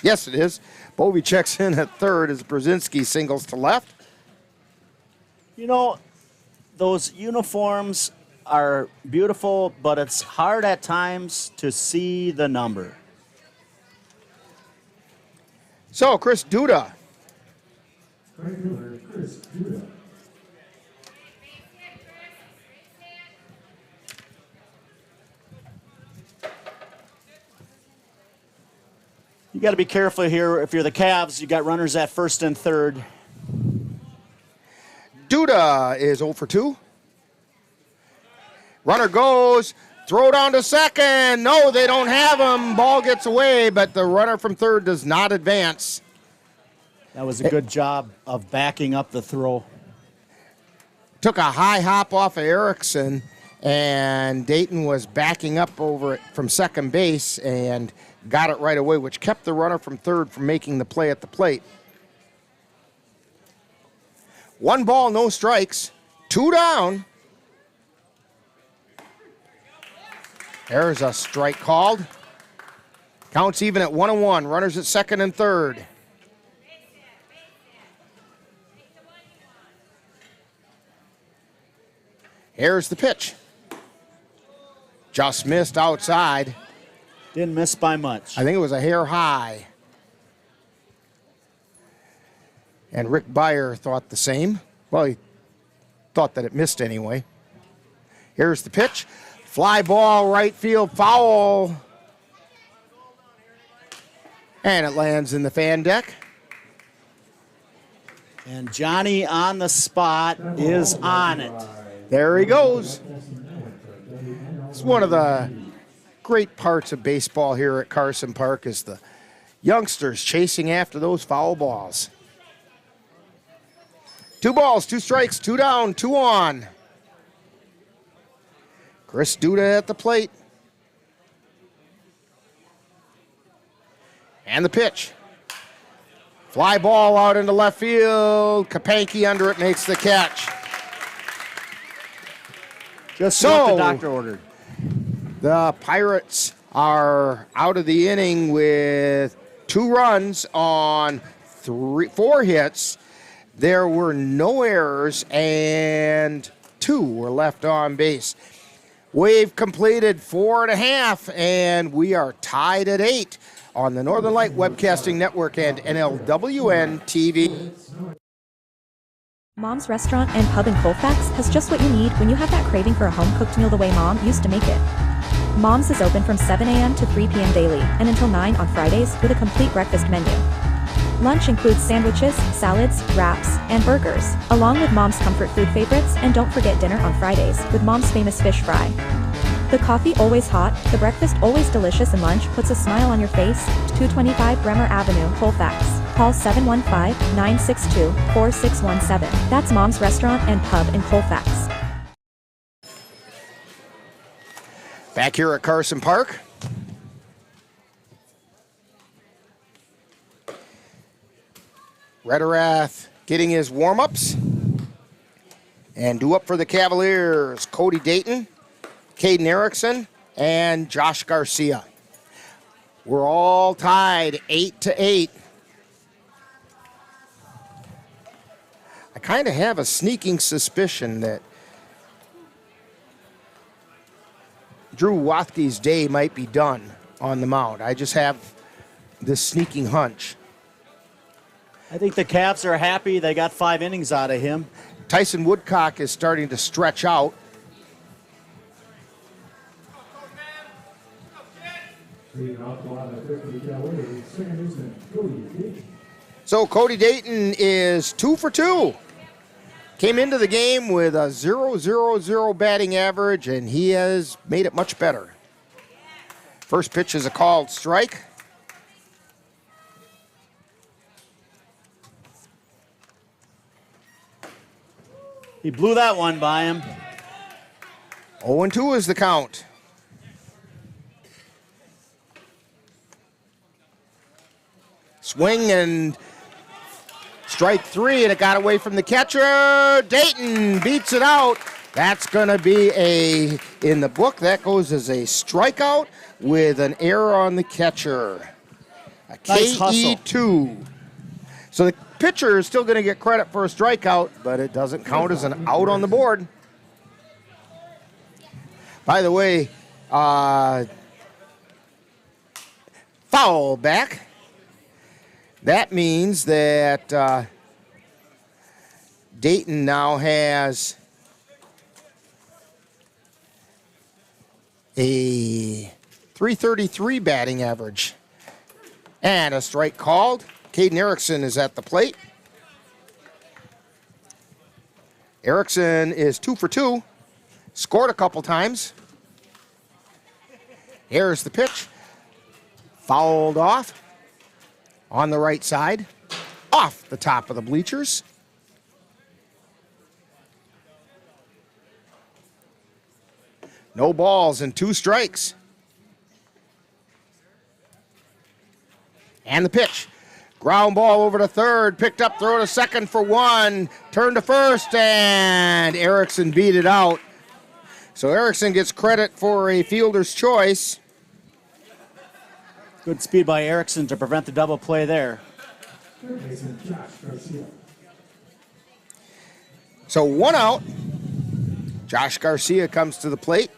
Yes, it is. Bovey checks in at third as Brzezinski singles to left. You know, those uniforms are beautiful, but it's hard at times to see the number. So, Chris Duda. Chris Duda. You got to be careful here. If you're the Cavs, you got runners at first and third. Duda is 0 for 2. Runner goes, throw down to second. No, they don't have him. Ball gets away, but the runner from third does not advance. That was a good job of backing up the throw. Took a high hop off of Erickson, and Dayton was backing up over it from second base and got it right away, which kept the runner from third from making the play at the plate. 1 ball, no strikes. 2 down. There's a strike called. Counts even at 1-1. Runners at second and third. Here's the pitch. Just missed outside. Didn't miss by much. I think it was a hair high. And Rick Byer thought the same. Well, he thought that it missed anyway. Here's the pitch. Fly ball, right field, foul. And it lands in the fan deck. And Johnny on the spot is on it. There he goes. It's one of the great parts of baseball here at Carson Park is the youngsters chasing after those foul balls. 2 balls, 2 strikes, 2 down, 2 on. Chris Duda at the plate. And the pitch. Fly ball out into left field. Kapanke under it makes the catch. Just what the doctor ordered. The Pirates are out of the inning with 2 runs on 4 hits. There were no errors, and 2 were left on base. We've completed 4.5, and we are tied at 8 on the Northern Light Webcasting Network and NLWN-TV. Mom's Restaurant and Pub in Colfax has just what you need when you have that craving for a home-cooked meal the way Mom used to make it. Mom's is open from 7 a.m. to 3 p.m. daily and until 9 on Fridays with a complete breakfast menu. Lunch includes sandwiches, salads, wraps, and burgers, along with Mom's comfort food favorites, and don't forget dinner on Fridays with Mom's famous fish fry. The coffee always hot, the breakfast always delicious, and lunch puts a smile on your face. 225 Bremer Avenue, Colfax. Call 715-962-4617. That's Mom's Restaurant and Pub in Colfax. Back here at Carson Park. Rederath getting his warm-ups. And due up for the Cavaliers, Cody Dayton, Caden Erickson, and Josh Garcia. We're all tied 8-8. I kind of have a sneaking suspicion that Drew Wathke's day might be done on the mound. I just have this sneaking hunch. I think the Cavs are happy they got 5 innings out of him. Tyson Woodcock is starting to stretch out. Leading off the line, the Eau Claire Cavaliers, second baseman, Cody Dayton. So Cody Dayton is 2 for 2. Came into the game with a 0.00 batting average, and he has made it much better. First pitch is a called strike. He blew that one by him. 0-2 is the count. Swing and strike 3, and it got away from the catcher. Dayton beats it out. That's going to be in the book, that goes as a strikeout with an error on the catcher. A Nice KE2. So the pitcher is still going to get credit for a strikeout, but it doesn't count as an out on the board. By the way, foul back. That means that Dayton now has a .333 batting average. And a strike called. Caden Erickson is at the plate. Erickson is 2 for 2. Scored a couple times. Here's the pitch. Fouled off. On the right side. Off the top of the bleachers. No balls and 2 strikes. And the pitch. Ground ball over to third. Picked up, throw to second for 1. Turn to first, and Erickson beat it out. So Erickson gets credit for a fielder's choice. Good speed by Erickson to prevent the double play there. So 1 out. Josh Garcia comes to the plate.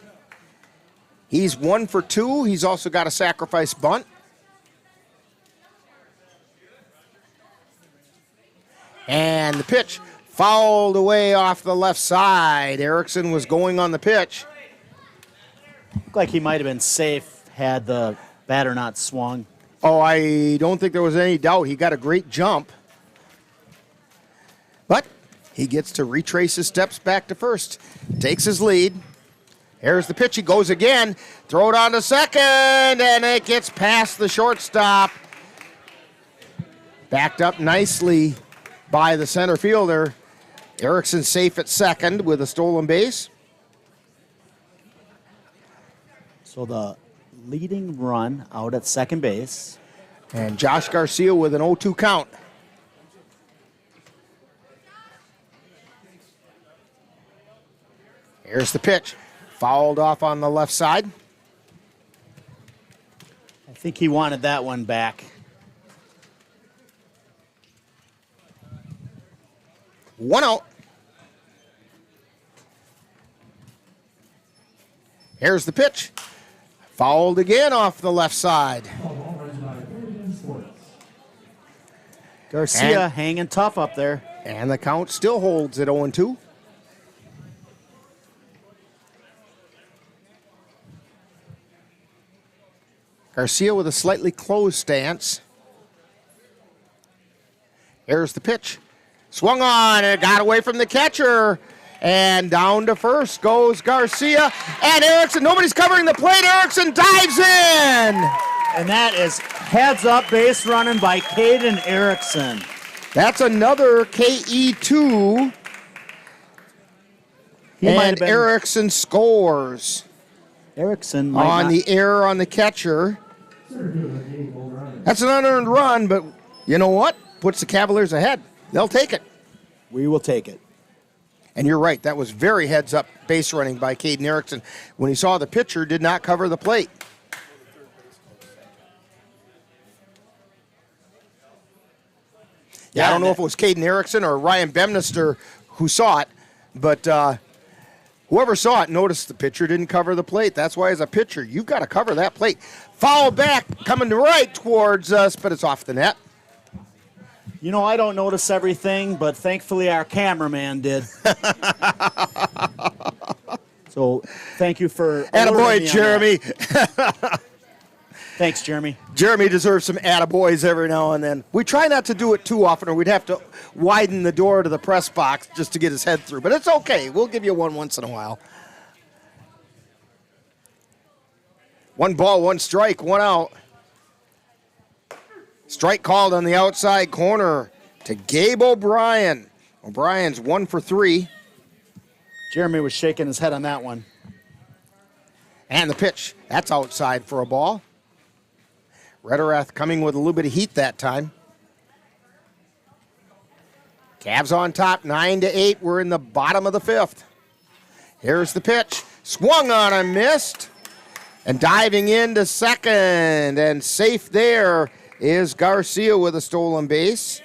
He's 1 for 2. He's also got a sacrifice bunt. And the pitch fouled away off the left side. Erickson was going on the pitch. Looked like he might have been safe had the batter not swung. Oh, I don't think there was any doubt. He got a great jump. But he gets to retrace his steps back to first. Takes his lead. Here's the pitch. He goes again. Throw it on to second, and it gets past the shortstop. Backed up nicely by the center fielder. Erickson safe at second with a stolen base. So the leading run out at second base. And Josh Garcia with an 0-2 count. Here's the pitch. Fouled off on the left side. I think he wanted that one back. 1 out. Here's the pitch. Fouled again off the left side. Garcia hanging tough up there. And the count still holds at 0-2. Garcia with a slightly closed stance. Here's the pitch. Swung on, and it got away from the catcher. And down to first goes Garcia. And Erickson, nobody's covering the plate. Erickson dives in. And that is heads up base running by Caden Erickson. That's another KE2. And Erickson scores. Erickson on the error on the catcher. That's an unearned run, but you know what? Puts the Cavaliers ahead. They'll take it. We will take it. And you're right. That was very heads-up base running by Caden Erickson when he saw the pitcher did not cover the plate. Yeah, I don't know if it was Caden Erickson or Ryan Bemnister who saw it, but whoever saw it noticed the pitcher didn't cover the plate. That's why as a pitcher, you've got to cover that plate. Foul back, coming right towards us, but it's off the net. You know, I don't notice everything, but thankfully our cameraman did. So thank you for... Attaboy, Jeremy. Thanks, Jeremy. Jeremy deserves some attaboys every now and then. We try not to do it too often, or we'd have to widen the door to the press box just to get his head through. But it's okay. We'll give you one once in a while. 1 ball, 1 strike, 1 out. Strike called on the outside corner to Gabe O'Brien. O'Brien's 1 for 3. Jeremy was shaking his head on that one. And the pitch. That's outside for a ball. Rederath coming with a little bit of heat that time. Cavs on top, 9-8. We're in the bottom of the 5th. Here's the pitch. Swung on and missed. And diving into second. And safe there is Garcia with a stolen base.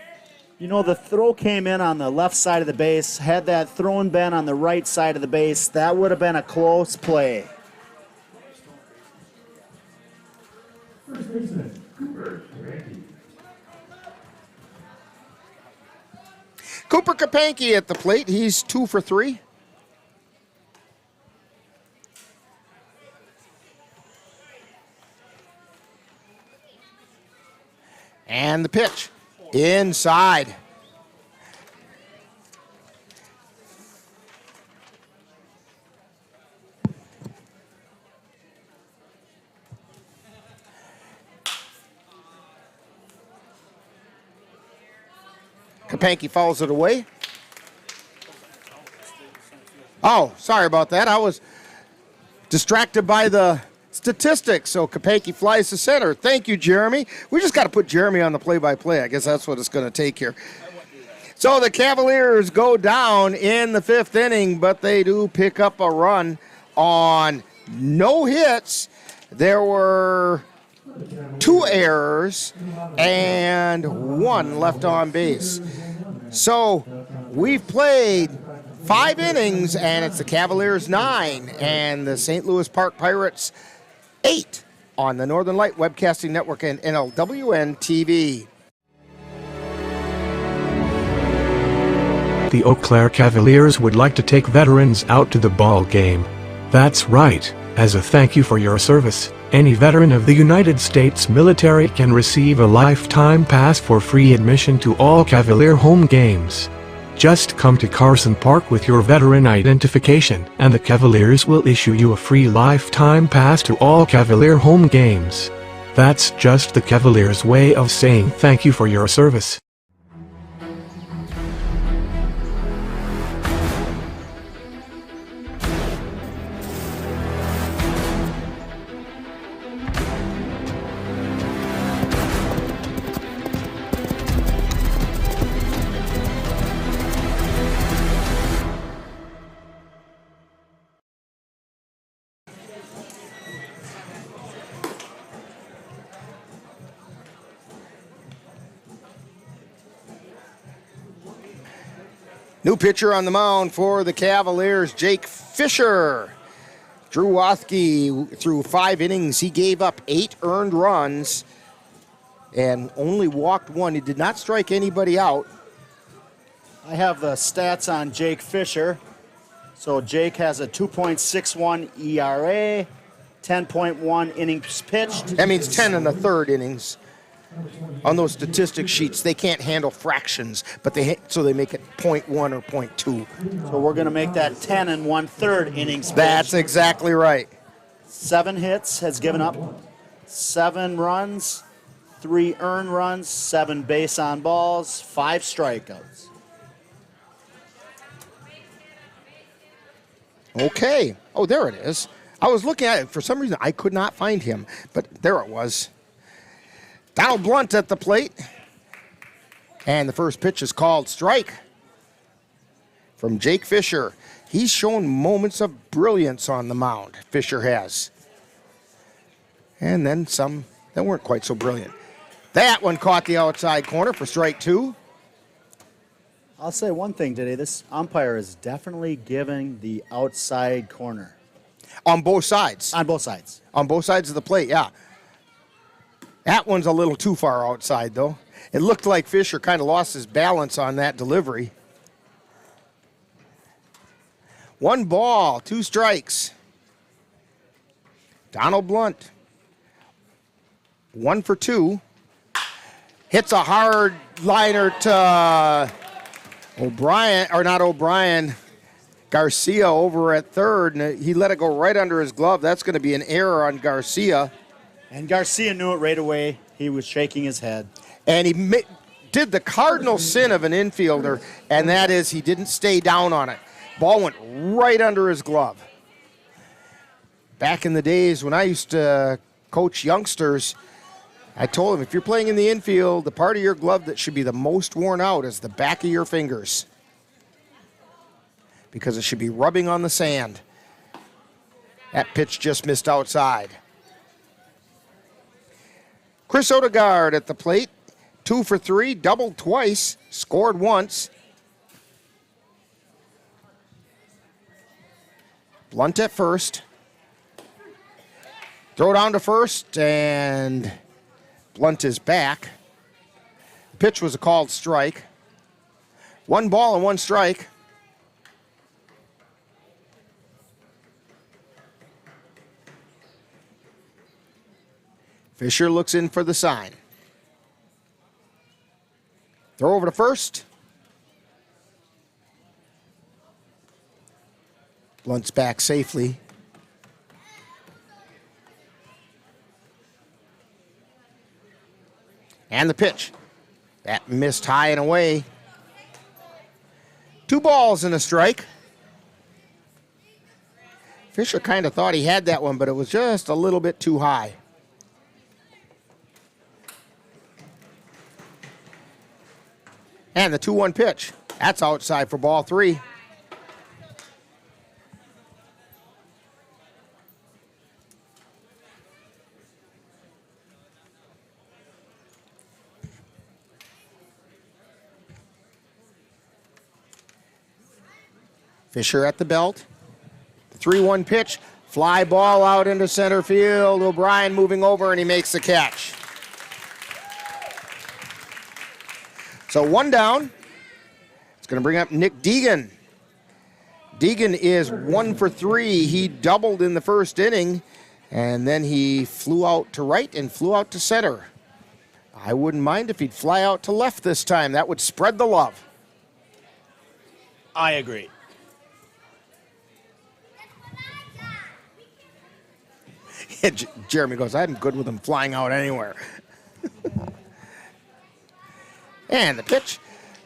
You know, the throw came in on the left side of the base. Had that thrown been on the right side of the base, that would have been a close play. First baseman, Cooper Kapanke. Cooper Kapanke at the plate. He's 2 for 3. And the pitch inside. Kapanke fouls it away. Oh, sorry about that. I was distracted by the statistics. So Kapanke flies to center. Thank you, Jeremy. We just got to put Jeremy on the play-by-play. I guess that's what it's going to take here. So the Cavaliers go down in the 5th inning, but they do pick up a run on no hits. There were 2 errors and 1 left on base. So we've played 5 innings, and it's the Cavaliers 9 and the St. Louis Park Pirates 8 on the Northern Light Webcasting Network and NLWN-TV. The Eau Claire Cavaliers would like to take veterans out to the ball game. That's right. As a thank you for your service, any veteran of the United States military can receive a lifetime pass for free admission to all Cavalier home games. Just come to Carson Park with your veteran identification, and the Cavaliers will issue you a free lifetime pass to all Cavalier home games. That's just the Cavaliers' way of saying thank you for your service. New pitcher on the mound for the Cavaliers, Jake Fisher. Drew Wathke through 5 innings. He gave up 8 earned runs and only walked 1. He did not strike anybody out. I have the stats on Jake Fisher. So Jake has a 2.61 ERA, 10.1 innings pitched. That means 10 1/3 innings. On those statistic sheets, they can't handle fractions, but so they make it 0.1 or 0.2. So we're going to make that 10 1/3 innings pitched. That's exactly right. 7 hits, has given up 7 runs, 3 earned runs, 7 base on balls, 5 strikeouts. Okay. Oh, there it is. I was looking at it. For some reason, I could not find him, but there it was. Donald Blunt at the plate. And the first pitch is called strike from Jake Fisher. He's shown moments of brilliance on the mound, Fisher has. And then some that weren't quite so brilliant. That one caught the outside corner for strike 2. I'll say one thing today. This umpire is definitely giving the outside corner. On both sides. On both sides. On both sides of the plate, yeah. That one's a little too far outside, though. It looked like Fisher kind of lost his balance on that delivery. 1 ball, 2 strikes. Donald Blunt. 1 for 2. Hits a hard liner to Garcia over at third, and he let it go right under his glove. That's going to be an error on Garcia. And Garcia knew it right away. He was shaking his head. And he did the cardinal sin of an infielder, and that is he didn't stay down on it. Ball went right under his glove. Back in the days when I used to coach youngsters, I told them, if you're playing in the infield, the part of your glove that should be the most worn out is the back of your fingers, because it should be rubbing on the sand. That pitch just missed outside. Chris Odegaard at the plate, 2 for 3, doubled twice, scored once. Blunt at first. Throw down to first, and Blunt is back. The pitch was a called strike. 1 ball and 1 strike. Fisher looks in for the sign. Throw over to first. Blunt's back safely. And the pitch. That missed high and away. 2 balls and a strike. Fisher kind of thought he had that one, but it was just a little bit too high. And the 2-1 pitch. That's outside for ball 3. Fisher at the belt. The 3-1 pitch. Fly ball out into center field. O'Brien moving over, and he makes the catch. So 1 down. It's going to bring up Nick Deegan. Deegan is 1 for 3. He doubled in the first inning, and then he flew out to right and flew out to center. I wouldn't mind if he'd fly out to left this time. That would spread the love. I agree. Jeremy goes, I'm good with him flying out anywhere. And the pitch.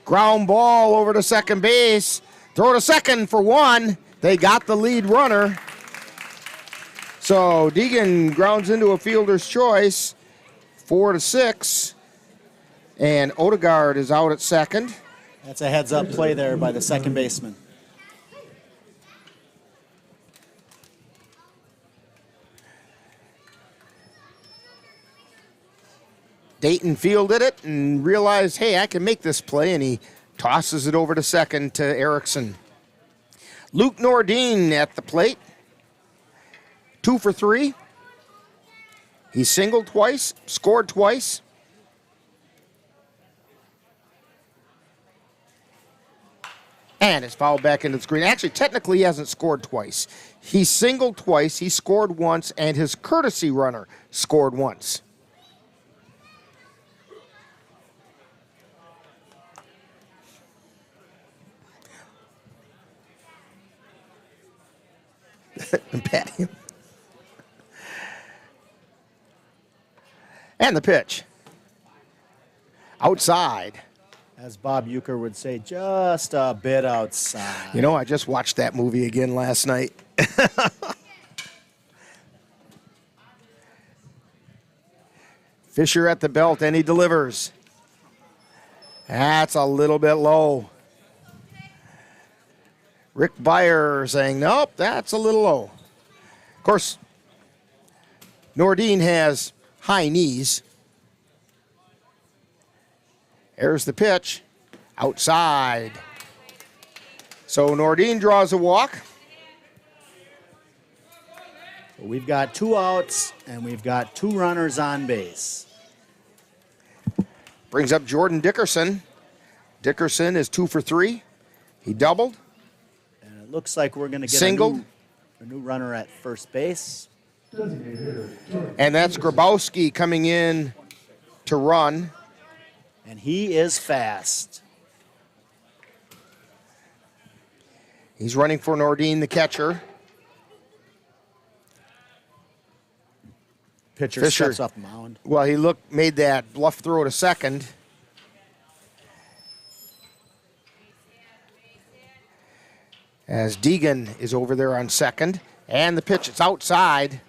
Ground ball over to second base. Throw to second for 1. They got the lead runner. So Deegan grounds into a fielder's choice. 4-6. And Odegaard is out at second. That's a heads-up play there by the second baseman. Dayton fielded it and realized, hey, I can make this play, and he tosses it over to second to Erickson. Luke Nordine at the plate. 2 for 3. He singled twice, scored twice. And it's fouled back into the screen. Actually, technically, he hasn't scored twice. He singled twice, he scored once, and his courtesy runner scored once. Pat him. And the pitch. Outside. As Bob Euchre would say, just a bit outside. You know, I just watched that movie again last night. Fisher at the belt, and he delivers. That's a little bit low. Rick Beyer saying, nope, that's a little low. Of course, Nordine has high knees. There's the pitch. Outside. So Nordine draws a walk. We've got 2 outs, and we've got 2 runners on base. Brings up Jordan Dickerson. Dickerson is 2 for 3. He doubled. And it looks like we're going to get singled. a new runner at first base. And that's Grabowski coming in to run. And he is fast. He's running for Nordine, the catcher. Pitcher Fisher steps off the mound. Well, he made that bluff throw to second. As Deegan is over there on second. And the pitch is outside.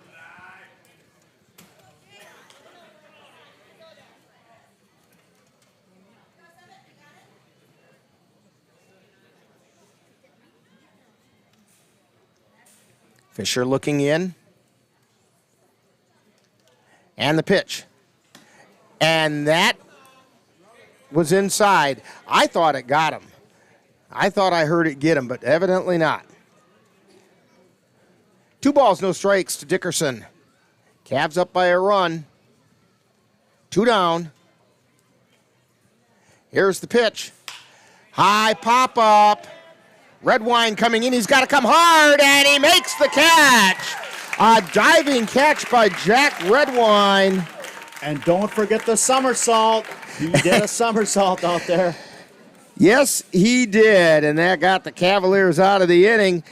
Fisher looking in. And the pitch. And that was inside. I thought it got him. I thought I heard it get him, but evidently not. 2 balls, no strikes to Dickerson. Cavs up by a run. 2 down. Here's the pitch. High pop-up. Redwine coming in. He's got to come hard, and he makes the catch. A diving catch by Jack Redwine. And don't forget the somersault. He did a somersault out there. Yes, he did, and that got the Cavaliers out of the inning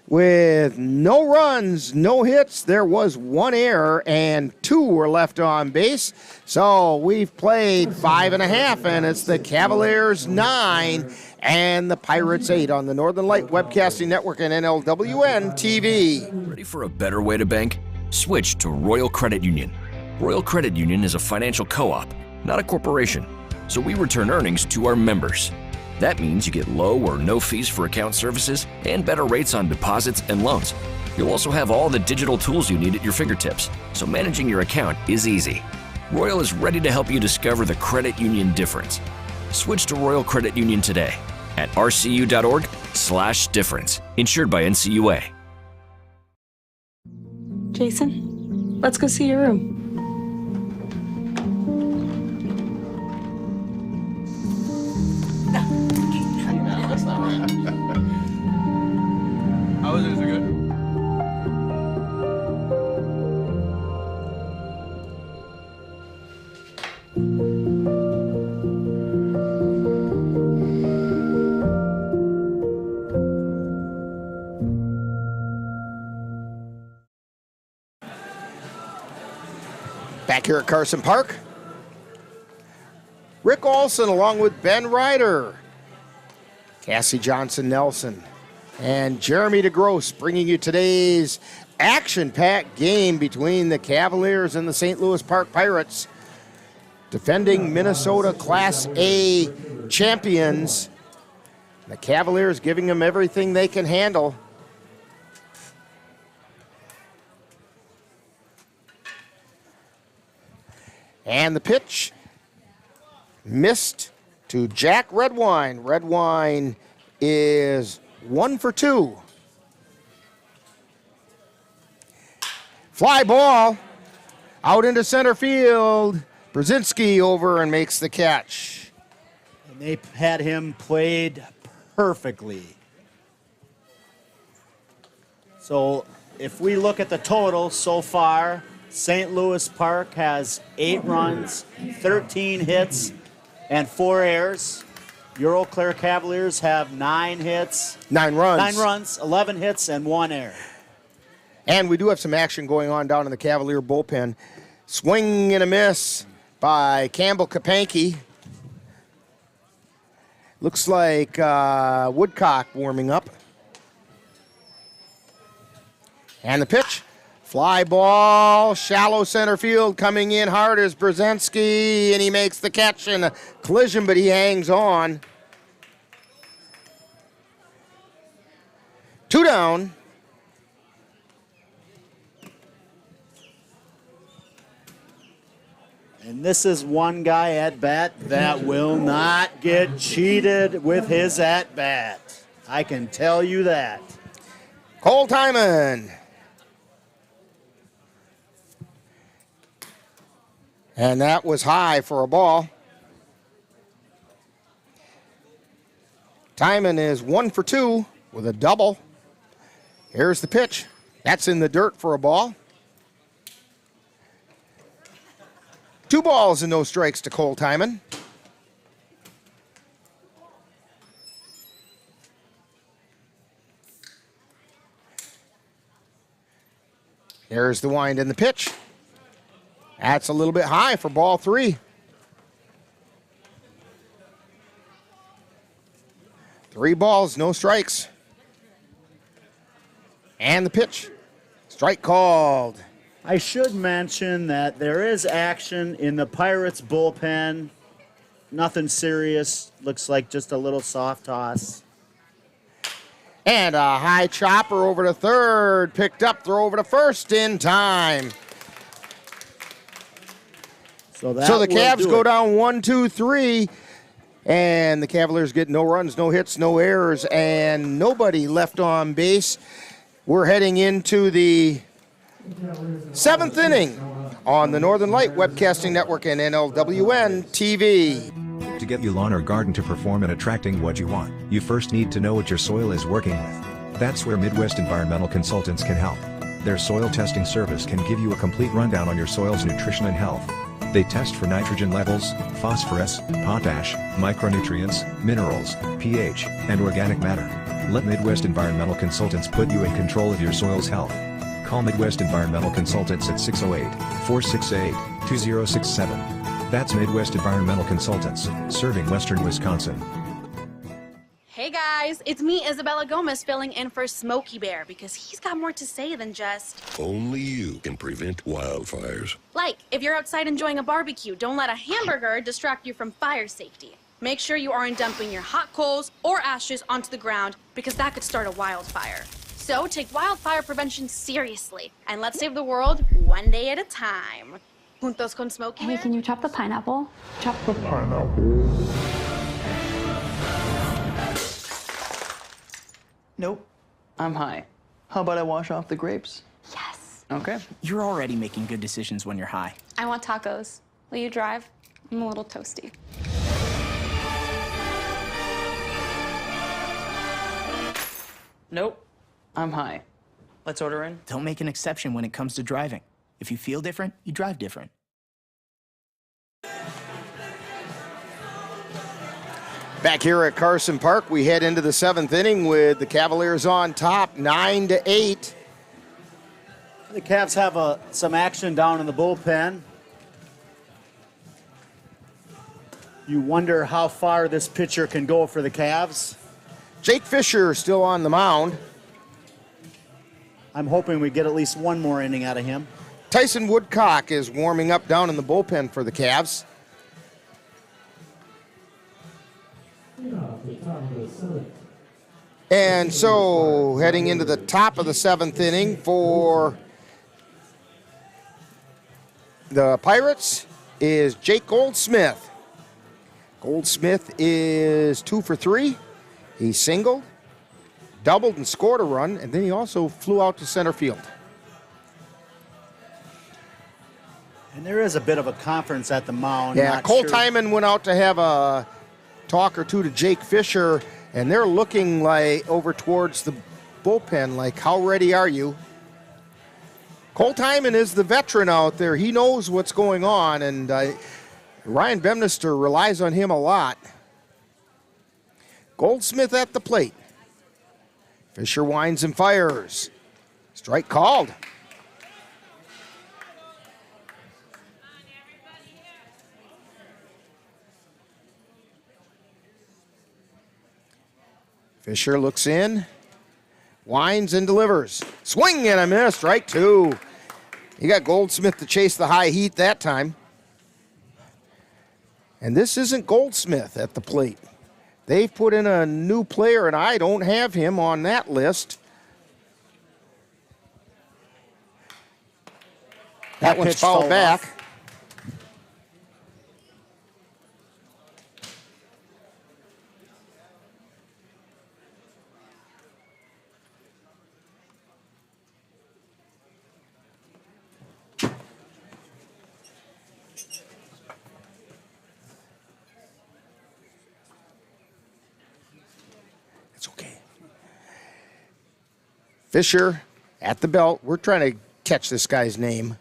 with no runs, no hits. There was 1 error, and 2 were left on base. So we've played 5.5, and it's the Cavaliers 9 and the Pirates 8 on the Northern Light Webcasting Network and NLWN-TV. Ready for a better way to bank? Switch to Royal Credit Union. Royal Credit Union is a financial co-op, not a corporation, so we return earnings to our members. That means you get low or no fees for account services and better rates on deposits and loans. You'll also have all the digital tools you need at your fingertips, so managing your account is easy. Royal is ready to help you discover the credit union difference. Switch to Royal Credit Union today at rcu.org/difference. Insured by NCUA. Jason, let's go see your room. How is it? Is it good? Back here at Carson Park, Rick Olson along with Ben Ryder, Cassie Johnson-Nelson, and Jeremy DeGrosse bringing you today's action-packed game between the Cavaliers and the St. Louis Park Pirates. Defending Minnesota Class A champions. The Cavaliers giving them everything they can handle. And the pitch missed to Jack Redwine. Redwine is 1 for 2. Fly ball out into center field. Brzezinski over and makes the catch. And they had him played perfectly. So if we look at the total so far, St. Louis Park has 8 runs, 13 hits, and 4 errors. Your Eau Claire Cavaliers have 9 hits. 9 runs. 9 runs, 11 hits, and 1 error. And we do have some action going on down in the Cavalier bullpen. Swing and a miss by Campbell Kapanke. Looks like Woodcock warming up. And the pitch. Fly ball, shallow center field, coming in hard is Brzezinski, and he makes the catch in a collision, but he hangs on. 2 down. And this is one guy at bat that will not get cheated with his at bat. I can tell you that. Cole Timon. And that was high for a ball. Timon is 1 for 2 with a double. Here's the pitch. That's in the dirt for a ball. 2 balls and no strikes to Cole Timon. There's the wind and the pitch. That's a little bit high for ball 3. 3 balls, no strikes. And the pitch. Strike called. I should mention that there is action in the Pirates bullpen. Nothing serious. Looks like just a little soft toss. And a high chopper over to third. Picked up, throw over to first in time. So the Cavs go down 1, 2, 3. And the Cavaliers get no runs, no hits, no errors, and nobody left on base. We're heading into the 7th inning on the Northern Light Webcasting Network and NLWN-TV. To get your lawn or garden to perform at attracting what you want, you first need to know what your soil is working with. That's where Midwest Environmental Consultants can help. Their soil testing service can give you a complete rundown on your soil's nutrition and health. They test for nitrogen levels, phosphorus, potash, micronutrients, minerals, pH, and organic matter. Let Midwest Environmental Consultants put you in control of your soil's health. Call Midwest Environmental Consultants at 608-468-2067. That's Midwest Environmental Consultants, serving Western Wisconsin. Hey guys, it's me, Isabella Gomez, filling in for Smokey Bear because he's got more to say than just... Only you can prevent wildfires. Like, if you're outside enjoying a barbecue, don't let a hamburger distract you from fire safety. Make sure you aren't dumping your hot coals or ashes onto the ground because that could start a wildfire. So take wildfire prevention seriously and let's save the world one day at a time. Juntos con Smokey Bear. Hey, can you chop the pineapple? Chop the pineapple. Nope. I'm high. How about I wash off the grapes? Yes. Okay. You're already making good decisions when you're high. I want tacos. Will you drive? I'm a little toasty. Nope. I'm high. Let's order in. Don't make an exception when it comes to driving. If you feel different, you drive different. Back here at Carson Park, we head into the 7th inning with the Cavaliers on top, 9-8. The Cavs have some action down in the bullpen. You wonder how far this pitcher can go for the Cavs. Jake Fisher still on the mound. I'm hoping we get at least one more inning out of him. Tyson Woodcock is warming up down in the bullpen for the Cavs. And so heading into the top of the 7th inning for the Pirates is Jake Goldsmith. Goldsmith is 2 for 3. He singled, doubled, and scored a run, and then he also flew out to center field. And there is a bit of a conference at the mound. Yeah, Cole Timon went out to have a talk or two to Jake Fisher, and they're looking like over towards the bullpen, like, how ready are you? Cole Timon is the veteran out there. He knows what's going on, and Ryan Bemnister relies on him a lot. Goldsmith at the plate. Fisher winds and fires. Strike called. Fisher looks in, winds and delivers. Swing and a miss, strike 2. He got Goldsmith to chase the high heat that time. And this isn't Goldsmith at the plate. They've put in a new player, and I don't have him on that list. That one's fouled back. Off. Fisher at the belt. We're trying to catch this guy's name.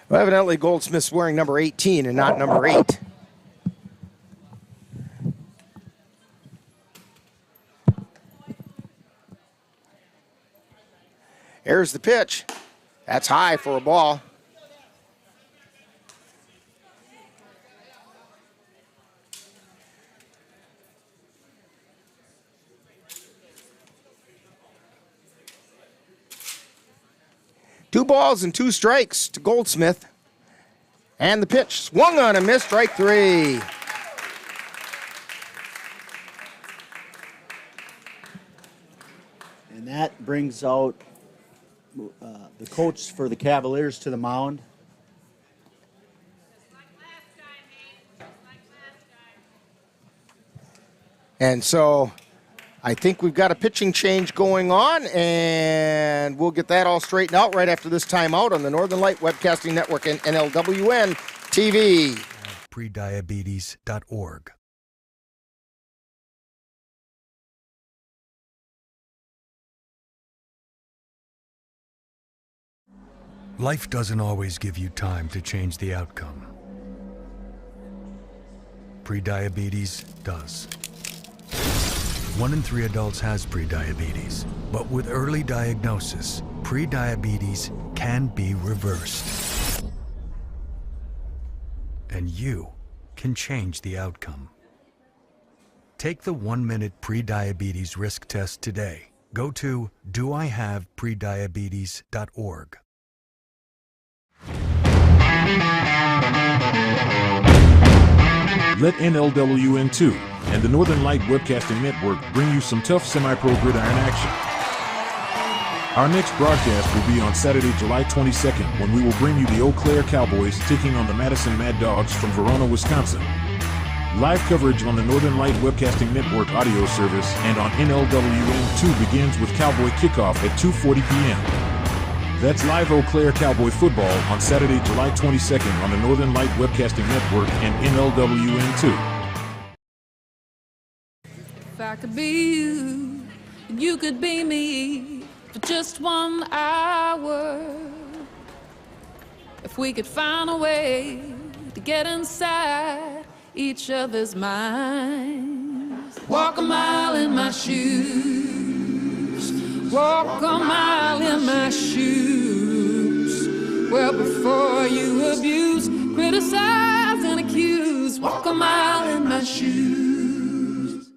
Well, evidently Goldsmith's wearing number 18 and not number 8. Here's the pitch. That's high for a ball. Two balls and 2 strikes to Goldsmith. And the pitch swung on and missed, strike 3. And that brings out the coach for the Cavaliers to the mound. And so I think we've got a pitching change going on, and we'll get that all straightened out right after this timeout on the Northern Light Webcasting Network and NLWN-TV. Prediabetes.org. Life doesn't always give you time to change the outcome. Prediabetes does. 1 in 3 adults has prediabetes, but with early diagnosis, prediabetes can be reversed. And you can change the outcome. Take the 1-minute prediabetes risk test today. Go to doihaveprediabetes.org. Let NLWN-2 and the Northern Light Webcasting Network bring you some tough semi-pro gridiron action. Our next broadcast will be on Saturday, July 22nd, when we will bring you the Eau Claire Cavaliers taking on the Madison Mad Dogs from Verona, Wisconsin. Live coverage on the Northern Light Webcasting Network audio service and on NLWN-2 begins with Cowboy kickoff at 2:40 p.m. That's live Eau Claire Cowboy football on Saturday, July 22nd on the Northern Light Webcasting Network and NLWN-2. If I could be you, and you could be me for just 1 hour. If we could find a way to get inside each other's minds. Walk a mile in my shoes. Walk a mile in my shoes. Well, before you abuse, criticize, and accuse. Walk a mile in my shoes.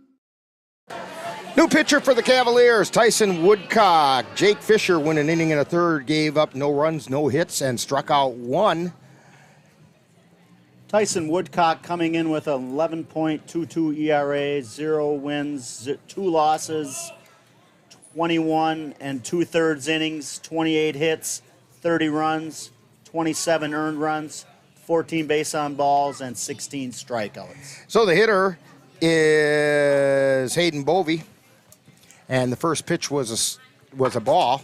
New pitcher for the Cavaliers, Tyson Woodcock. Jake Fisher went an inning and a third, gave up no runs, no hits, and struck out 1. Tyson Woodcock coming in with 11.22 ERA, 0 wins, 2 losses, 21 2/3 innings, 28 hits, 30 runs, 27 earned runs, 14 base on balls, and 16 strikeouts. So the hitter is Hayden Bovey, and the first pitch was a ball.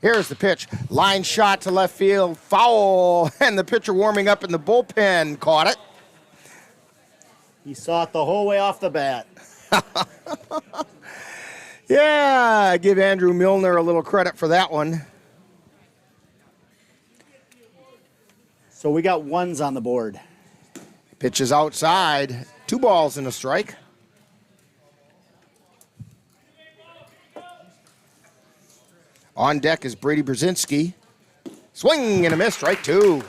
Here's the pitch. Line shot to left field. Foul. And the pitcher warming up in the bullpen caught it. He saw it the whole way off the bat. Yeah, I give Andrew Milner a little credit for that one. So we got 1s on the board. Pitch is outside. 2 balls and a strike. On deck is Brady Brzezinski. Swing and a miss, strike 2.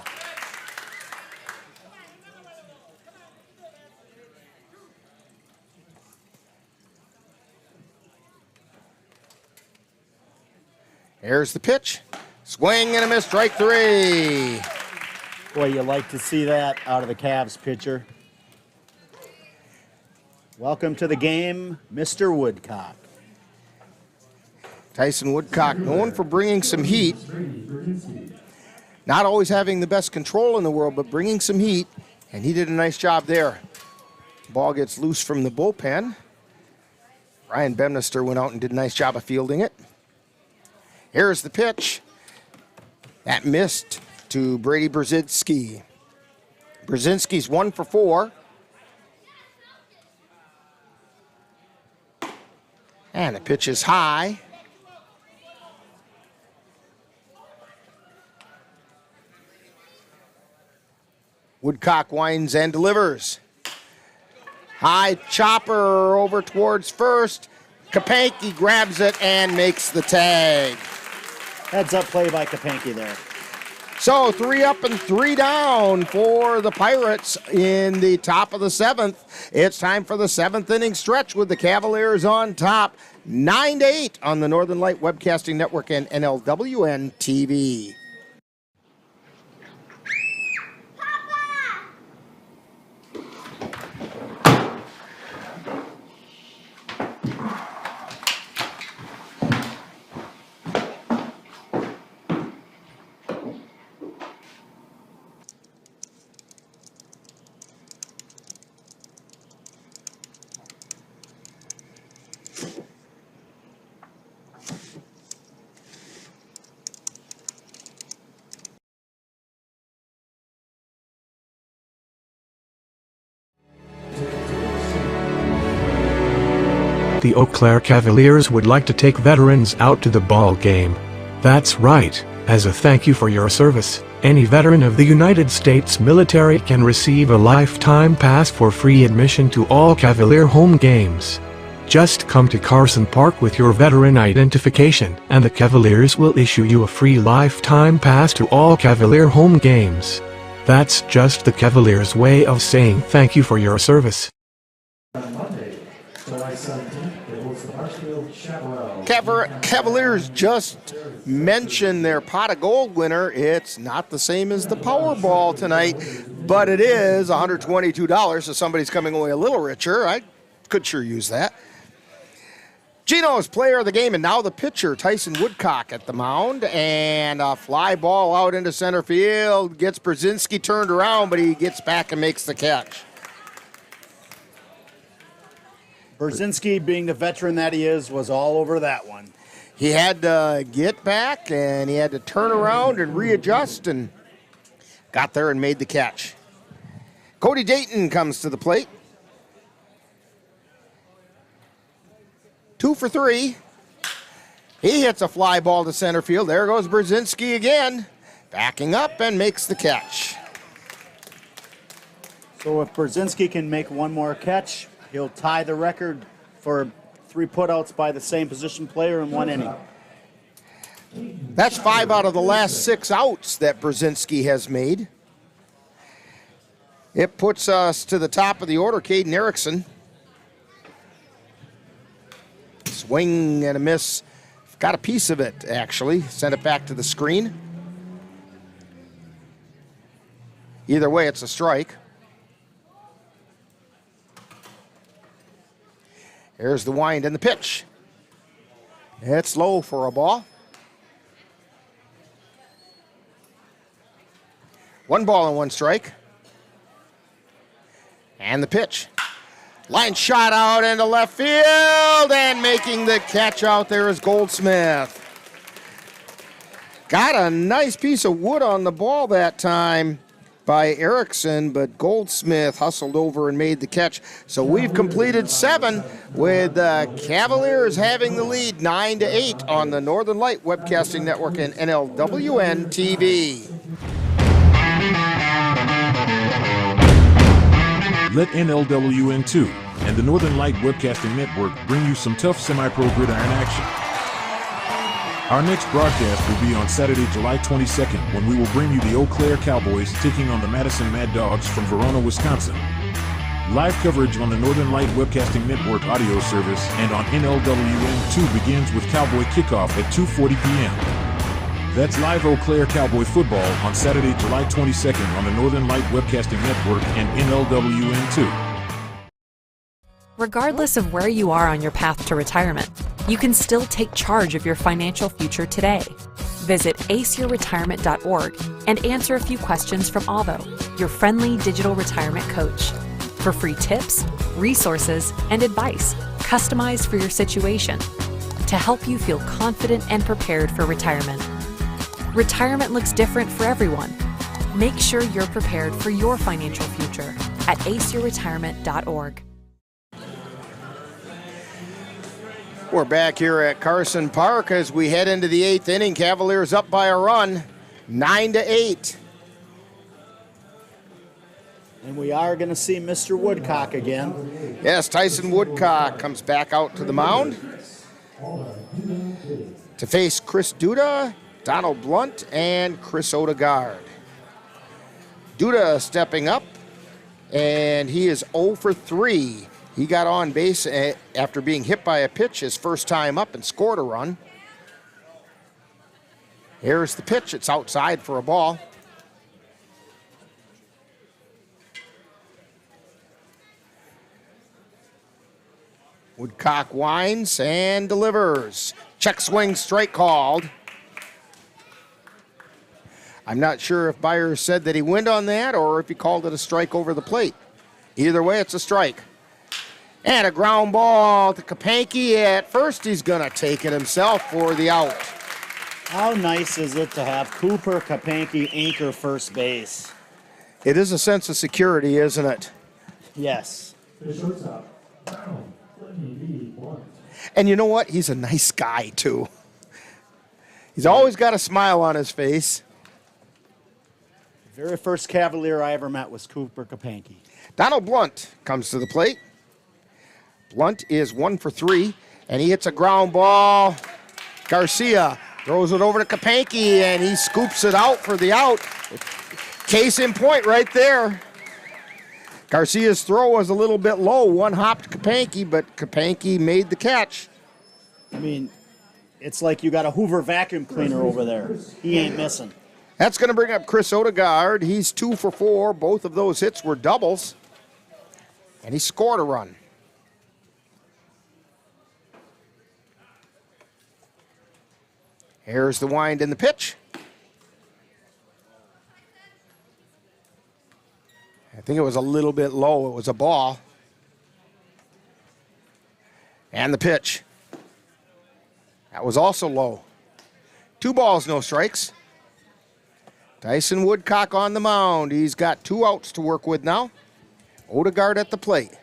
Here's the pitch. Swing and a miss, strike 3. Boy, you like to see that out of the Cavs pitcher. Welcome to the game, Mr. Woodcock. Tyson Woodcock, known for bringing some heat. Not always having the best control in the world, but bringing some heat, and he did a nice job there. Ball gets loose from the bullpen. Ryan Bemnister went out and did a nice job of fielding it. Here's the pitch. That missed to Brady Brzezinski. Brzezinski's 1 for 4. And the pitch is high. Woodcock winds and delivers. High chopper over towards first. Kapanke grabs it and makes the tag. Heads up play by Kapanke there. So 3 up and 3 down for the Pirates in the top of the 7th. It's time for the 7th inning stretch with the Cavaliers on top. 9-8 on the Northern Light Webcasting Network and NLWN-TV. The Eau Claire Cavaliers would like to take veterans out to the ball game. That's right, as a thank you for your service, any veteran of the United States military can receive a lifetime pass for free admission to all Cavalier home games. Just come to Carson Park with your veteran identification, and the Cavaliers will issue you a free lifetime pass to all Cavalier home games. That's just the Cavaliers' way of saying thank you for your service. Cavaliers just mentioned their pot of gold winner. It's not the same as the Powerball tonight, but it is $122, so somebody's coming away a little richer. I could sure use that. Gino's player of the game, and now the pitcher, Tyson Woodcock at the mound, and a fly ball out into center field. Gets Brzezinski turned around, but he gets back and makes the catch. Brzezinski, being the veteran that he is, was all over that one. He had to get back, and he had to turn around and readjust, and got there and made the catch. Cody Dayton comes to the plate. 2 for 3. He hits a fly ball to center field. There goes Brzezinski again, backing up and makes the catch. So if Brzezinski can make one more catch, he'll tie the record for 3 putouts by the same position player in 1 inning. That's 5 out of the last 6 outs that Brzezinski has made. It puts us to the top of the order. Caden Erickson. Swing and a miss. Got a piece of it, actually. Sent it back to the screen. Either way, it's a strike. Here's the wind and the pitch. It's low for a ball. 1 ball and 1 strike. And the pitch. Line shot out into left field, and making the catch out there is Goldsmith. Got a nice piece of wood on the ball that time by Erickson, but Goldsmith hustled over and made the catch. So we've completed 7 with the Cavaliers having the lead 9-8 on the Northern Light Webcasting Network and NLWN-TV. Let NLWN-2 and the Northern Light Webcasting Network bring you some tough semi-pro gridiron action. Our next broadcast will be on Saturday, July 22nd, when we will bring you the Eau Claire Cavaliers taking on the Madison Mad Dogs from Verona, Wisconsin. Live coverage on the Northern Light Webcasting Network audio service and on NLWN-2 begins with Cowboy Kickoff at 2:40 p.m. That's live Eau Claire Cowboy football on Saturday, July 22nd on the Northern Light Webcasting Network and NLWN-2. Regardless of where you are on your path to retirement, you can still take charge of your financial future today. Visit aceyourretirement.org and answer a few questions from Alvo, your friendly digital retirement coach, for free tips, resources, and advice customized for your situation to help you feel confident and prepared for retirement. Retirement looks different for everyone. Make sure you're prepared for your financial future at aceyourretirement.org. We're back here at Carson Park as we head into the 8th inning. Cavaliers up by a run, 9-8. And we are going to see Mr. Woodcock again. Yes, Tyson Woodcock comes back out to the mound to face Chris Duda, Donald Blunt, and Chris Odegaard. Duda stepping up, and he is 0 for 3. He got on base after being hit by a pitch his first time up and scored a run. Here's the pitch. It's outside for a ball. Woodcock winds and delivers. Check swing, strike called. I'm not sure if Byers said that he went on that or if he called it a strike over the plate. Either way, it's a strike. And a ground ball to Kapanke at first. He's going to take it himself for the out. How nice is it to have Cooper Kapanke anchor first base? It is a sense of security, isn't it? Yes. And you know what? He's a nice guy, too. He's always got a smile on his face. The very first Cavalier I ever met was Cooper Kapanke. Donald Blunt comes to the plate. Blunt is 1 for 3, and he hits a ground ball. Garcia throws it over to Kapanke, and he scoops it out for the out. Case in point right there. Garcia's throw was a little bit low. One hopped Kapanke, but Kapanke made the catch. I mean, it's like you got a Hoover vacuum cleaner over there. He ain't missing. That's going to bring up Chris Odegaard. He's 2 for 4. Both of those hits were doubles, and he scored a run. Here's the wind and the pitch. I think it was a little bit low. It was a ball. And the pitch. That was also low. 2 balls, no strikes. Tyson Woodcock on the mound. He's got 2 outs to work with now. Odegaard at the plate.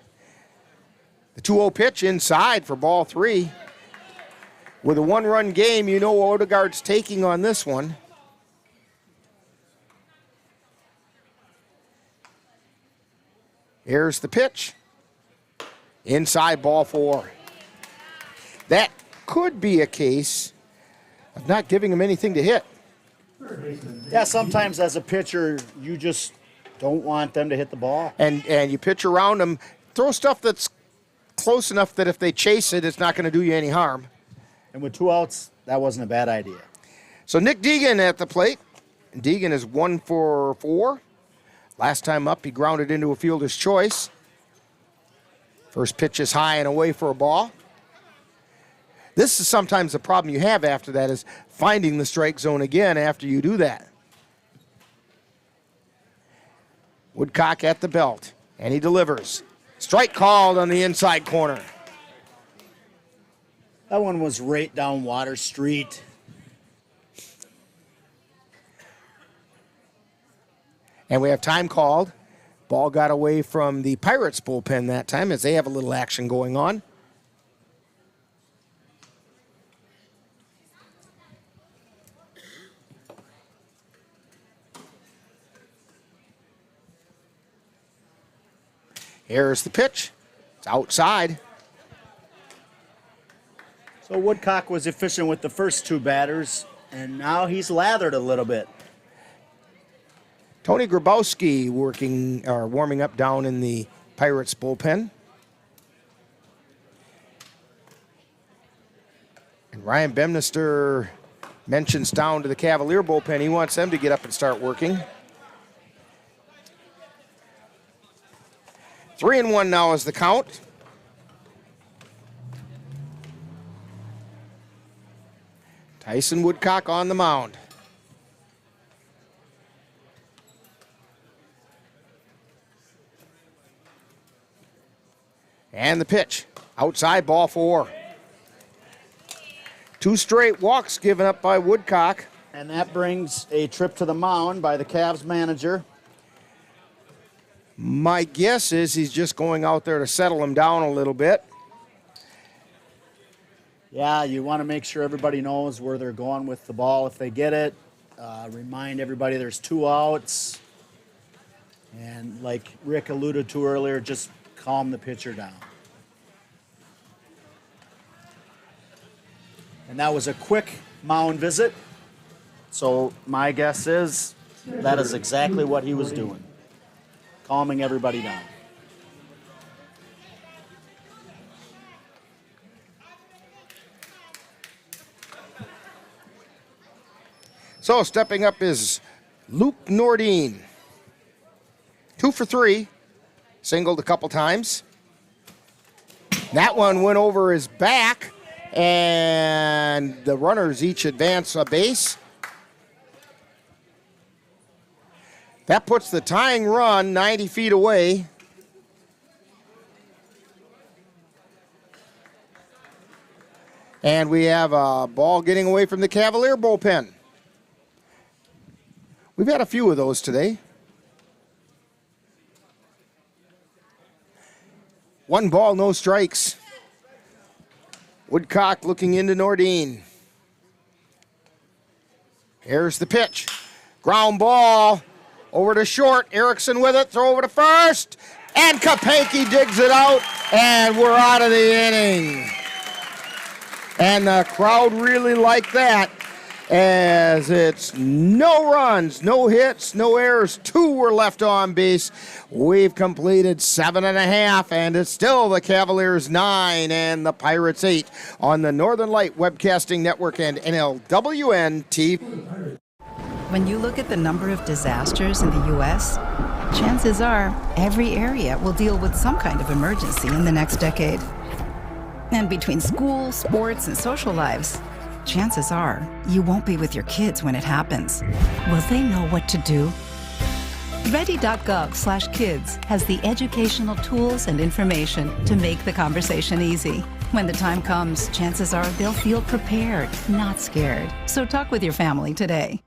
The 2-0 pitch inside for ball 3. With a 1-run game, you know Odegaard's taking on this one. Here's the pitch. Inside, ball 4. That could be a case of not giving him anything to hit. Yeah, sometimes as a pitcher, you just don't want them to hit the ball. And you pitch around them. Throw stuff that's close enough that if they chase it, it's not going to do you any harm. And with 2 outs, that wasn't a bad idea. So Nick Deegan at the plate. Deegan is 1 for 4. Last time up, he grounded into a fielder's choice. First pitch is high and away for a ball. This is sometimes the problem you have after that is finding the strike zone again after you do that. Woodcock at the belt, and he delivers. Strike called on the inside corner. That one was right down Water Street. And we have time called. Ball got away from the Pirates bullpen that time as they have a little action going on. Here's the pitch. It's outside. So Woodcock was efficient with the first 2 batters, and now he's lathered a little bit. Tony Grabowski warming up down in the Pirates bullpen. And Ryan Bemnister mentions down to the Cavalier bullpen. He wants them to get up and start working. 3-1 now is the count. Tyson Woodcock on the mound. And the pitch. Outside, ball 4. 2 straight walks given up by Woodcock. And that brings a trip to the mound by the Cavs manager. My guess is he's just going out there to settle him down a little bit. Yeah, you want to make sure everybody knows where they're going with the ball if they get it. Remind everybody there's 2 outs. And like Rick alluded to earlier, just calm the pitcher down. And that was a quick mound visit. So my guess is that is exactly what he was doing, calming everybody down. So stepping up is Luke Nordine. 2 for 3, singled a couple times. That one went over his back, and the runners each advance a base. That puts the tying run 90 feet away. And we have a ball getting away from the Cavalier bullpen. We've had a few of those today. 1 ball, no strikes. Woodcock looking into Nordine. Here's the pitch. Ground ball over to short. Erickson with it. Throw over to first. And Kopenke digs it out. And we're out of the inning. And the crowd really liked that, as it's no runs, no hits, no errors. 2 were left on base. We've completed 7.5, and it's still the Cavaliers 9 and the Pirates 8 on the Northern Light Webcasting Network and NLWN-TV. When you look at the number of disasters in the U.S., chances are every area will deal with some kind of emergency in the next decade. And between school, sports, and social lives, chances are you won't be with your kids when it happens. Will they know what to do? Ready.gov/kids has the educational tools and information to make the conversation easy. When the time comes, chances are they'll feel prepared, not scared. So talk with your family today.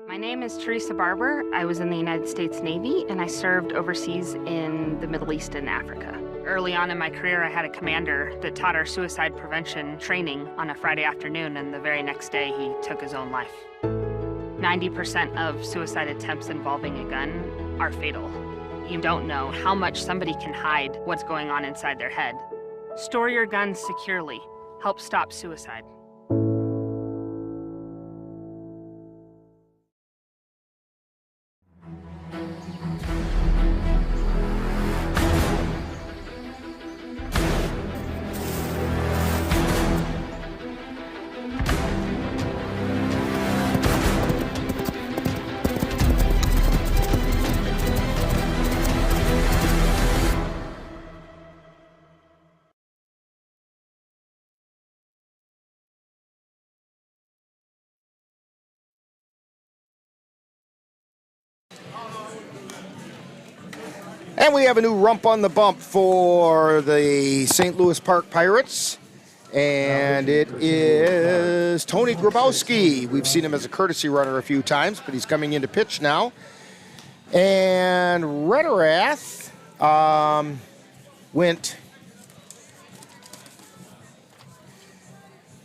My name is Teresa Barber. I was in the United States Navy, and I served overseas in the Middle East and Africa. Early on in my career, I had a commander that taught our suicide prevention training on a Friday afternoon, and the very next day, he took his own life. 90% of suicide attempts involving a gun are fatal. You don't know how much somebody can hide what's going on inside their head. Store your guns securely. Help stop suicide. And we have a new rump on the bump for the St. Louis Park Pirates. And it is Tony Grabowski. We've seen him as a courtesy runner a few times, but he's coming into pitch now. And Rederath went,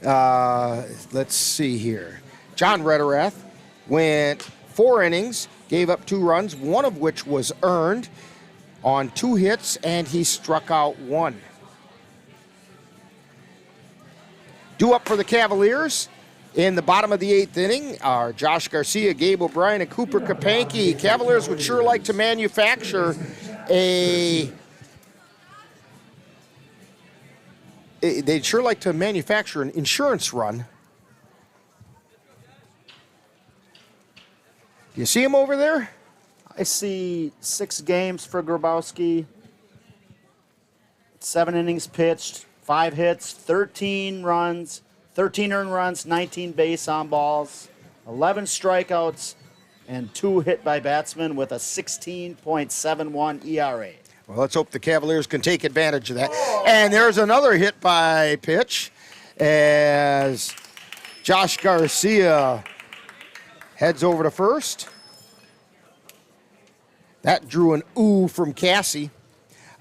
let's see here. John Rederath went 4 innings, gave up 2 runs, one of which was earned on 2 hits, and he struck out 1. Due up for the Cavaliers in the bottom of the 8th inning are Josh Garcia, Gabe O'Brien, and Cooper Kopenke. Cavaliers would sure like to manufacture they'd sure like to manufacture an insurance run. Do you see him over there? I see 6 games for Grabowski, 7 innings pitched, 5 hits, 13 runs, 13 earned runs, 19 base on balls, 11 strikeouts, and 2 hit by batsmen with a 16.71 ERA. Well, let's hope the Cavaliers can take advantage of that. And there's another hit by pitch as Josh Garcia heads over to first. That drew an ooh from Cassie.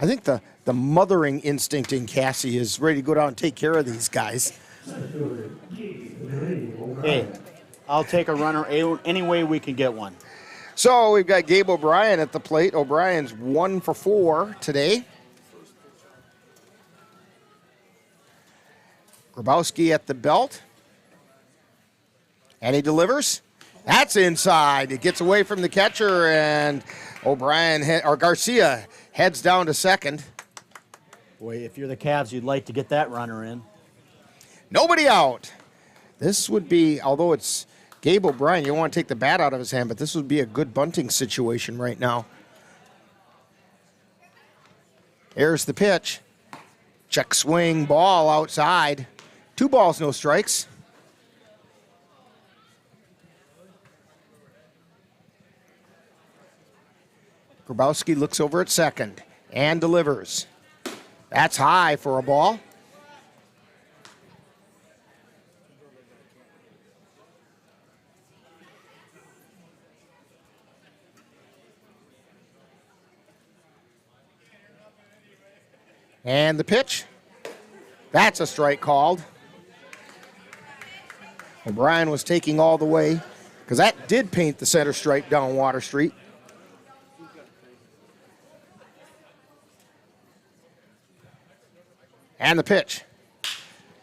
I think the mothering instinct in Cassie is ready to go down and take care of these guys. Hey, I'll take a runner any way we can get one. So we've got Gabe O'Brien at the plate. O'Brien's 1 for 4 today. Grabowski at the belt. And he delivers. That's inside. It gets away from the catcher, and Garcia heads down to second. Boy, if you're the Cavs, you'd like to get that runner in. Nobody out. This would be, although it's Gabe O'Brien, you don't want to take the bat out of his hand, but this would be a good bunting situation right now. Here's the pitch. Check swing, ball outside. 2 balls, no strikes. Grabowski looks over at second and delivers. That's high for a ball. And the pitch. That's a strike called. O'Brien was taking all the way, because that did paint the center strike down Water Street. And the pitch.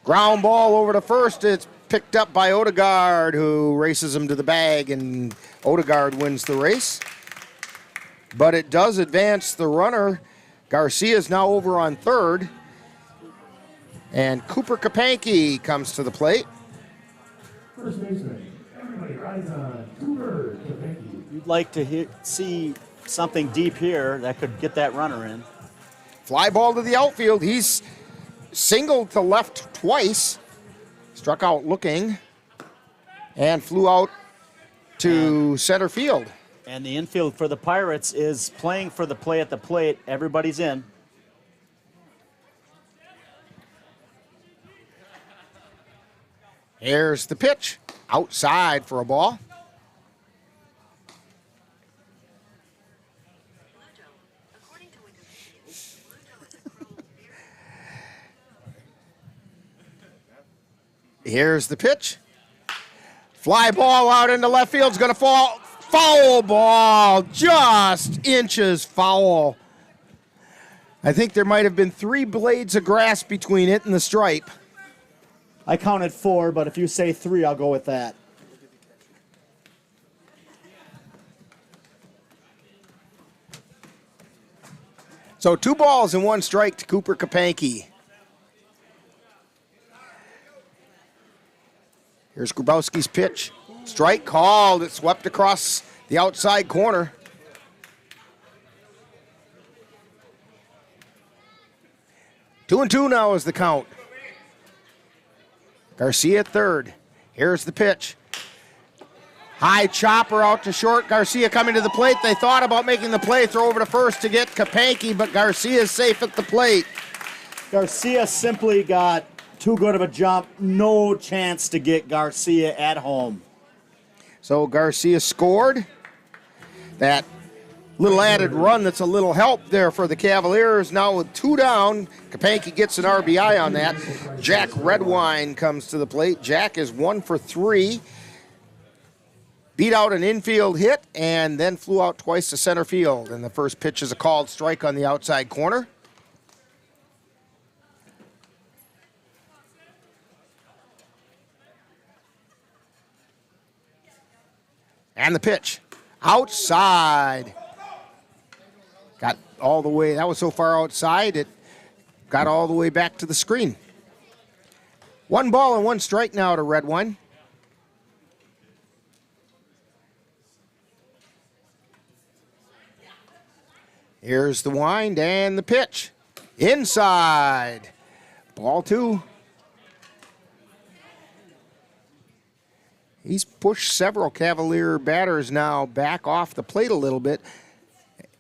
Ground ball over to first. It's picked up by Odegaard, who races him to the bag, and Odegaard wins the race. But it does advance the runner. Garcia is now over on third. And Cooper Kapanke comes to the plate. First baseman, everybody rise on. Cooper Kapanke. You'd like to see something deep here that could get that runner in. Fly ball to the outfield. He's singled to left twice. Struck out looking. And flew out to center field. And the infield for the Pirates is playing for the play at the plate. Everybody's in. Here's the pitch. Outside for a ball. Here's the pitch. Fly ball out into left field. It's going to fall. Foul ball. Just inches foul. I think there might have been 3 blades of grass between it and the stripe. I counted 4, but if you say 3, I'll go with that. So 2 balls and 1 strike to Cooper Kapanke. Here's Grabowski's pitch. Strike called. It swept across the outside corner. Two and two now is the count. Garcia at third. Here's the pitch. High chopper out to short. Garcia coming to the plate. They thought about making the play, throw over to first to get Kapanke, but Garcia is safe at the plate. Garcia simply got too good of a jump. No chance to get Garcia at home. So Garcia scored. That little added run, that's a little help there for the Cavaliers. Now with 2 down, Kapanke gets an RBI on that. Jack Redwine comes to the plate. Jack is 1 for 3. Beat out an infield hit and then flew out twice to center field. And the first pitch is a called strike on the outside corner. And the pitch. Outside. Got all the way. That was so far outside, it got all the way back to the screen. 1 ball and 1 strike now to Redwine. Here's the wind and the pitch. Inside. Ball 2. He's pushed several Cavalier batters now back off the plate a little bit,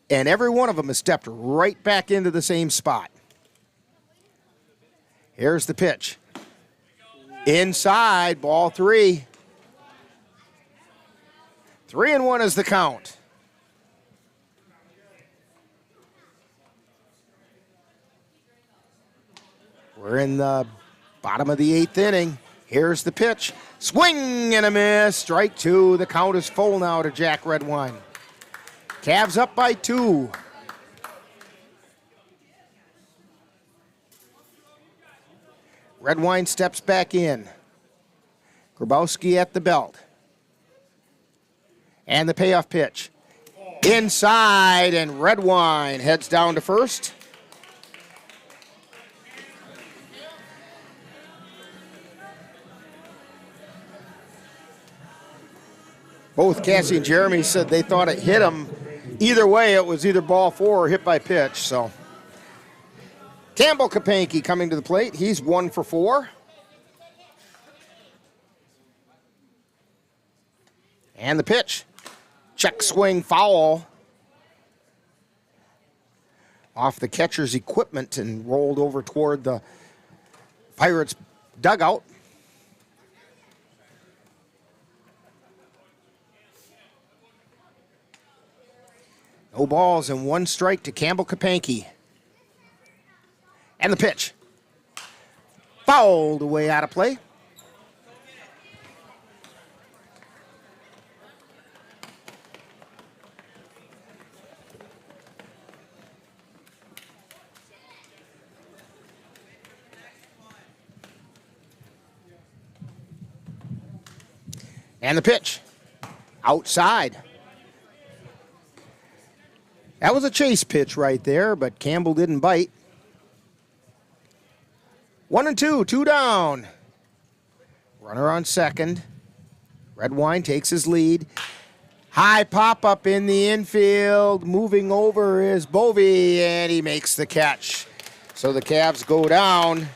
and every one of them has stepped right back into the same spot. Here's the pitch. Inside, ball 3. 3-1 is the count. We're in the bottom of the 8th inning. Here's the pitch. Swing and a miss. Strike two. The count is full now to Jack Redwine. Cavs up by 2. Redwine steps back in. Grabowski at the belt. And the payoff pitch. Inside, and Redwine heads down to first. Both Cassie and Jeremy said they thought it hit him. Either way, it was either ball 4 or hit by pitch. So Campbell Kapanke coming to the plate. He's 1 for 4. And the pitch. Check swing foul. Off the catcher's equipment and rolled over toward the Pirates dugout. No balls and 1 strike to Campbell Kapanke. And the pitch. Fouled away out of play. And the pitch. Outside. That was a chase pitch right there, but Campbell didn't bite. 1-2, 2 down. Runner on second. Redwine takes his lead. High pop-up in the infield. Moving over is Bovee, and he makes the catch. So the Cavs go down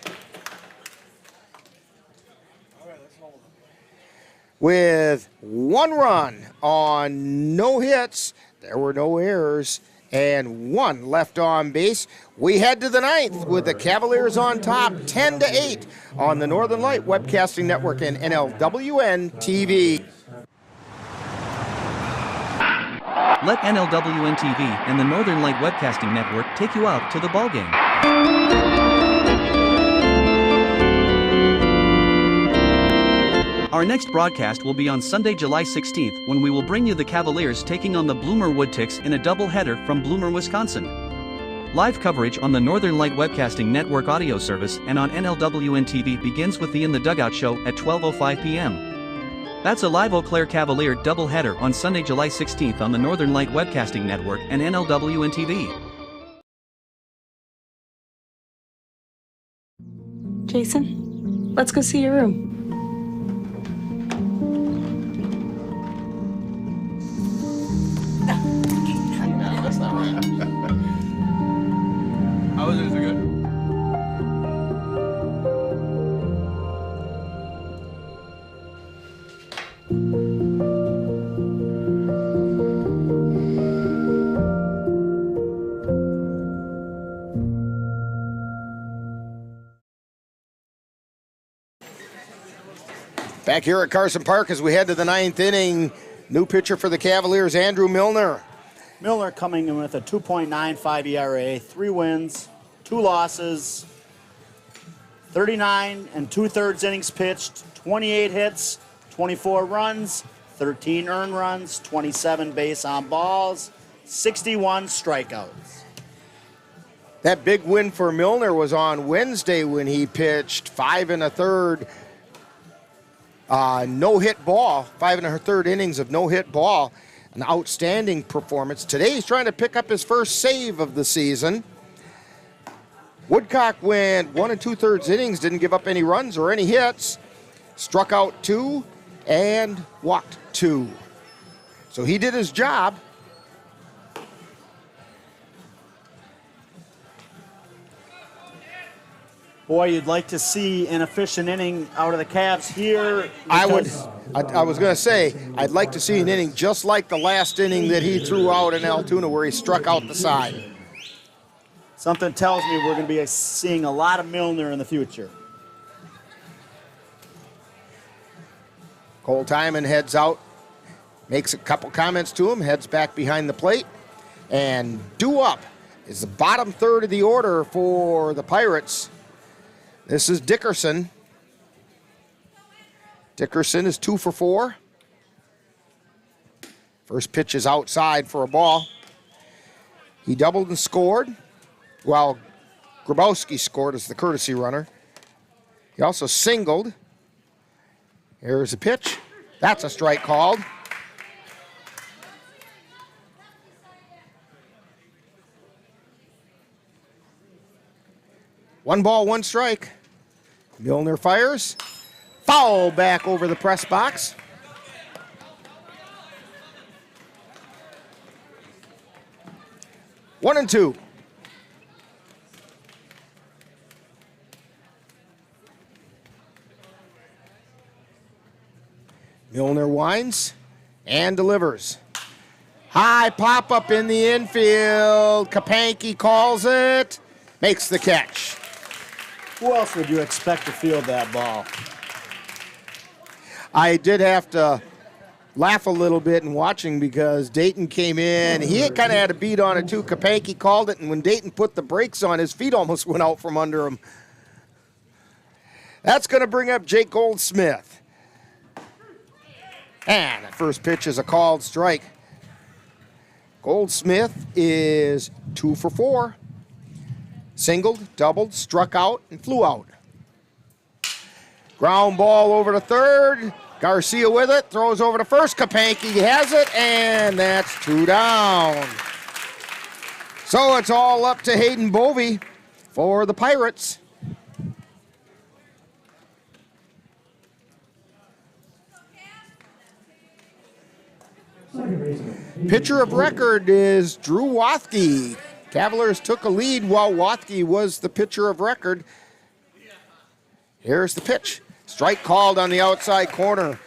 with 1 run on no hits. There were no errors. And 1 left on base. We head to the 9th with the Cavaliers on top, 10-8 on the Northern Light Webcasting Network and NLWN-TV. Let NLWN-TV and the Northern Light Webcasting Network take you out to the ballgame. Our next broadcast will be on Sunday, July 16th, when we will bring you the Cavaliers taking on the Bloomer Woodticks in a doubleheader from Bloomer, Wisconsin. Live coverage on the Northern Light Webcasting Network audio service and on NLWN-TV begins with the In the Dugout show at 12:05 p.m. That's a live Eau Claire Cavalier doubleheader on Sunday, July 16th on the Northern Light Webcasting Network and NLWN-TV. Jason, let's go see your room. That's not right. How is it? Is it good? Back here at Carson Park as we head to the 9th inning. New pitcher for the Cavaliers, Andrew Milner. Milner coming in with a 2.95 ERA, 3 wins, 2 losses, 39 2/3 innings pitched, 28 hits, 24 runs, 13 earned runs, 27 base on balls, 61 strikeouts. That big win for Milner was on Wednesday when he pitched 5 1/3 no-hit ball, 5 1/3 innings of no-hit ball. An outstanding performance. Today he's trying to pick up his first save of the season. Woodcock went 1 2/3 innings, didn't give up any runs or any hits. Struck out 2 and walked 2. So he did his job. Boy, you'd like to see an efficient inning out of the Cavs here. I was going to say, I'd like to see an inning just like the last inning that he threw out in Altoona where he struck out the side. Something tells me we're going to be seeing a lot of Milner in the future. Cole Timon heads out, makes a couple comments to him, heads back behind the plate, and due up is the bottom third of the order for the Pirates. This is Dickerson. Dickerson is 2 for 4. First pitch is outside for a ball. He doubled and scored, while Grabowski scored as the courtesy runner. He also singled. Here's a pitch. That's a strike called. One ball, one strike. Milner fires. Foul back over the press box. One and two. Milner winds and delivers. High pop-up in the infield. Kapanke calls it. Makes the catch. Who else would you expect to field that ball? I did have to laugh a little bit in watching because Dayton came in. He kind of had a beat on it too. Kapanke called it, and when Dayton put the brakes on, his feet almost went out from under him. That's going to bring up Jake Goldsmith. And the first pitch is a called strike. Goldsmith is 2 for 4. Singled, doubled, struck out, and flew out. Ground ball over to third. Garcia with it, throws over to first. Kapanke has it, and that's 2 down. So it's all up to Hayden Bovey for the Pirates. Pitcher of record is Drew Wathke. Cavaliers took a lead while Wathke was the pitcher of record. Here's the pitch. Strike called on the outside corner.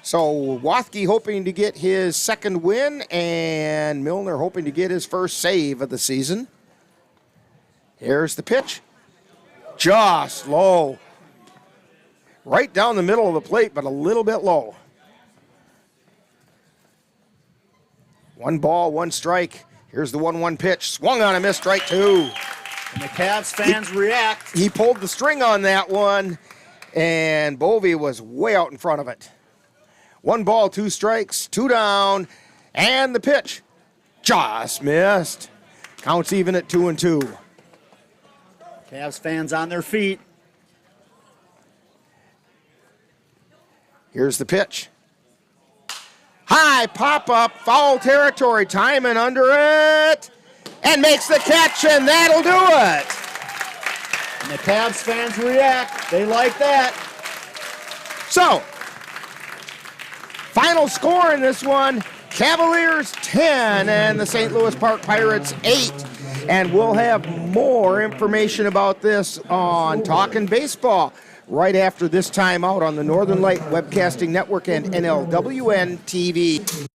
So Wathke hoping to get his second win, and Milner hoping to get his first save of the season. Here's the pitch. Just low. Right down the middle of the plate, but a little bit low. 1 ball, 1 strike. Here's the 1-1 pitch. Swung on a miss, strike 2. And the Cavs fans react. He pulled the string on that one, and Bovey was way out in front of it. 1 ball, 2 strikes, 2 down, and the pitch just missed. Counts even at 2-2. Cavs fans on their feet. Here's the pitch. High pop-up, foul territory, Timon under it, and makes the catch, and that'll do it. And the Cavs fans react. They like that. So, final score in this one, Cavaliers 10 and the St. Louis Park Pirates 8. And we'll have more information about this on Talkin' Baseball right after this timeout on the Northern Light Webcasting Network and NLWN-TV.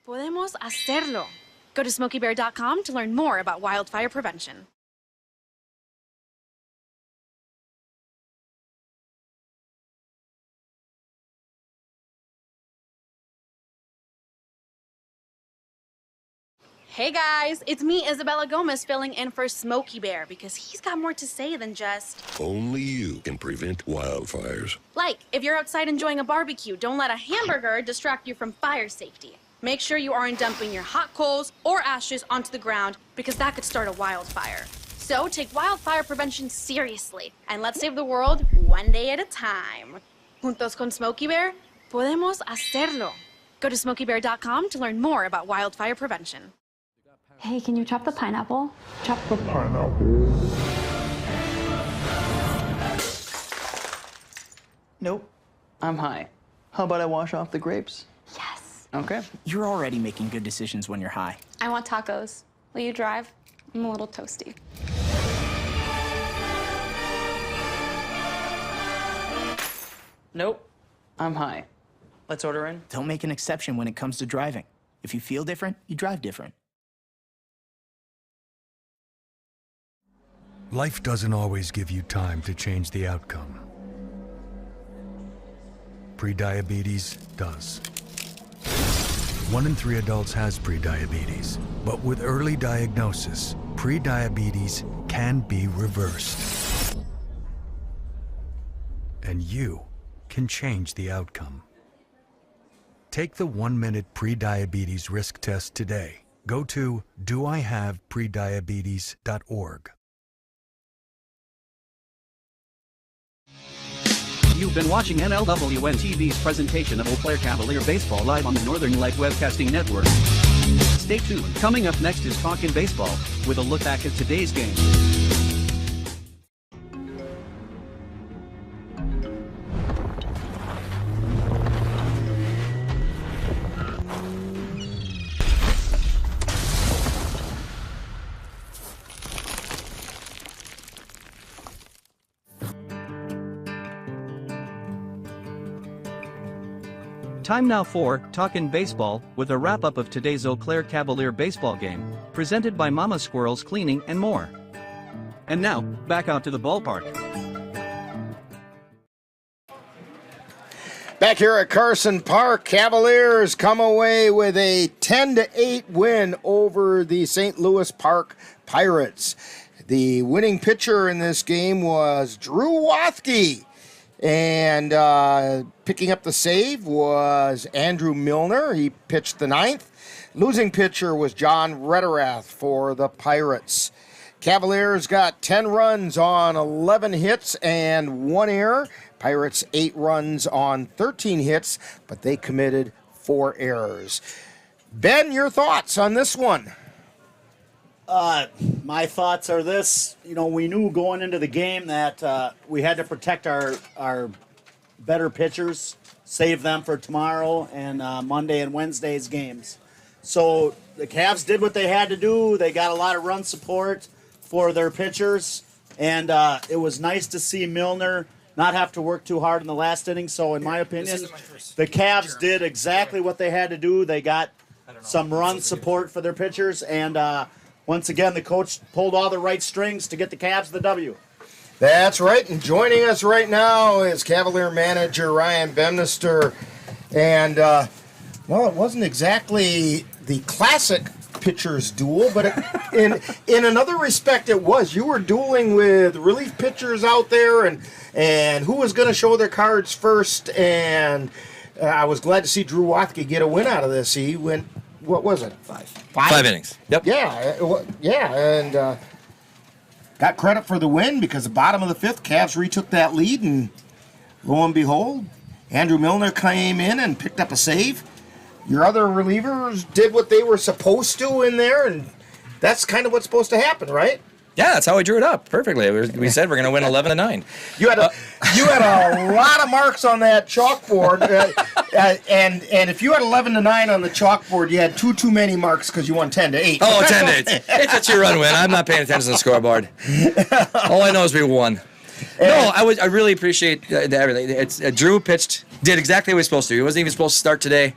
Podemos hacerlo. Go to SmokeyBear.com to learn more about wildfire prevention. Hey guys, it's me, Isabella Gomez, filling in for Smokey Bear because he's got more to say than just... Only you can prevent wildfires. Like, if you're outside enjoying a barbecue, don't let a hamburger distract you from fire safety. Make sure you aren't dumping your hot coals or ashes onto the ground because that could start a wildfire. So take wildfire prevention seriously and let's save the world one day at a time. Juntos con Smokey Bear, podemos hacerlo. Go to SmokeyBear.com to learn more about wildfire prevention. Hey, can you chop the pineapple? Chop the pineapple. Nope. I'm high. How about I wash off the grapes? Yes. Okay. You're already making good decisions when you're high. I want tacos. Will you drive? I'm a little toasty. Nope. I'm high. Let's order in. Don't make an exception when it comes to driving. If you feel different, you drive different. Life doesn't always give you time to change the outcome. Prediabetes does. 1 in 3 adults has prediabetes, but with early diagnosis, prediabetes can be reversed. and you can change the outcome. Take the 1-minute pre-diabetes risk test today. Go to doihaveprediabetes.org. You've been watching NLWN-TV's presentation of Eau Claire Cavalier Baseball live on the Northern Light Webcasting Network. Stay tuned. Coming up next is Talkin' Baseball, with a look back at today's game. Time now for Talkin' Baseball, with a wrap-up of today's Eau Claire Cavalier baseball game, presented by Mama Squirrels Cleaning and more. And now, back out to the ballpark. Back here at Carson Park, Cavaliers come away with a 10-8 win over the St. Louis Park Pirates. The winning pitcher in this game was Drew Wathke. And picking up the save was Andrew Milner. He pitched the ninth. Losing pitcher was John Rederath for the Pirates. Cavaliers got 10 runs on 11 hits and 1 error. Pirates 8 runs on 13 hits, but they committed 4 errors. Ben, your thoughts on this one? My thoughts are this. You know, we knew going into the game that we had to protect our better pitchers, save them for tomorrow and Monday and Wednesday's games. So the Cavs did what they had to do. They got a lot of run support for their pitchers, and it was nice to see Milner not have to work too hard in the last inning. So in my opinion, the Cavs did exactly what they had to do. They got some run support for their pitchers, and once again, the coach pulled all the right strings to get the Cavs the W. That's right, and joining us right now is Cavalier manager Ryan Bemnister. And, well, it wasn't exactly the classic pitcher's duel, but in another respect it was. You were dueling with relief pitchers out there, and who was going to show their cards first, and I was glad to see Drew Wathke get a win out of this. He went, what was it? 5 innings. Yep. Yeah, and got credit for the win because the bottom of the 5th, Cavs retook that lead, and lo and behold, Andrew Milner came in and picked up a save. Your other relievers did what they were supposed to in there, and that's kind of what's supposed to happen, right? Yeah, that's how we drew it up perfectly. We said we're going to win 11-9. You had a lot of marks on that chalkboard, and if you had 11-9 on the chalkboard, you had too many marks because you won 10-8. Oh, 10-8. It's a 2-run win. I'm not paying attention to the scoreboard. All I know is we won. No, I really appreciate everything. It's Drew pitched, did exactly what he was supposed to. He wasn't even supposed to start today.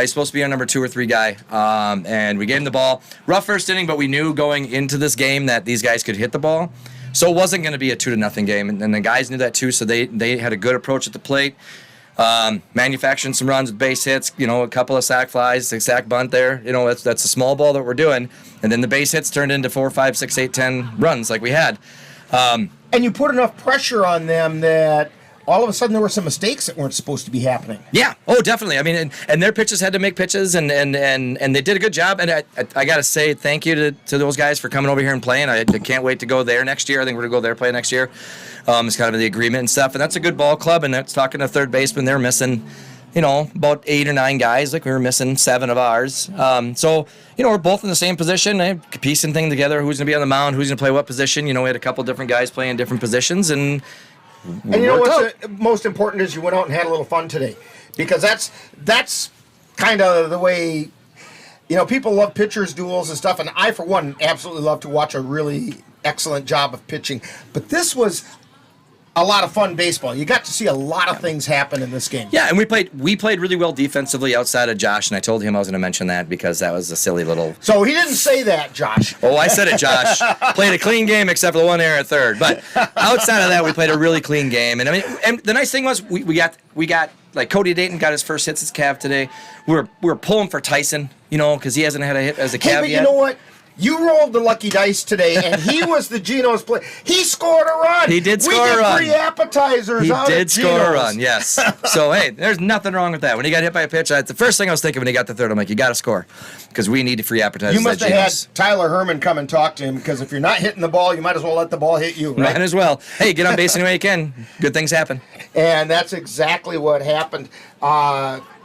He's supposed to be our number 2 or 3 guy, and we gave him the ball. Rough first inning, but we knew going into this game that these guys could hit the ball, so it wasn't going to be a 2-0 game, and the guys knew that too. So they had a good approach at the plate, manufacturing some runs with base hits. You know, a couple of sac flies, a sac bunt there. You know, that's a small ball that we're doing, and then the base hits turned into 4, 5, 6, 8, 10 runs like we had. And you put enough pressure on them that all of a sudden there were some mistakes that weren't supposed to be happening. Yeah. Oh, definitely. I mean, and their pitchers had to make pitches, and they did a good job. And I got to say thank you to those guys for coming over here and playing. I can't wait to go there next year. I think we're going to go there play next year. It's kind of the agreement and stuff. And that's a good ball club. And that's talking to third baseman. They're missing, you know, about 8 or 9 guys. Like we were missing 7 of ours. So, you know, we're both in the same position, piecing things together. Who's going to be on the mound? Who's going to play what position? You know, we had a couple different guys playing different positions, and you know what's most important is you went out and had a little fun today, because that's kind of the way, you know, people love pitchers duels and stuff, and I for one absolutely love to watch a really excellent job of pitching. But this was a lot of fun baseball. You got to see a lot of things happen in this game. Yeah, and we played really well defensively outside of Josh, and I told him I was going to mention that because that was a silly little... So he didn't say that, Josh. Oh, I said it, Josh. Played a clean game except for the 1 error at third. But outside of that, we played a really clean game. And I mean, and the nice thing was we got like Cody Dayton got his first hits as Cav today. We were pulling for Tyson, you know, because he hasn't had a hit as a Cav yet. You know what? You rolled the lucky dice today, and he was the Geno's play. He scored a run. He did score a We run. get free appetizers He out did at score a Geno's. run, yes. So, hey, there's nothing wrong with that. When he got hit by a pitch, the first thing I was thinking when he got the third, I'm like, you got to score because we need free appetizers. You must at have had Geno's. Tyler Herman come and talk to him, because if you're not hitting the ball, you might as well let the ball hit you, right? Might as well. Hey, get on base any way you can. Good things happen. And that's exactly what happened.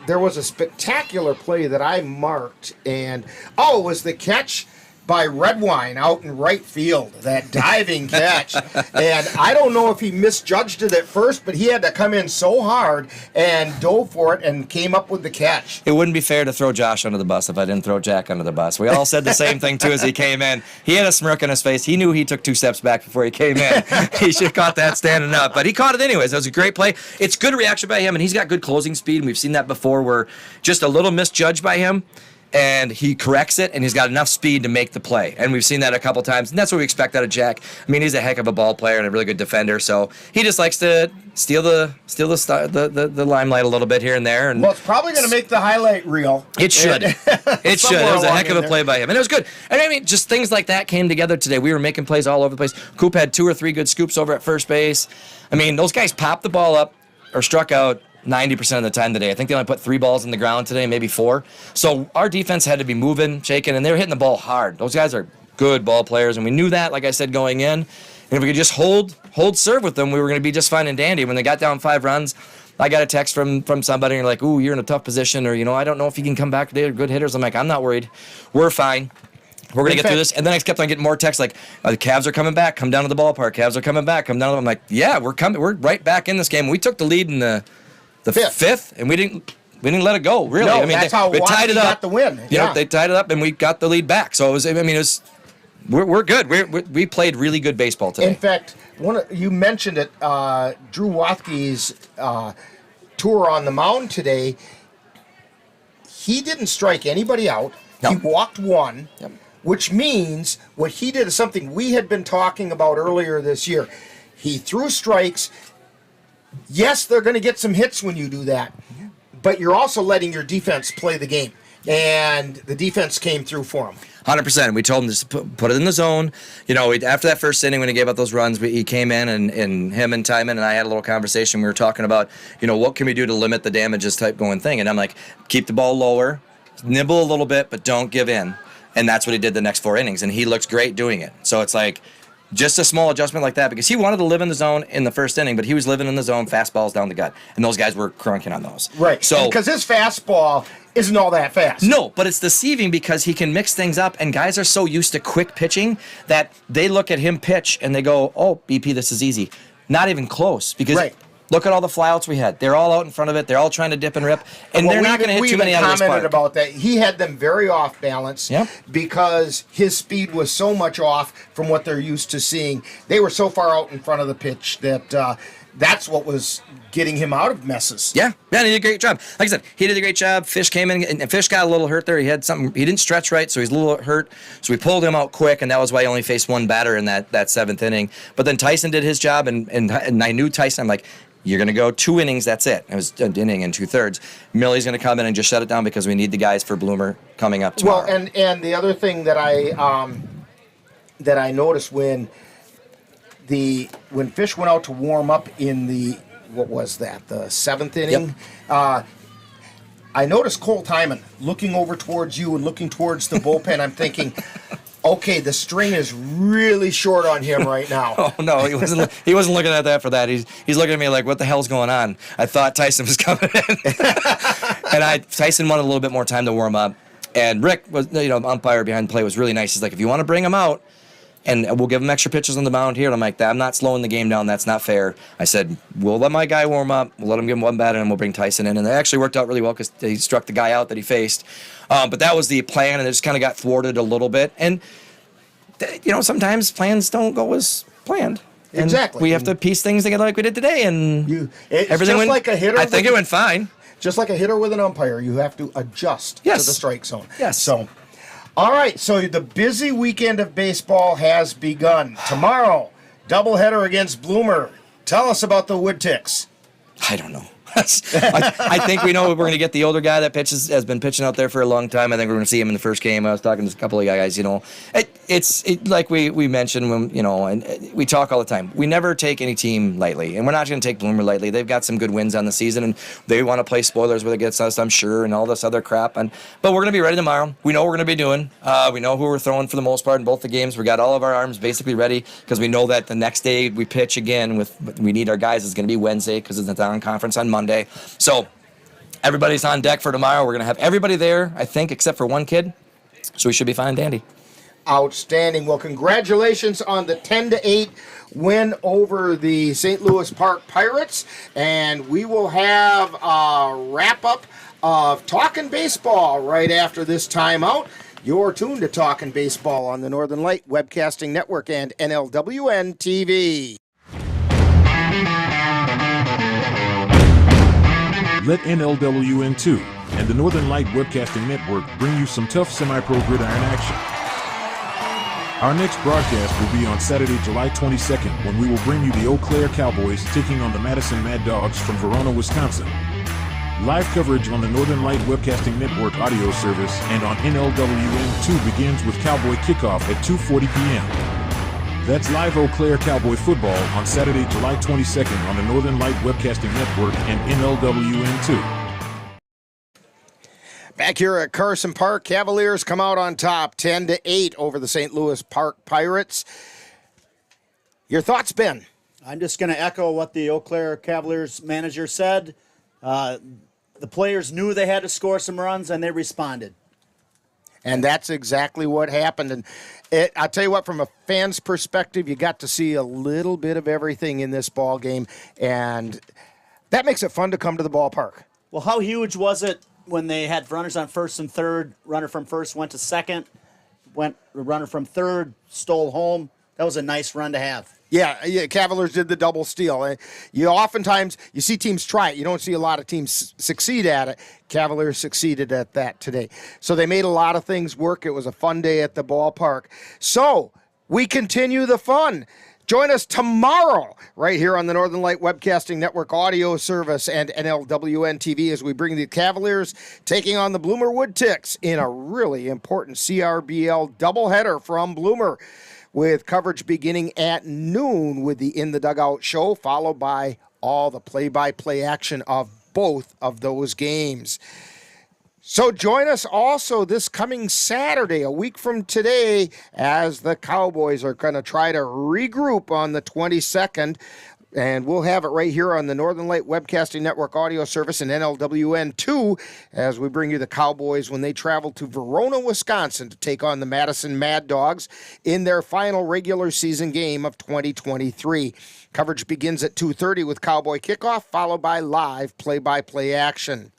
There was a spectacular play that I marked, and it was the catch by Redwine out in right field, that diving catch. And I don't know if he misjudged it at first, but he had to come in so hard and dove for it and came up with the catch. It wouldn't be fair to throw Josh under the bus if I didn't throw Jack under the bus. We all said the same thing, too, as he came in. He had a smirk on his face. He knew he took 2 steps back before he came in. He should have caught that standing up. But he caught it anyways. It was a great play. It's good reaction by him, and he's got good closing speed. And we've seen that before where just a little misjudged by him, and he corrects it, and he's got enough speed to make the play. And we've seen that a couple times, and that's what we expect out of Jack. I mean, he's a heck of a ball player and a really good defender, so he just likes to steal the limelight a little bit here and there. And Well, it's probably going to make the highlight reel. it should. It should. It was a heck of a play by him. And it was good. And I mean, just things like that came together today. We were making plays all over the place. Coop had 2 or 3 good scoops over at first base. I mean, those guys popped the ball up or struck out 90% of the time today. I think they only put 3 balls in the ground today, maybe 4. So our defense had to be moving, shaking, and they were hitting the ball hard. Those guys are good ball players, and we knew that, like I said, going in. And if we could just hold serve with them, we were going to be just fine and dandy. When they got down 5 runs, I got a text from somebody, and they're like, ooh, you're in a tough position, or, I don't know if you can come back today. They're good hitters. I'm like, I'm not worried. We're fine. We're going to get through this. And then I kept on getting more texts like, the Cavs are coming back. Come down to the ballpark. Cavs are coming back. Come down. I'm like, yeah, we're coming. We're right back in this game. We took the lead in the fifth, and we didn't let it go, really. No, I mean, that's how tied it Watsky up. got the win. They tied it up, and we got the lead back. So we're good. We played really good baseball today. In fact, you mentioned it, Drew Wathke's tour on the mound today. He didn't strike anybody out. No. He walked 1, which means what he did is something we had been talking about earlier this year. He threw strikes. Yes, they're going to get some hits when you do that, but you're also letting your defense play the game, and the defense came through for him. 100%. We told him to put it in the zone. After that first inning when he gave up those runs, he came in, and him and Timon and I had a little conversation. We were talking about, what can we do to limit the damages type going thing, and I'm like, keep the ball lower, nibble a little bit, but don't give in. And that's what he did the next 4 innings, and he looks great doing it. So it's like, just a small adjustment like that, because he wanted to live in the zone in the first inning, but he was living in the zone, fastballs down the gut, and those guys were crunking on those. Right. So because his fastball isn't all that fast. No, but it's deceiving because he can mix things up, and guys are so used to quick pitching that they look at him pitch and they go, "Oh, BP, this is easy." Not even close, because look at all the flyouts we had. They're all out in front of it. They're all trying to dip and rip, and they're not going to hit too many out of this park. We commented about that. He had them very off balance because his speed was so much off from what they're used to seeing. They were so far out in front of the pitch that that's what was getting him out of messes. Yeah, he did a great job. Like I said, he did a great job. Fish came in, and Fish got a little hurt there. He had something. He didn't stretch right, so he's a little hurt. So we pulled him out quick, and that was why he only faced 1 batter in that 7th inning. But then Tyson did his job, and I knew Tyson. I'm like, you're going to go 2 innings, that's it. It was an inning and 2/3. Millie's going to come in and just shut it down because we need the guys for Bloomer coming up tomorrow. Well, and the other thing that I noticed when Fish went out to warm up in the 7th inning, I noticed Cole Timon looking over towards you and looking towards the bullpen. I'm thinking, okay, the string is really short on him right now. Oh no, he wasn't looking at that for that. He's looking at me like, what the hell's going on? I thought Tyson was coming in, and Tyson wanted a little bit more time to warm up. And Rick was, umpire behind the play, was really nice. He's like, if you want to bring him out, and we'll give him extra pitches on the mound here. And I'm like, I'm not slowing the game down. That's not fair. I said, we'll let my guy warm up. We'll let him give him 1 batter, and we'll bring Tyson in. And it actually worked out really well because he struck the guy out that he faced. But that was the plan, and it just kind of got thwarted a little bit. And, sometimes plans don't go as planned. And exactly. We have to piece things together like we did today. And everything went, like a hitter. I think it went fine. Just like a hitter with an umpire, you have to adjust to the strike zone. Yes. So, all right, so the busy weekend of baseball has begun. Tomorrow, doubleheader against Bloomer. Tell us about the Woodticks. I don't know. I think we know we're going to get the older guy that has been pitching out there for a long time. I think we're going to see him in the first game. I was talking to a couple of guys, it's like we mentioned when, and we talk all the time. We never take any team lightly, and we're not going to take Bloomer lightly. They've got some good wins on the season, and they want to play spoilers where it gets us, I'm sure, and all this other crap. But we're going to be ready tomorrow. We know what we're going to be doing. We know who we're throwing for the most part in both the games. We got all of our arms basically ready because we know that the next day we pitch again we need our guys is going to be Wednesday because it's a non-conference on Monday. So everybody's on deck for tomorrow. We're going to have everybody there, I think, except for one kid. So we should be fine and dandy. Outstanding. Well, congratulations on the 10-8 win over the St. Louis Park Pirates. And we will have a wrap-up of Talkin' Baseball right after this timeout. You're tuned to Talkin' Baseball on the Northern Light Webcasting Network and NLWN-TV. Let NLWN-2 and the Northern Light Webcasting Network bring you some tough semi-pro gridiron action. Our next broadcast will be on Saturday, July 22nd, when we will bring you the Eau Claire Cavaliers taking on the Madison Mad Dogs from Verona, Wisconsin. Live coverage on the Northern Light Webcasting Network audio service and on NLWN-2 begins with Cowboy Kickoff at 2:40 p.m. That's live Eau Claire Cowboy football on Saturday, July 22nd on the Northern Light Webcasting Network and NLWN-2. Back here at Carson Park, Cavaliers come out on top 10-8 over the St. Louis Park Pirates. Your thoughts, Ben? I'm just going to echo what the Eau Claire Cavaliers manager said. The players knew they had to score some runs, and they responded. And that's exactly what happened. And I'll tell you what, from a fan's perspective, you got to see a little bit of everything in this ball game, and that makes it fun to come to the ballpark. Well, how huge was it when they had runners on first and third, runner from first went to second, runner from third, stole home? That was a nice run to have. Yeah, Cavaliers did the double steal. Oftentimes, you see teams try it. You don't see a lot of teams succeed at it. Cavaliers succeeded at that today. So they made a lot of things work. It was a fun day at the ballpark. So we continue the fun. Join us tomorrow right here on the Northern Light Webcasting Network audio service and NLWN-TV as we bring the Cavaliers taking on the Bloomer Woodticks in a really important CRBL doubleheader from Bloomer, with coverage beginning at noon with the In the Dugout show, followed by all the play-by-play action of both of those games. So join us also this coming Saturday, a week from today, as the Cowboys are going to try to regroup on the 22nd. And we'll have it right here on the Northern Light Webcasting Network audio service and NLWN-2 as we bring you the Cowboys when they travel to Verona, Wisconsin to take on the Madison Mad Dogs in their final regular season game of 2023. Coverage begins at 2:30 with Cowboy Kickoff, followed by live play-by-play action.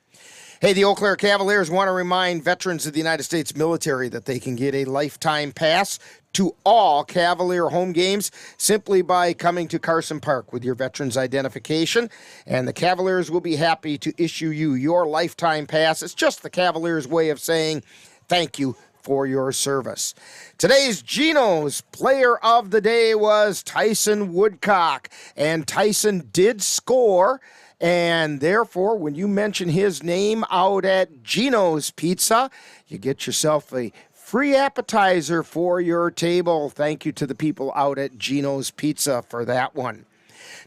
Hey, the Eau Claire Cavaliers want to remind veterans of the United States military that they can get a lifetime pass to all Cavalier home games simply by coming to Carson Park with your veterans identification, and the Cavaliers will be happy to issue you your lifetime pass. It's just the Cavaliers' way of saying thank you for your service. Today's Geno's player of the day was Tyson Woodcock, and Tyson did score. And therefore, when you mention his name out at Geno's Pizza, you get yourself a free appetizer for your table. Thank you to the people out at Geno's Pizza for that one.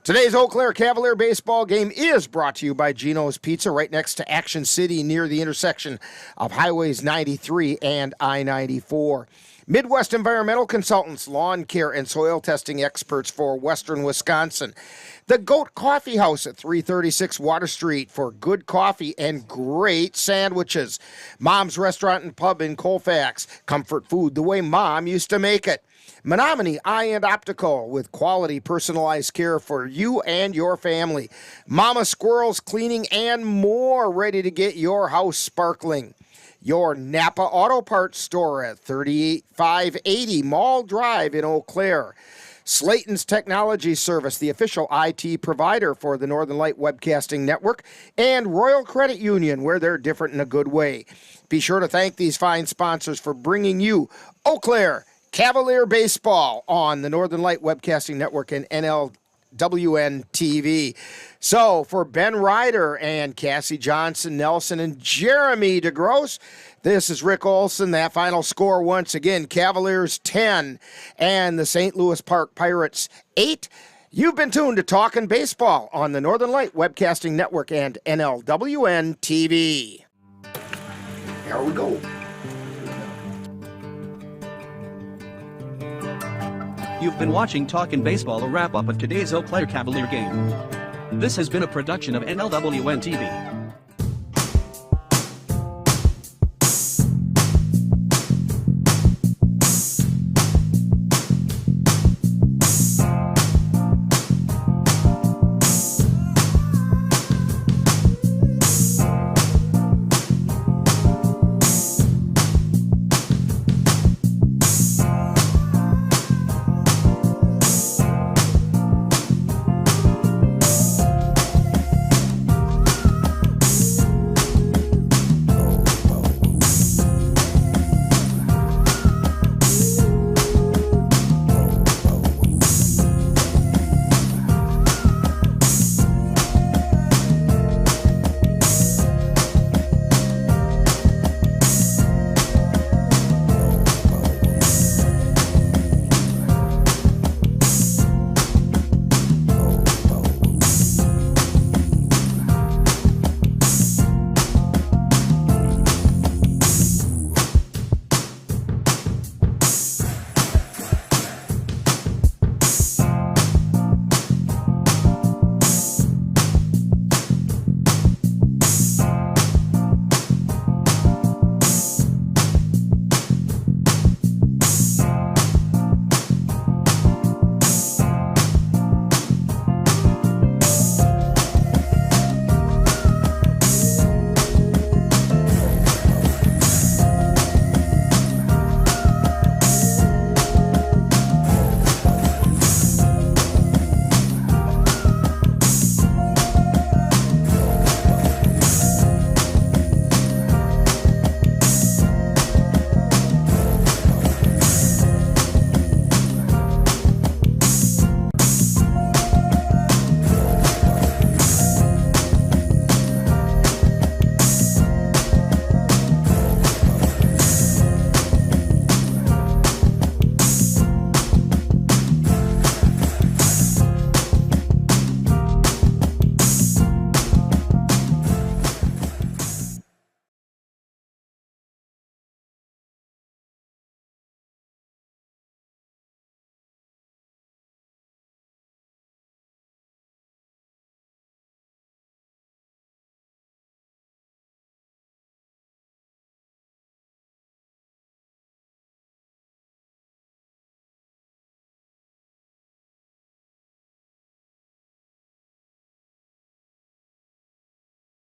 Today's Eau Claire Cavalier baseball game is brought to you by Geno's Pizza, right next to Action City near the intersection of Highways 93 and I-94. Midwest Environmental Consultants, lawn care and soil testing experts for Western Wisconsin. The Goat Coffee House at 336 Water Street for good coffee and great sandwiches. Mom's Restaurant and Pub in Colfax. Comfort food the way Mom used to make it. Menominee Eye and Optical with quality personalized care for you and your family. Mama Squirrels Cleaning and more, ready to get your house sparkling. Your Napa Auto Parts store at 38580 Mall Drive in Eau Claire. Slayton's Technology Service, the official IT provider for the Northern Light Webcasting Network, and Royal Credit Union, where they're different in a good way. Be sure to thank these fine sponsors for bringing you Eau Claire Cavalier Baseball on the Northern Light Webcasting Network and NLWN NLWN-TV. So for Ben Ryder and Cassie Johnson, Nelson, and Jeremy DeGrosse, this is Rick Olson. That final score once again, Cavaliers 10 and the St. Louis Park Pirates 8. You've been tuned to Talkin' Baseball on the Northern Light Webcasting Network and NLWN-TV. Here we go. You've been watching Talkin' Baseball, a wrap-up of today's Eau Claire Cavalier game. This has been a production of NLWN-TV.